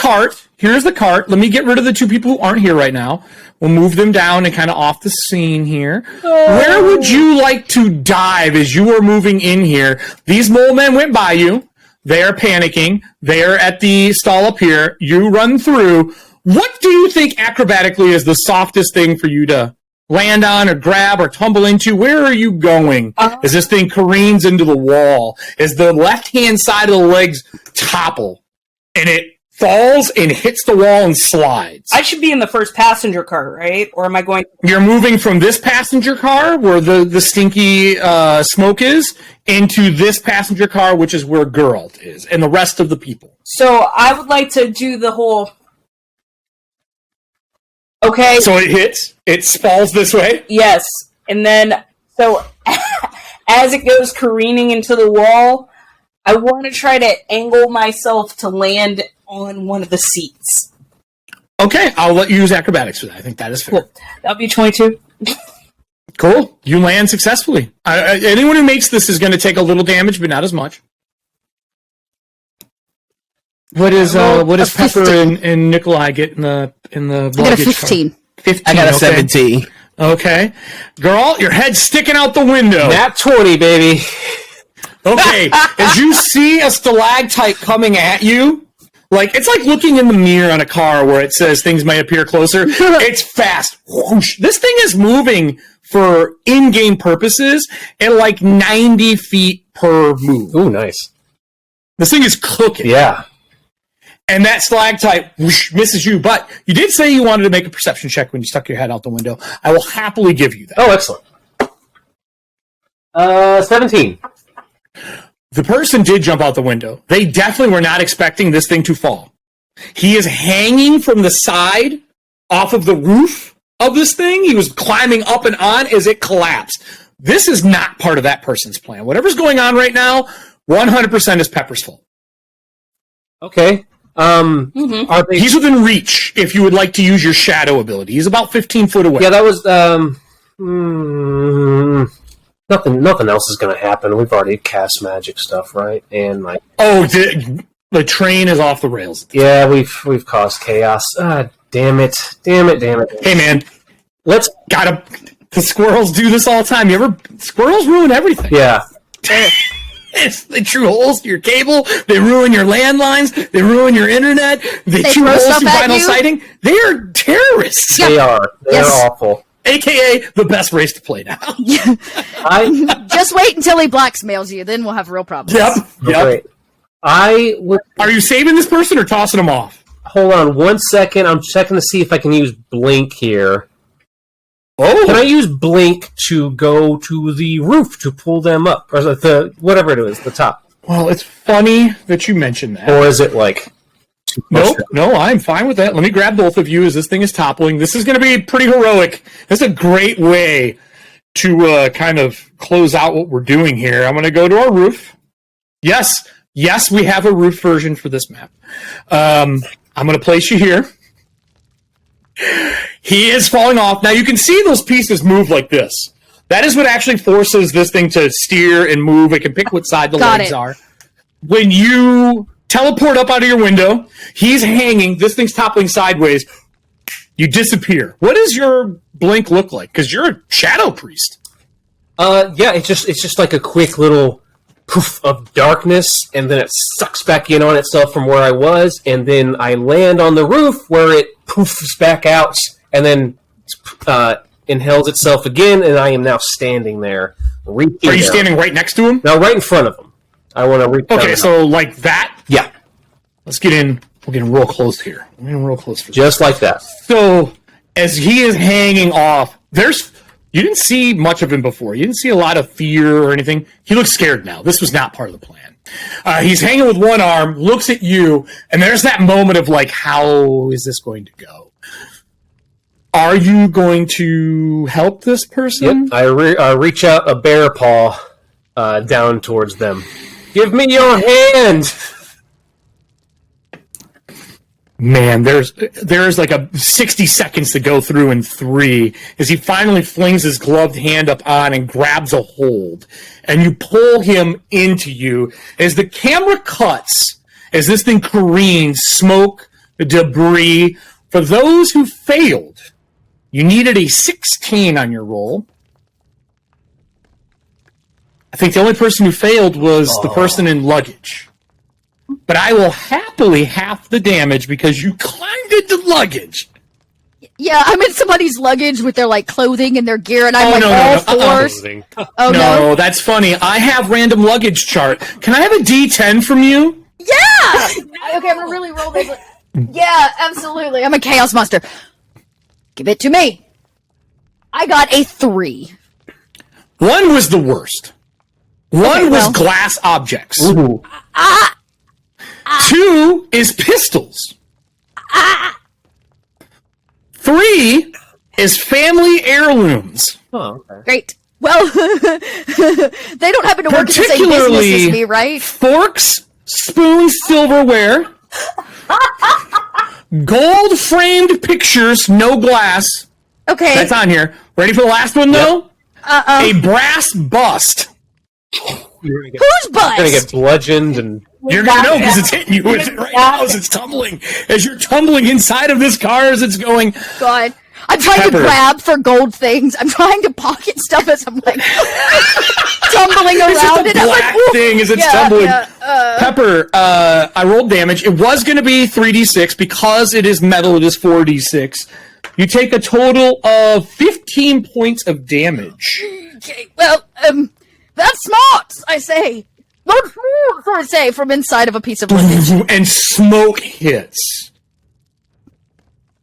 Speaker 8: cart. Let me get rid of the two people who aren't here right now. We'll move them down and kind of off the scene here. Where would you like to dive as you are moving in here? These mole men went by you. They are panicking. They are at the stall up here. You run through. What do you think acrobatically is the softest thing for you to land on or grab or tumble into? Where are you going as this thing careens into the wall? As the left-hand side of the legs topple and it falls and hits the wall and slides.
Speaker 2: I should be in the first passenger car, right? Or am I going?
Speaker 8: You're moving from this passenger car where the stinky smoke is into this passenger car, which is where Geralt is and the rest of the people.
Speaker 2: So I would like to do the whole. Okay.
Speaker 8: So it hits. It spalls this way.
Speaker 2: Yes, and then so as it goes careening into the wall, I want to try to angle myself to land on one of the seats.
Speaker 8: Okay, I'll let you use acrobatics for that. I think that is fair.
Speaker 2: Cool. That'll be 22.
Speaker 8: Cool. You land successfully. Anyone who makes this is going to take a little damage, but not as much. What is Pepper and Nikolai get in the
Speaker 10: I got a
Speaker 8: luggage
Speaker 10: 15.
Speaker 8: car? 15.
Speaker 9: I got a
Speaker 8: okay.
Speaker 9: 17.
Speaker 8: Okay. Girl, your head's sticking out the window.
Speaker 7: Nat 20, baby.
Speaker 8: Okay. As you see a stalactite coming at you, it's like looking in the mirror on a car where it says things may appear closer. It's fast. Whoosh. This thing is moving for in-game purposes at like 90 feet per move.
Speaker 7: Ooh, nice.
Speaker 8: This thing is cooking.
Speaker 7: Yeah.
Speaker 8: And that stalactite whoosh, misses you. But you did say you wanted to make a perception check when you stuck your head out the window. I will happily give you that.
Speaker 7: Oh, excellent. 17.
Speaker 8: The person did jump out the window. They definitely were not expecting this thing to fall. He is hanging from the side off of the roof of this thing. He was climbing up and on as it collapsed. This is not part of that person's plan. Whatever's going on right now, 100% is Pepper's fault.
Speaker 7: Okay.
Speaker 8: Are they... He's within reach if you would like to use your shadow ability. He's about 15 foot away.
Speaker 7: Yeah, that was... Nothing else is going to happen. We've already cast magic stuff, right? And
Speaker 8: the train is off the rails.
Speaker 7: Yeah, we've caused chaos. Damn it.
Speaker 8: Hey, man. The squirrels do this all the time. Squirrels ruin everything.
Speaker 7: Yeah.
Speaker 8: They chew holes to your cable. They ruin your landlines. They ruin your internet. They chew holes through vinyl siding. They are terrorists.
Speaker 7: They are. They're awful.
Speaker 8: AKA the best race to play now.
Speaker 10: Just wait until he blackmails you, then we'll have real problems.
Speaker 8: Yep. Are you saving this person or tossing them off?
Speaker 7: Hold on 1 second. I'm checking to see if I can use Blink here.
Speaker 8: Oh,
Speaker 7: can I use Blink to go to the roof to pull them up, or whatever it is, the top?
Speaker 8: Well, it's funny that you mentioned that.
Speaker 7: Or is it like?
Speaker 8: No, I'm fine with that. Let me grab both of you as this thing is toppling. This is going to be pretty heroic. This is a great way to kind of close out what we're doing here. I'm going to go to our roof. Yes, we have a roof version for this map. I'm going to place you here. He is falling off. Now you can see those pieces move like this. That is what actually forces this thing to steer and move. It can pick what side the legs are. When you teleport up out of your window, he's hanging, this thing's toppling sideways, you disappear. What does your blink look like? Because you're a shadow priest.
Speaker 7: Yeah, it's just like a quick little poof of darkness, and then it sucks back in on itself from where I was, and then I land on the roof where it poofs back out, and then inhales itself again, and I am now standing there.
Speaker 8: Are you standing right next to him?
Speaker 7: No, right in front of him. I want to reach down.
Speaker 8: Okay, so like that?
Speaker 7: Yeah.
Speaker 8: Let's get in. We're getting real close here. We're getting real close for
Speaker 7: just like that.
Speaker 8: So, as he is hanging off, you didn't see much of him before. You didn't see a lot of fear or anything. He looks scared now. This was not part of the plan. He's hanging with one arm, looks at you, and there's that moment of like, how is this going to go? Are you going to help this person?
Speaker 7: Yep. I reach out a bear paw down towards them. Give me your hand!
Speaker 8: Man, there's like a 60 seconds to go through in 3 as he finally flings his gloved hand up on and grabs a hold. And you pull him into you as the camera cuts, as this thing careens, smoke, debris. For those who failed, you needed a 16 on your roll. I think the only person who failed was the person in luggage. But I will happily half the damage because you climbed into luggage.
Speaker 10: Yeah, I'm in somebody's luggage with their like clothing and their gear, and I'm all fours.
Speaker 8: Oh no, that's funny. I have random luggage chart. Can I have a D10 from you?
Speaker 10: Yeah. Okay, I'm gonna really roll this. Yeah, absolutely. I'm a chaos monster. Give it to me. I got a 3.
Speaker 8: 1 was the worst. One was glass objects. 2 is pistols. 3 is family heirlooms.
Speaker 7: Oh, okay.
Speaker 10: Great. Well, they don't happen to work in the same business as me, right?
Speaker 8: Forks, spoons, silverware, gold-framed pictures, no glass.
Speaker 10: Okay.
Speaker 8: That's on here. Ready for the last one, though? A brass bust.
Speaker 10: Whose bust?
Speaker 7: You're going to get bludgeoned and...
Speaker 8: You're going to know because it's hitting you right now as it's tumbling. As you're tumbling inside of this car as it's going.
Speaker 10: God. I'm trying to grab for gold things. I'm trying to pocket stuff as I'm like tumbling around.
Speaker 8: It's just a black thing as it's tumbling. Yeah, Pepper, I rolled damage. It was going to be 3d6. Because it is metal, it is 4d6. You take a total of 15 points of damage.
Speaker 10: Okay, well, that's smart, I say. That's smart, I say, from inside of a piece of luggage.
Speaker 8: And smoke hits.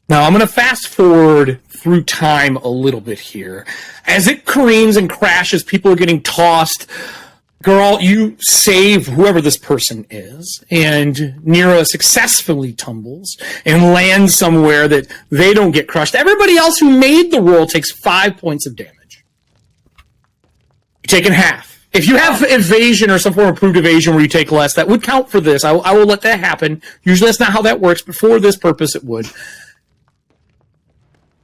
Speaker 8: Now, I'm going to fast forward through time a little bit here. As it careens and crashes, people are getting tossed. Girl, you save whoever this person is, and Nero successfully tumbles and lands somewhere that they don't get crushed. Everybody else who made the roll takes 5 points of damage. You're taking half. If you have evasion or some form of proved evasion where you take less, that would count for this. I will let that happen. Usually that's not how that works, but for this purpose it would.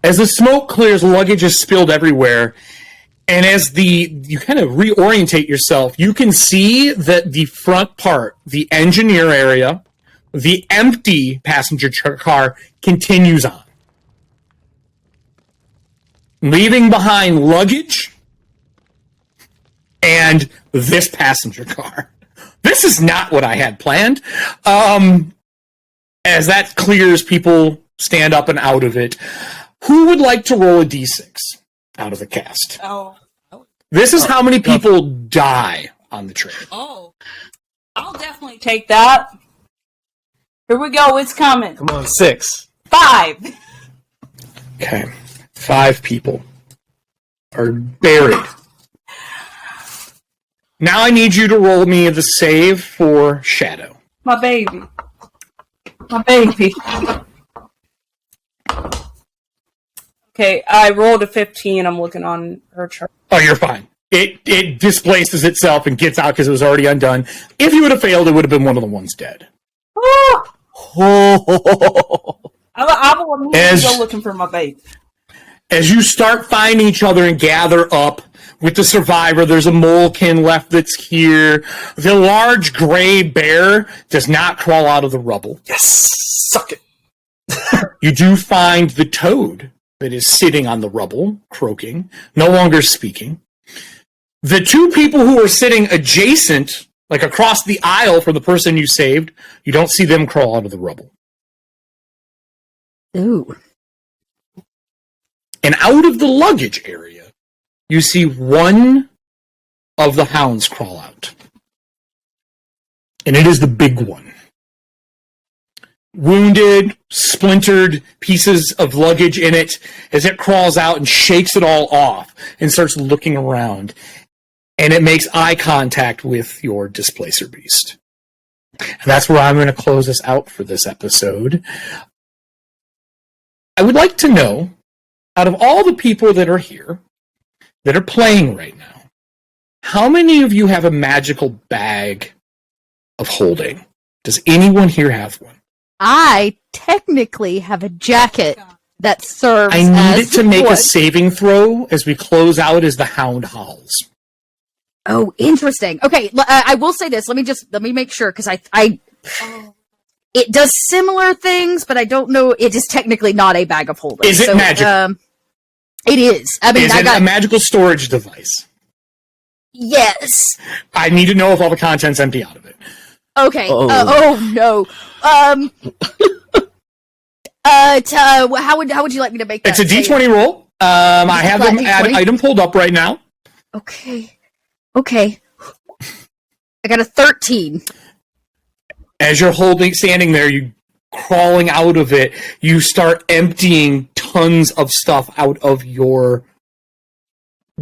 Speaker 8: As the smoke clears, luggage is spilled everywhere. And as you kind of reorientate yourself, you can see that the front part, the engineer area, the empty passenger car continues on. Leaving behind luggage and this passenger car. This is not what I had planned. As that clears, people stand up and out of it. Who would like to roll a d6 out of the cast?
Speaker 11: Oh.
Speaker 8: This is how many people die on the train.
Speaker 11: Oh. I'll definitely take that. Here we go. It's coming.
Speaker 7: Come on, 6.
Speaker 11: 5.
Speaker 8: Okay. 5 people are buried. Now I need you to roll me the save for Shadow.
Speaker 11: My baby. My baby. Okay, I rolled a 15. I'm looking on her chart.
Speaker 8: Oh, you're fine. It displaces itself and gets out because it was already undone. If you would have failed, it would have been one of the ones dead.
Speaker 11: I will immediately go looking for my baby.
Speaker 8: As you start finding each other and gather up with the survivor, there's a molekin left that's here. The large gray bear does not crawl out of the rubble.
Speaker 7: Yes! Suck it!
Speaker 8: You do find the toad that is sitting on the rubble, croaking, no longer speaking. The 2 people who are sitting adjacent like across the aisle from the person you saved. You don't see them crawl out of the rubble.
Speaker 10: Ooh.
Speaker 8: And out of the luggage area, you see one of the hounds crawl out. And it is the big one. Wounded, splintered pieces of luggage in it as it crawls out and shakes it all off and starts looking around. And it makes eye contact with your displacer beast. And that's where I'm going to close us out for this episode. I would like to know, out of all the people that are here, that are playing right now, how many of you have a magical bag of holding? Does anyone here have one?
Speaker 10: I technically have a jacket that serves
Speaker 8: I need
Speaker 10: as
Speaker 8: it to make
Speaker 10: what?
Speaker 8: a saving throw as we close out as the hound howls.
Speaker 10: Oh, interesting. Okay, I will say this. Let me make sure, because it does similar things, but I don't know. It is technically not a bag of holding.
Speaker 8: Is it magic?
Speaker 10: It is. I mean,
Speaker 8: is it a magical storage device?
Speaker 10: Yes.
Speaker 8: I need to know if all the content's empty out of it.
Speaker 10: Okay.
Speaker 9: Oh.
Speaker 10: No. How would you like me to make that?
Speaker 8: It's a D20 roll. I have the item pulled up right now.
Speaker 10: Okay. I got a 13.
Speaker 8: As you're standing there, you crawling out of it, you start emptying tons of stuff out of your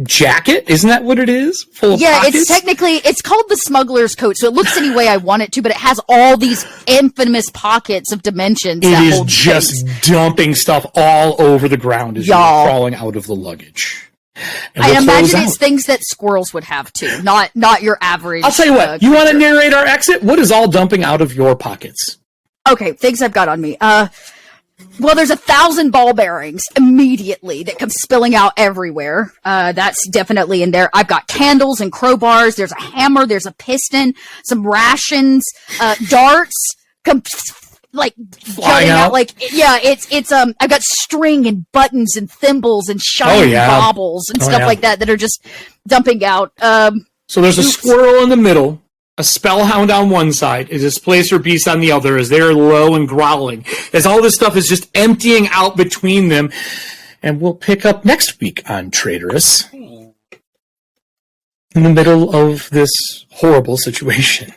Speaker 8: jacket. Isn't that what it is? Full of pockets?
Speaker 10: It's called the smuggler's coat, so it looks any way I want it to, but it has all these infamous pockets of dimensions.
Speaker 8: It is just dumping stuff all over the ground as you're crawling out of the luggage.
Speaker 10: I imagine it's things that squirrels would have too, not your average.
Speaker 8: I'll tell you what. You want to narrate our exit? What is all dumping out of your pockets?
Speaker 10: Okay, things I've got on me. Well, there's 1,000 ball bearings immediately that come spilling out everywhere. That's definitely in there. I've got candles and crowbars. There's a hammer. There's a piston. Some rations. Darts. Flying out. I've got string and buttons and thimbles and shiny baubles and stuff like that are just dumping out.
Speaker 8: So there's a squirrel in the middle, a spellhound on one side, a displacer beast on the other, as they're low and growling, as all this stuff is just emptying out between them. And we'll pick up next week on Traitorous, in the middle of this horrible situation.